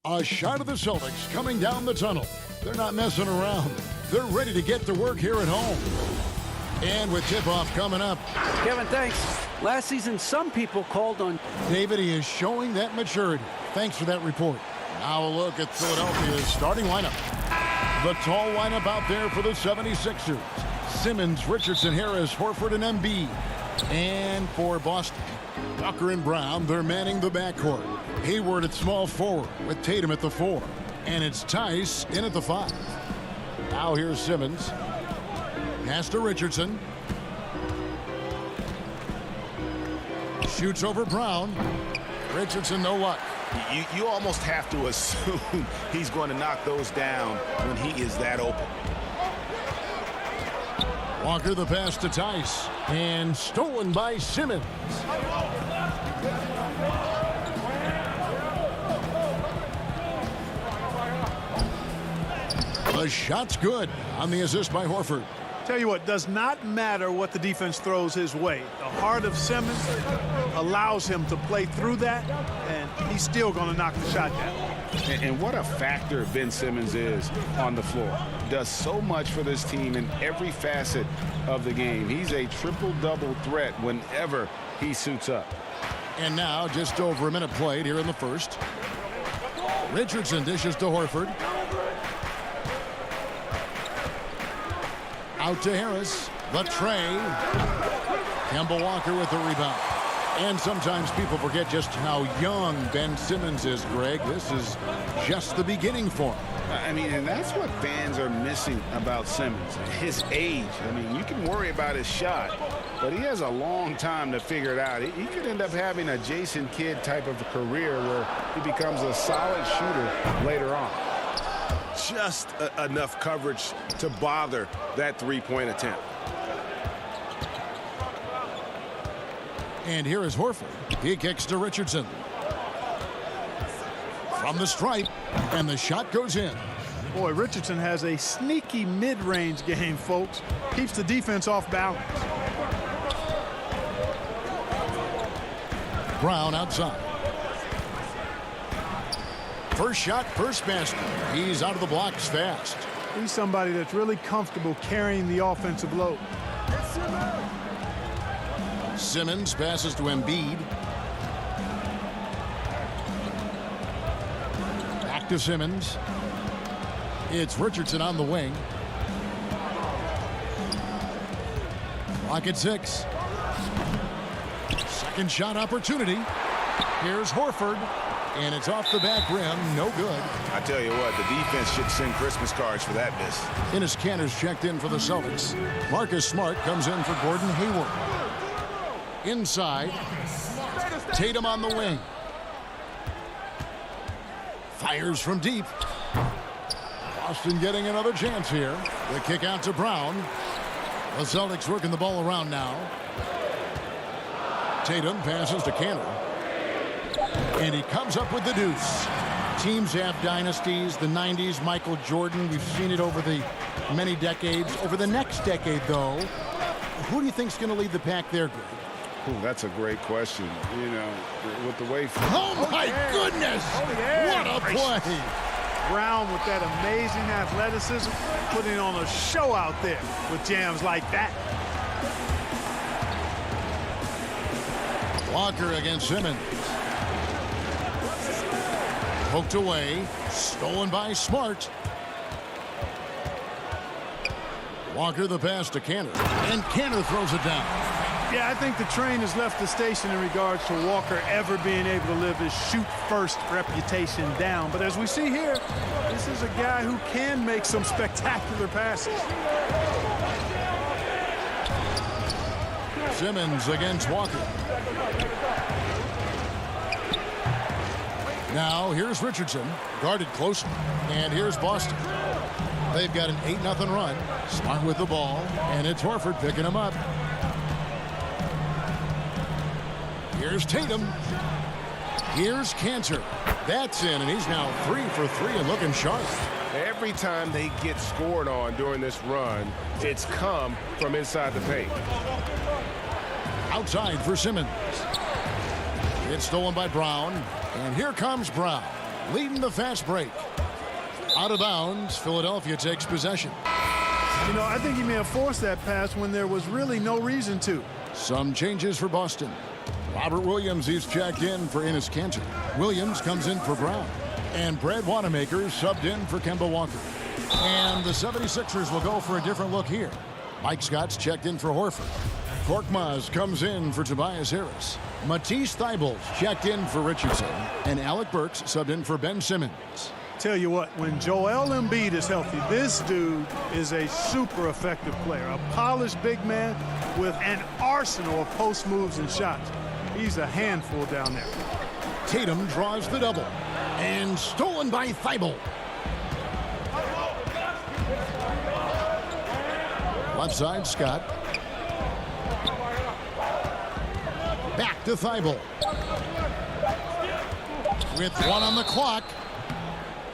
A shot of the Celtics coming down the tunnel. They're not messing around. They're ready to get to work here at home. And with tip-off coming up. Kevin, thanks. Last season, some people called on David. He is showing that maturity. Thanks for that report. Now a look at Philadelphia's starting lineup. The tall lineup out there for the 76ers. Simmons, Richardson, Harris, Horford, and Embiid. And for Boston, Walker and Brown, they're manning the backcourt. Hayward at small forward with Tatum at the 4. And it's Tice in at the 5. Now here's Simmons. Pass to Richardson. Shoots over Brown. Richardson, no luck. You almost have to assume he's going to knock those down when he is that open. Walker the pass to Tice. And stolen by Simmons. The shot's good on the assist by Horford. Tell you what, does not matter what the defense throws his way. The heart of Simmons allows him to play through that, and he's still going to knock the shot down. And what a factor Ben Simmons is on the floor. Does so much for this team in every facet of the game. He's a triple-double threat whenever he suits up. And now just over a minute played here in the first. Richardson dishes to Horford. Out to Harris. The tray. Kemba Walker with the rebound. And sometimes people forget just how young Ben Simmons is, Greg. This is just the beginning for him. I mean, and that's what fans are missing about Simmons. His age. I mean, you can worry about his shot, but he has a long time to figure it out. He could end up having a Jason Kidd type of a career where he becomes a solid shooter later on. Just enough coverage to bother that three-point attempt. And here is Horford. He kicks to Richardson. From the stripe, and the shot goes in. Boy, Richardson has a sneaky mid-range game, folks. Keeps the defense off balance. Brown outside. First shot, first basket. He's out of the blocks fast. He's somebody that's really comfortable carrying the offensive load. Simmons passes to Embiid. Back to Simmons. It's Richardson on the wing. Clock at 6. Second shot opportunity. Here's Horford. And it's off the back rim. No good. I tell you what, the defense should send Christmas cards for that miss. Enes Kanter's checked in for the Celtics. Marcus Smart comes in for Gordon Hayward. Inside. Tatum on the wing. Fires from deep. Boston getting another chance here. The kick out to Brown. The Celtics working the ball around now. Tatum passes to Kanter. And he comes up with the deuce. Teams have dynasties. The 90s, Michael Jordan. We've seen it over the many decades. Over the next decade, though, who do you think is going to lead the pack there, Greg? Ooh, that's a great question. You know, with the way... Oh, my goodness! Oh, yeah. What a play! Brown with that amazing athleticism, putting on a show out there with jams like that. Walker against Simmons. Poked away. Stolen by Smart. Walker the pass to Kanter. And Kanter throws it down. Yeah, I think the train has left the station in regards to Walker ever being able to live his shoot-first reputation down. But as we see here, this is a guy who can make some spectacular passes. Simmons against Walker. Now here's Richardson, guarded closely. And here's Boston. They've got an 8-0 run. Smart with the ball, and it's Horford picking him up. Here's Tatum. Here's Kanter. That's in, and he's now 3 for 3 and looking sharp. Every time they get scored on during this run, it's come from inside the paint. Outside for Simmons. It's stolen by Brown, and here comes Brown. leading the fast break. Out of bounds, Philadelphia takes possession. You know, I think he may have forced that pass when there was really no reason to. Some changes for Boston. Robert Williams is checked in for Enes Kanter. Williams comes in for Brown. And Brad Wanamaker subbed in for Kemba Walker. And the 76ers will go for a different look here. Mike Scott's checked in for Horford. Korkmaz comes in for Tobias Harris. Matisse Thybulle's checked in for Richardson. And Alec Burks subbed in for Ben Simmons. Tell you what, when Joel Embiid is healthy, this dude is a super effective player. A polished big man with an arsenal of post moves and shots. He's a handful down there. Tatum draws the double. And stolen by Thybulle. Left side, Scott. Back to Thybulle. With one on the clock.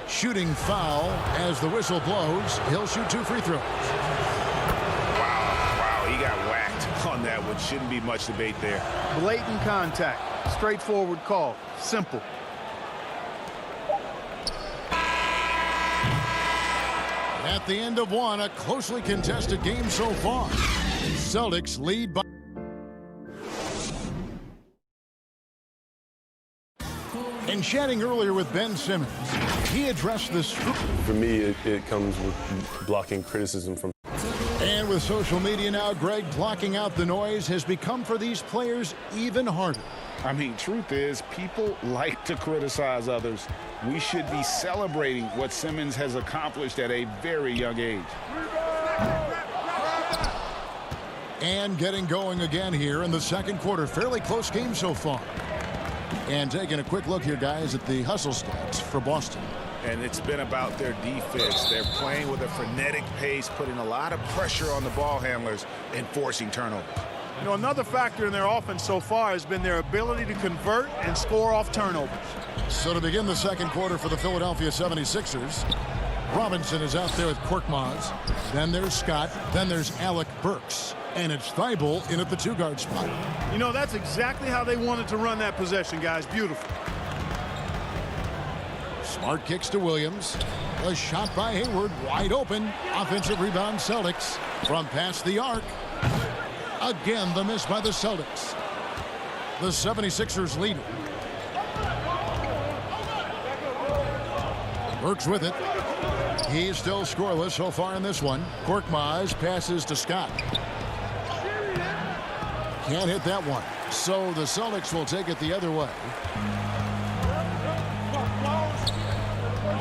Shooting foul as the whistle blows. He'll shoot 2 free throws. Wow, he got whacked on that one. Shouldn't be much debate there. Blatant contact. Straightforward call. Simple. At the end of one, a closely contested game so far. Celtics lead by... And chatting earlier with Ben Simmons, he addressed this. For me, it comes with blocking criticism from. And with social media now, Greg, blocking out the noise has become for these players even harder. I mean, truth is, people like to criticize others. We should be celebrating what Simmons has accomplished at a very young age. And getting going again here in the second quarter. Fairly close game so far. And taking a quick look here, guys, at the hustle stats for Boston. And it's been about their defense. They're playing with a frenetic pace, putting a lot of pressure on the ball handlers and forcing turnovers. You know, another factor in their offense so far has been their ability to convert and score off turnovers. So to begin the second quarter for the Philadelphia 76ers, Robinson is out there with Korkmaz. Then there's Scott. Then there's Alec Burks. And it's Thybulle in at the 2-guard spot. You know, that's exactly how they wanted to run that possession, guys. Beautiful. Smart kicks to Williams. A shot by Hayward, wide open. Offensive rebound, Celtics. From past the arc. Again, the miss by the Celtics. The 76ers lead it. Burks with it. He's still scoreless so far in this one. Korkmaz passes to Scott. Can't hit that one. So the Celtics will take it the other way.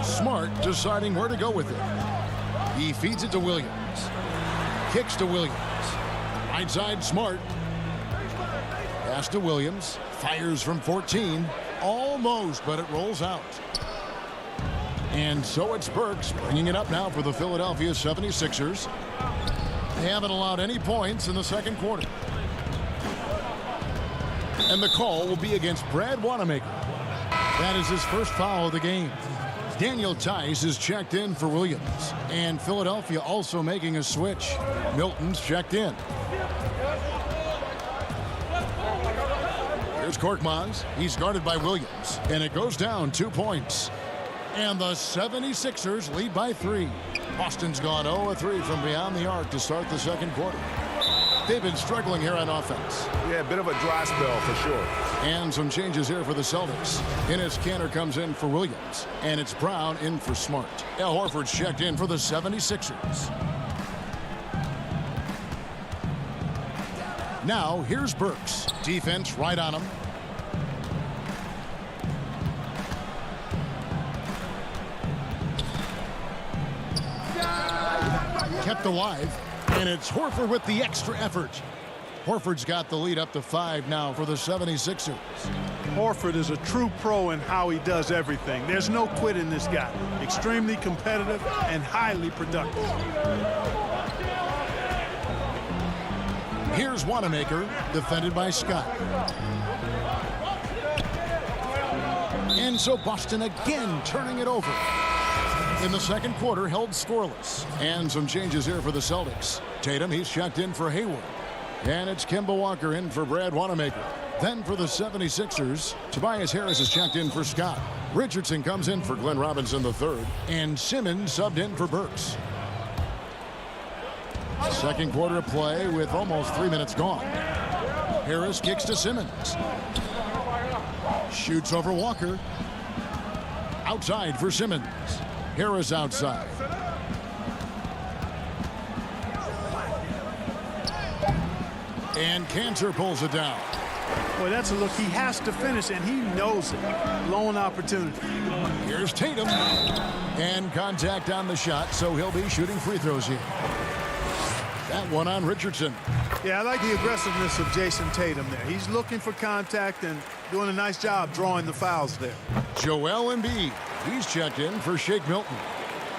Smart deciding where to go with it. He feeds it to Williams. Kicks to Williams. Right side, Smart. Pass to Williams. Fires from 14. Almost, but it rolls out. And so it's Burks bringing it up now for the Philadelphia 76ers. They haven't allowed any points in the second quarter. And the call will be against Brad Wanamaker. That is his first foul of the game. Daniel Tice is checked in for Williams. And Philadelphia also making a switch. Milton's checked in. Here's Korkmaz. He's guarded by Williams. And it goes down 2 points. And the 76ers lead by 3. Boston's gone 0-3 from beyond the arc to start the second quarter. They've been struggling here on offense. Yeah, a bit of a dry spell for sure. And some changes here for the Celtics. Enes Kanter comes in for Williams. And it's Brown in for Smart. Al Horford's checked in for the 76ers. Now, here's Burks. Defense right on him. Kept alive. And it's Horford with the extra effort. Horford's got the lead up to 5 now for the 76ers. Horford is a true pro in how he does everything. There's no quit in this guy. Extremely competitive and highly productive. Here's Wanamaker, defended by Scott. And so Boston again turning it over. In the second quarter, held scoreless. And some changes here for the Celtics. Tatum, he's checked in for Hayward. And it's Kemba Walker in for Brad Wanamaker. Then for the 76ers, Tobias Harris is checked in for Scott. Richardson comes in for Glenn Robinson III, and Simmons subbed in for Burks. Second quarter of play with almost 3 minutes gone. Harris kicks to Simmons. Shoots over Walker. Outside for Simmons. Harris outside. And Cantor pulls it down. Boy, that's a look he has to finish, and he knows it. Lone opportunity. Here's Tatum. And contact on the shot, so he'll be shooting free throws here. That one on Richardson. Yeah, I like the aggressiveness of Jason Tatum there. He's looking for contact and doing a nice job drawing the fouls there. Joel Embiid. He's checked in for Shake Milton.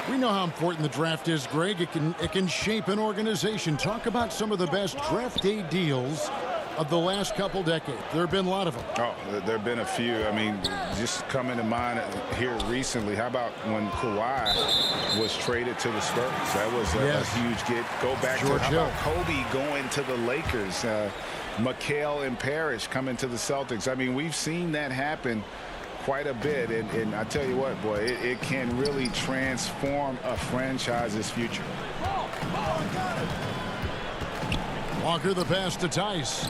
We know how important the draft is, Greg. It can shape an organization. Talk about some of the best draft day deals of the last couple decades. There have been a lot of them. Oh, there have been a few. I mean, just coming to mind here recently, how about when Kawhi was traded to the Spurs? That was a huge get. Go back to how about Kobe going to the Lakers, McHale and Parrish coming to the Celtics. I mean, we've seen that happen quite a bit, and I tell you what, boy, it can really transform a franchise's future. Walker the pass to Tice.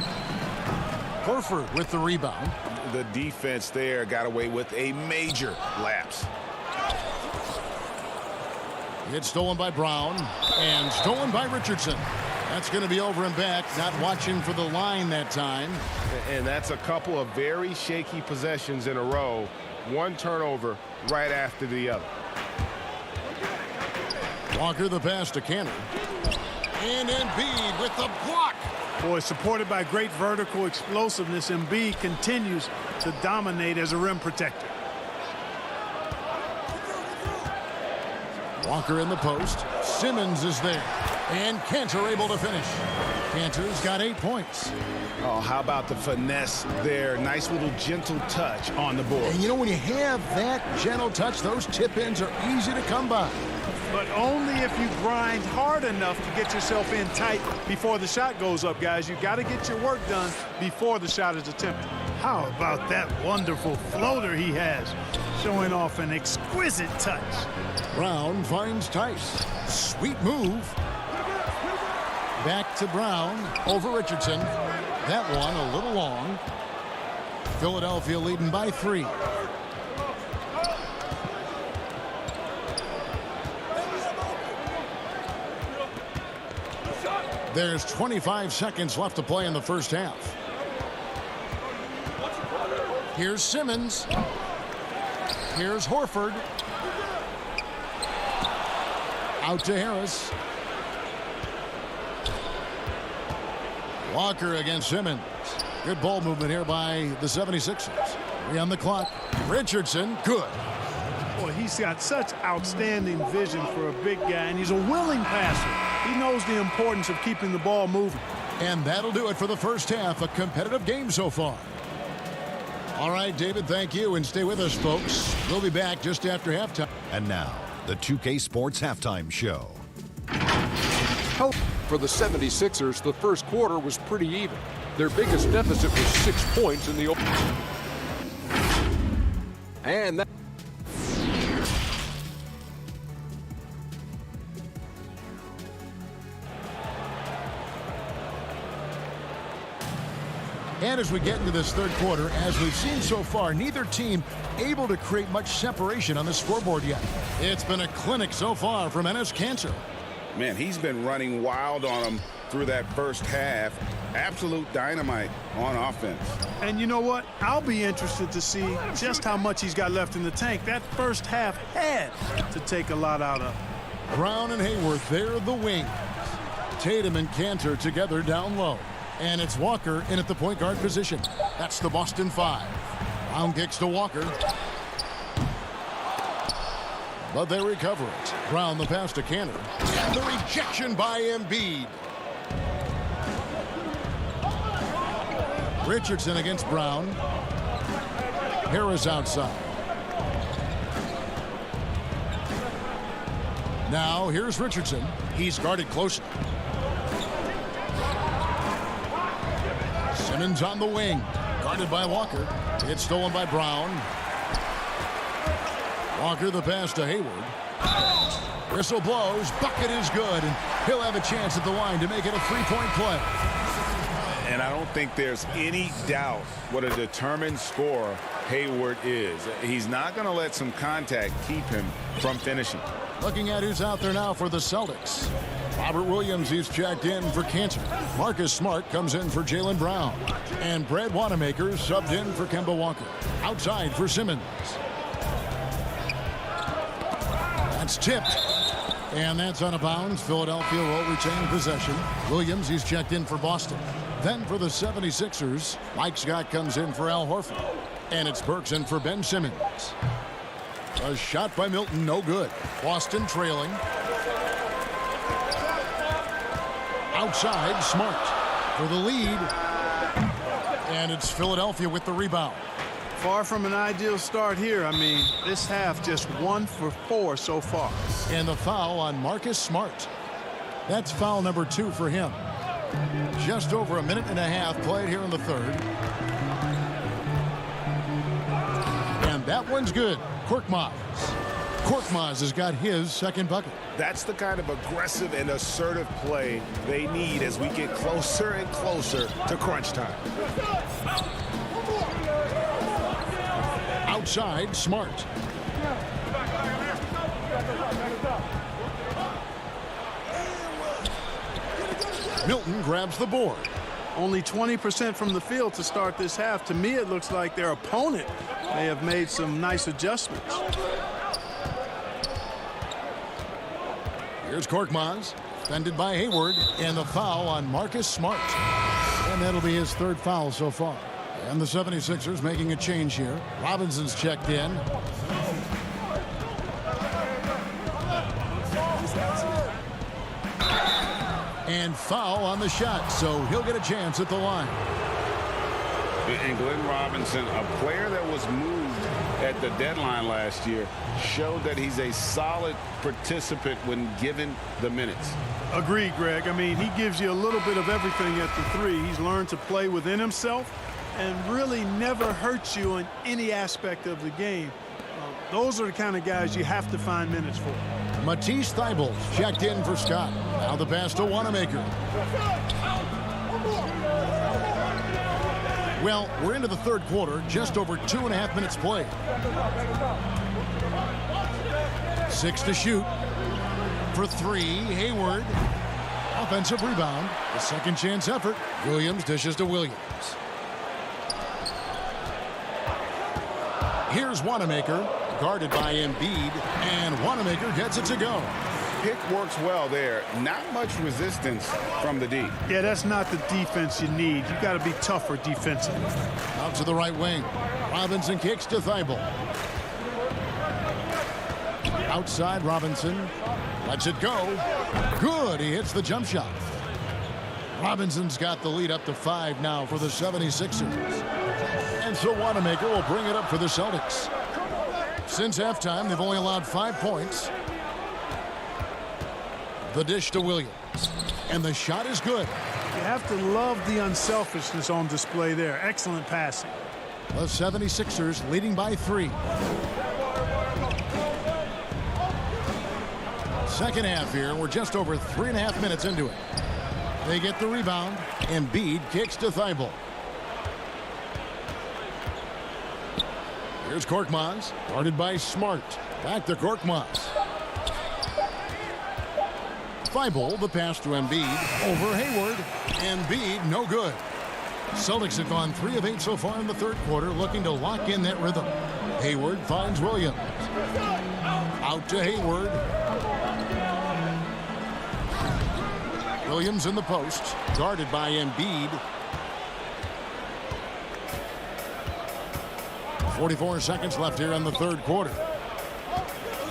Horford with the rebound. The defense there got away with a major lapse. It's stolen by Brown and stolen by Richardson. That's going to be over and back, not watching for the line that time. And that's a couple of very shaky possessions in a row. One turnover right after the other. Walker the pass to Cantor. And Embiid with the block. Boy, supported by great vertical explosiveness, Embiid continues to dominate as a rim protector. Walker in the post. Simmons is there. And Cantor able to finish. Cantor's got 8 points. Oh, how about the finesse there? Nice little gentle touch on the board. And you know, when you have that gentle touch, those tip-ins are easy to come by. But only if you grind hard enough to get yourself in tight before the shot goes up, guys. You got to get your work done before the shot is attempted. How about that wonderful floater he has, showing off an exquisite touch. Brown finds Tice. Sweet move. Back to Brown over Richardson. That one a little long. Philadelphia leading by 3. There's 25 seconds left to play in the first half. Here's Simmons. Here's Horford. Out to Harris. Walker against Simmons. Good ball movement here by the 76ers. 3 on the clock. Richardson, good. Boy, he's got such outstanding vision for a big guy, and he's a willing passer. He knows the importance of keeping the ball moving. And that'll do it for the first half. A competitive game so far. All right, David, thank you. And stay with us, folks. We'll be back just after halftime. And now, the 2K Sports Halftime Show. For the 76ers, the first quarter was pretty even. Their biggest deficit was 6 points in the open. And that. And as we get into this third quarter, as we've seen so far, neither team able to create much separation on the scoreboard yet. It's been a clinic so far from Enes Kanter. Man, he's been running wild on them through that first half. Absolute dynamite on offense. And you know what? I'll be interested to see just how much he's got left in the tank. That first half had to take a lot out of. Brown and Hayward, they're the wings. Tatum and Kanter together down low. And it's Walker in at the point guard position. That's the Boston 5. Brown kicks to Walker. But they recover it. Brown the pass to Kanter. And the rejection by Embiid. Richardson against Brown. Harris outside. Now here's Richardson. He's guarded closely. Simmons on the wing. Guarded by Walker. It's stolen by Brown. Walker the pass to Hayward. Whistle blows. Bucket is good. And he'll have a chance at the line to make it a three-point play. And I don't think there's any doubt what a determined scorer Hayward is. He's not going to let some contact keep him from finishing. Looking at who's out there now for the Celtics. Robert Williams, he's checked in for Cantor. Marcus Smart comes in for Jaylen Brown. And Brad Wanamaker subbed in for Kemba Walker. Outside for Simmons. That's tipped. And that's out of bounds. Philadelphia will retain possession. Williams, he's checked in for Boston. Then for the 76ers, Mike Scott comes in for Al Horford. And it's Burks in for Ben Simmons. A shot by Milton, no good. Boston trailing. Outside, Smart for the lead. And it's Philadelphia with the rebound. Far from an ideal start here. I mean, this half just 1 for 4 so far. And the foul on Marcus Smart. That's foul number 2 for him. Just over a minute and a half played here in the third. And that one's good. Korkmaz. Korkmaz has got his second bucket. That's the kind of aggressive and assertive play they need as we get closer and closer to crunch time. Outside, Smart. Milton grabs the board. Only 20% from the field to start this half. To me, it looks like their opponent may have made some nice adjustments. Here's Korkmaz, defended by Hayward, and the foul on Marcus Smart. And that'll be his third foul so far. And the 76ers making a change here. Robinson's checked in. And foul on the shot, so he'll get a chance at the line. And Glenn Robinson, a player that was moved at the deadline last year, showed that he's a solid participant when given the minutes. Agreed, Greg. I mean, he gives you a little bit of everything at the three. He's learned to play within himself and really never hurts you in any aspect of the game. Those are the kind of guys you have to find minutes for. Matisse Thybulle checked in for Scott. Now the pass to Wanamaker. Well, we're into the third quarter, just over 2.5 minutes played. 6 to shoot. For 3, Hayward. Offensive rebound. The second chance effort. Williams dishes to Williams. Here's Wanamaker, guarded by Embiid, and Wanamaker gets it to go. Pick works well there. Not much resistance from the D. Yeah, that's not the defense you need. You've got to be tougher defensively. Out to the right wing. Robinson kicks to Thybulle. Outside, Robinson lets it go. Good, he hits the jump shot. Robinson's got the lead up to 5 now for the 76ers. And so Wanamaker will bring it up for the Celtics. Since halftime, they've only allowed 5 points. The dish to Williams. And the shot is good. You have to love the unselfishness on display there. Excellent passing. The 76ers leading by 3. Second half here. We're just over 3.5 minutes into it. They get the rebound. Embiid kicks to Thybulle. Here's Korkmaz, guarded by Smart. Back to Korkmaz. Thybulle, the pass to Embiid. Over Hayward. Embiid, no good. Celtics have gone 3 of 8 so far in the third quarter, looking to lock in that rhythm. Hayward finds Williams. Out to Hayward. Williams in the post, guarded by Embiid. 44 seconds left here in the third quarter.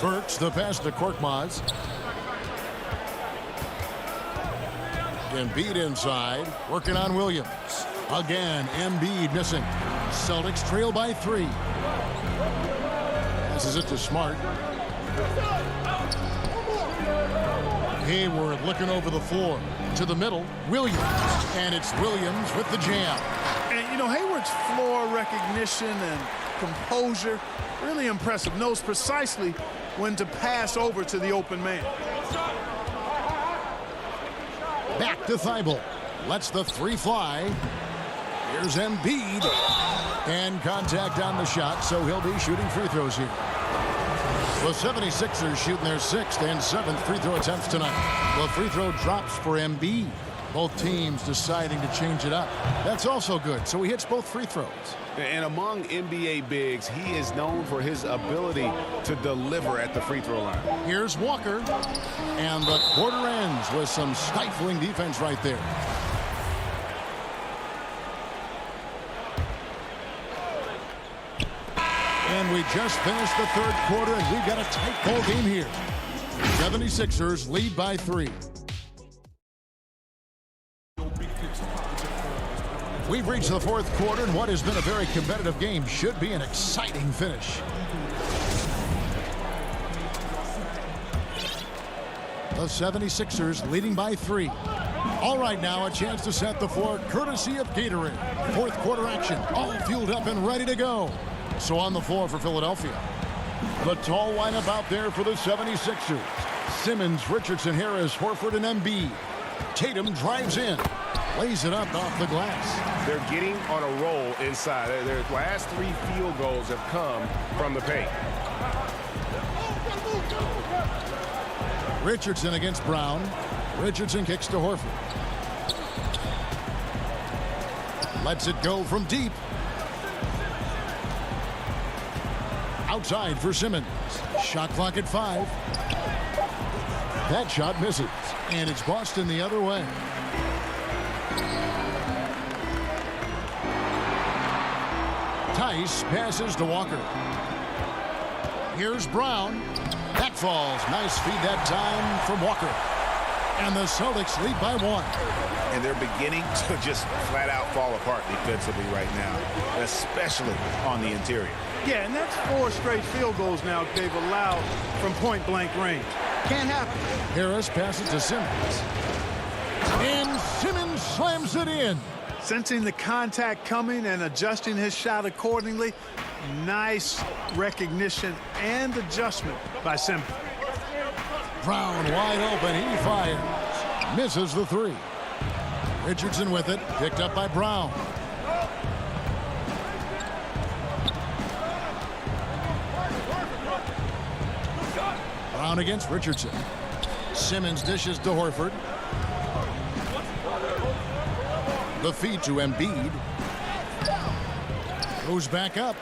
Burks, the pass to Korkmaz. Embiid inside, working on Williams. Again, Embiid missing. Celtics trail by 3. Passes it to Smart. Hayward looking over the floor. To the middle, Williams. And it's Williams with the jam. And you know, Hayward's floor recognition and composure, really impressive. Knows precisely when to pass over to the open man. Back to Thibault. Lets the three fly. Here's Embiid. And contact on the shot, so he'll be shooting free throws here. The 76ers shooting their 6th and 7th free throw attempts tonight. The free throw drops for Embiid. Both teams deciding to change it up. That's also good, so he hits both free throws. And among NBA bigs, he is known for his ability to deliver at the free throw line. Here's Walker. And the quarter ends with some stifling defense right there. And we just finished the third quarter, and we've got a tight ball game here. 76ers lead by 3. We've reached the fourth quarter, and what has been a very competitive game should be an exciting finish. The 76ers leading by 3. All right, now a chance to set the floor courtesy of Gatorade. Fourth quarter action, all fueled up and ready to go. So on the floor for Philadelphia. The tall lineup out there for the 76ers. Simmons, Richardson, Harris, Horford, and Embiid. Tatum drives in. Lays it up off the glass. They're getting on a roll inside. Their last 3 field goals have come from the paint. Richardson against Brown. Richardson kicks to Horford. Lets it go from deep. Outside for Simmons. Shot clock at 5. That shot misses. And it's Boston the other way. Tice passes to Walker. Here's Brown. That falls. Nice feed that time from Walker. And the Celtics lead by 1. And they're beginning to just flat out fall apart defensively right now, especially on the interior. Yeah, and that's 4 straight field goals now they've allowed from point-blank range. Can't happen. Harris passes to Simmons. And Simmons slams it in. Sensing the contact coming and adjusting his shot accordingly. Nice recognition and adjustment by Simmons. Brown wide open. He fires. Misses the 3. Richardson with it. Picked up by Brown. Brown against Richardson. Simmons dishes to Horford. The feed to Embiid. Goes back up.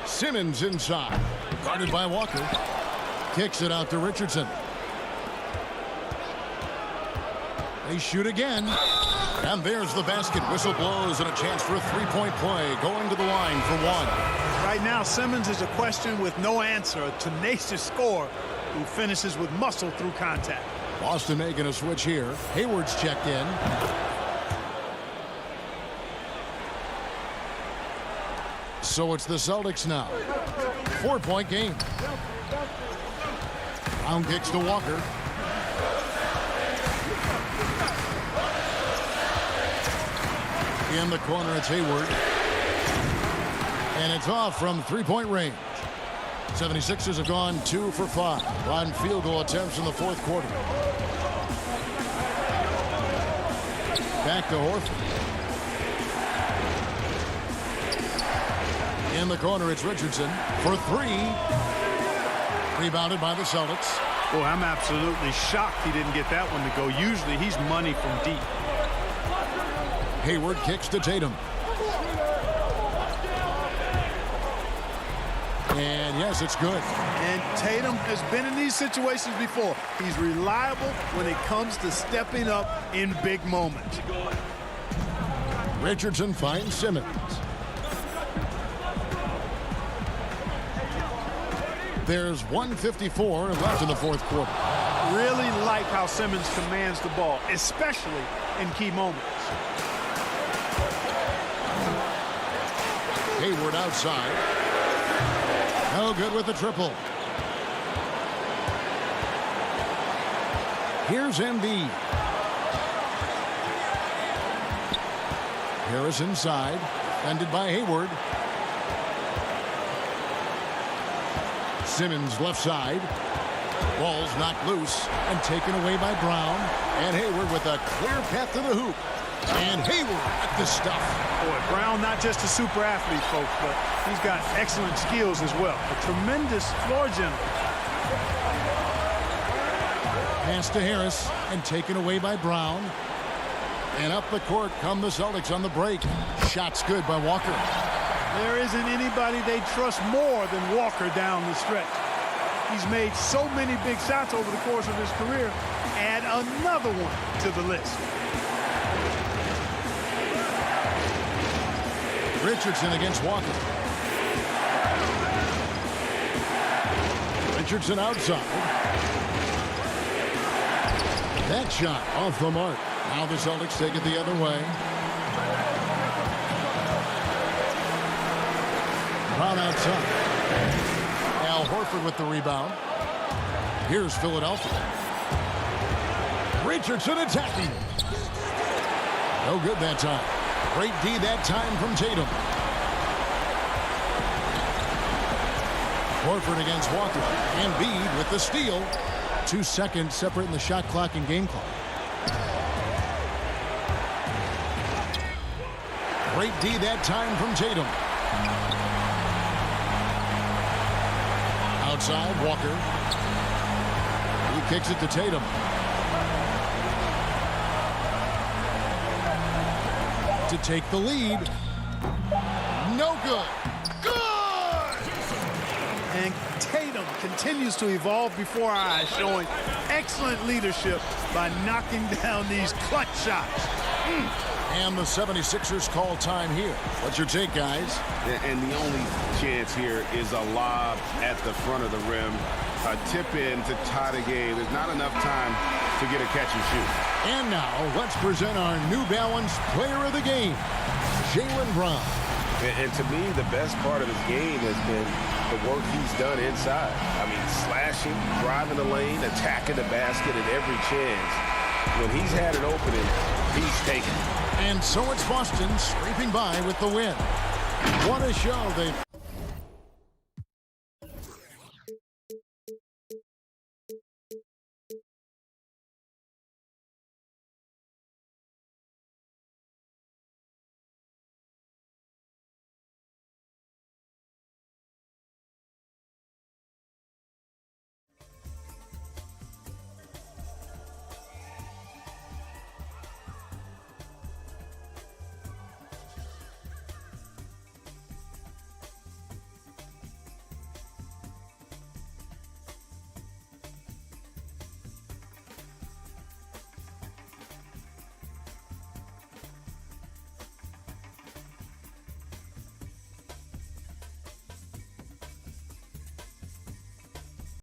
Simmons inside. Guarded by Walker. Kicks it out to Richardson. They shoot again. And there's the basket. Whistle blows and a chance for a three-point play. Going to the line for 1. Right now, Simmons is a question with no answer. A tenacious scorer who finishes with muscle through contact. Boston making a switch here. Hayward's checked in. So it's the Celtics now. 4-point game. Brown kicks to Walker. In the corner, it's Hayward. And it's off from three-point range. 76ers have gone 2 for 5 on field goal attempts in the fourth quarter. Back to Horford. In the corner, it's Richardson for 3. Rebounded by the Celtics. Boy, I'm absolutely shocked he didn't get that one to go. Usually he's money from deep. Hayward kicks to Tatum. And yes, it's good. And Tatum has been in these situations before. He's reliable when it comes to stepping up in big moments. Richardson finds Simmons. There's 1:54 left in the fourth quarter. Really like how Simmons commands the ball, especially in key moments. Hayward outside. No good with the triple. Here's Embiid. Harris inside, defended by Hayward. Simmons left side. Ball's knocked loose and taken away by Brown. And Hayward with a clear path to the hoop. And Hayward at the stuff. Boy, Brown not just a super athlete, folks, but he's got excellent skills as well. A tremendous floor general. Pass to Harris and taken away by Brown. And up the court come the Celtics on the break. Shot's good by Walker. There isn't anybody they trust more than Walker down the stretch. He's made so many big shots over the course of his career. Add another one to the list. Richardson against Walker. Richardson outside. That shot off the mark. Now the Celtics take it the other way. Brown outside. Al Horford with the rebound. Here's Philadelphia. Richardson attacking. No good that time. Great D that time from Tatum. Horford against Walker. And Embiid with the steal. 2 seconds separating the shot clock and game clock. Great D that time from Tatum. Outside, Walker. He kicks it to Tatum. To take the lead. No good. Good! And Tatum continues to evolve before our eyes, showing excellent leadership by knocking down these clutch shots. And the 76ers call time here. What's your take, guys? And the only chance here is a lob at the front of the rim. A tip in to tie the game. There's not enough time to get a catch and shoot. And now, let's present our New Balance player of the game, Jaylen Brown. And to me, the best part of his game has been the work he's done inside. I mean, slashing, driving the lane, attacking the basket at every chance. When he's had an opening, he's taken it. And so it's Boston scraping by with the win. What a show. They've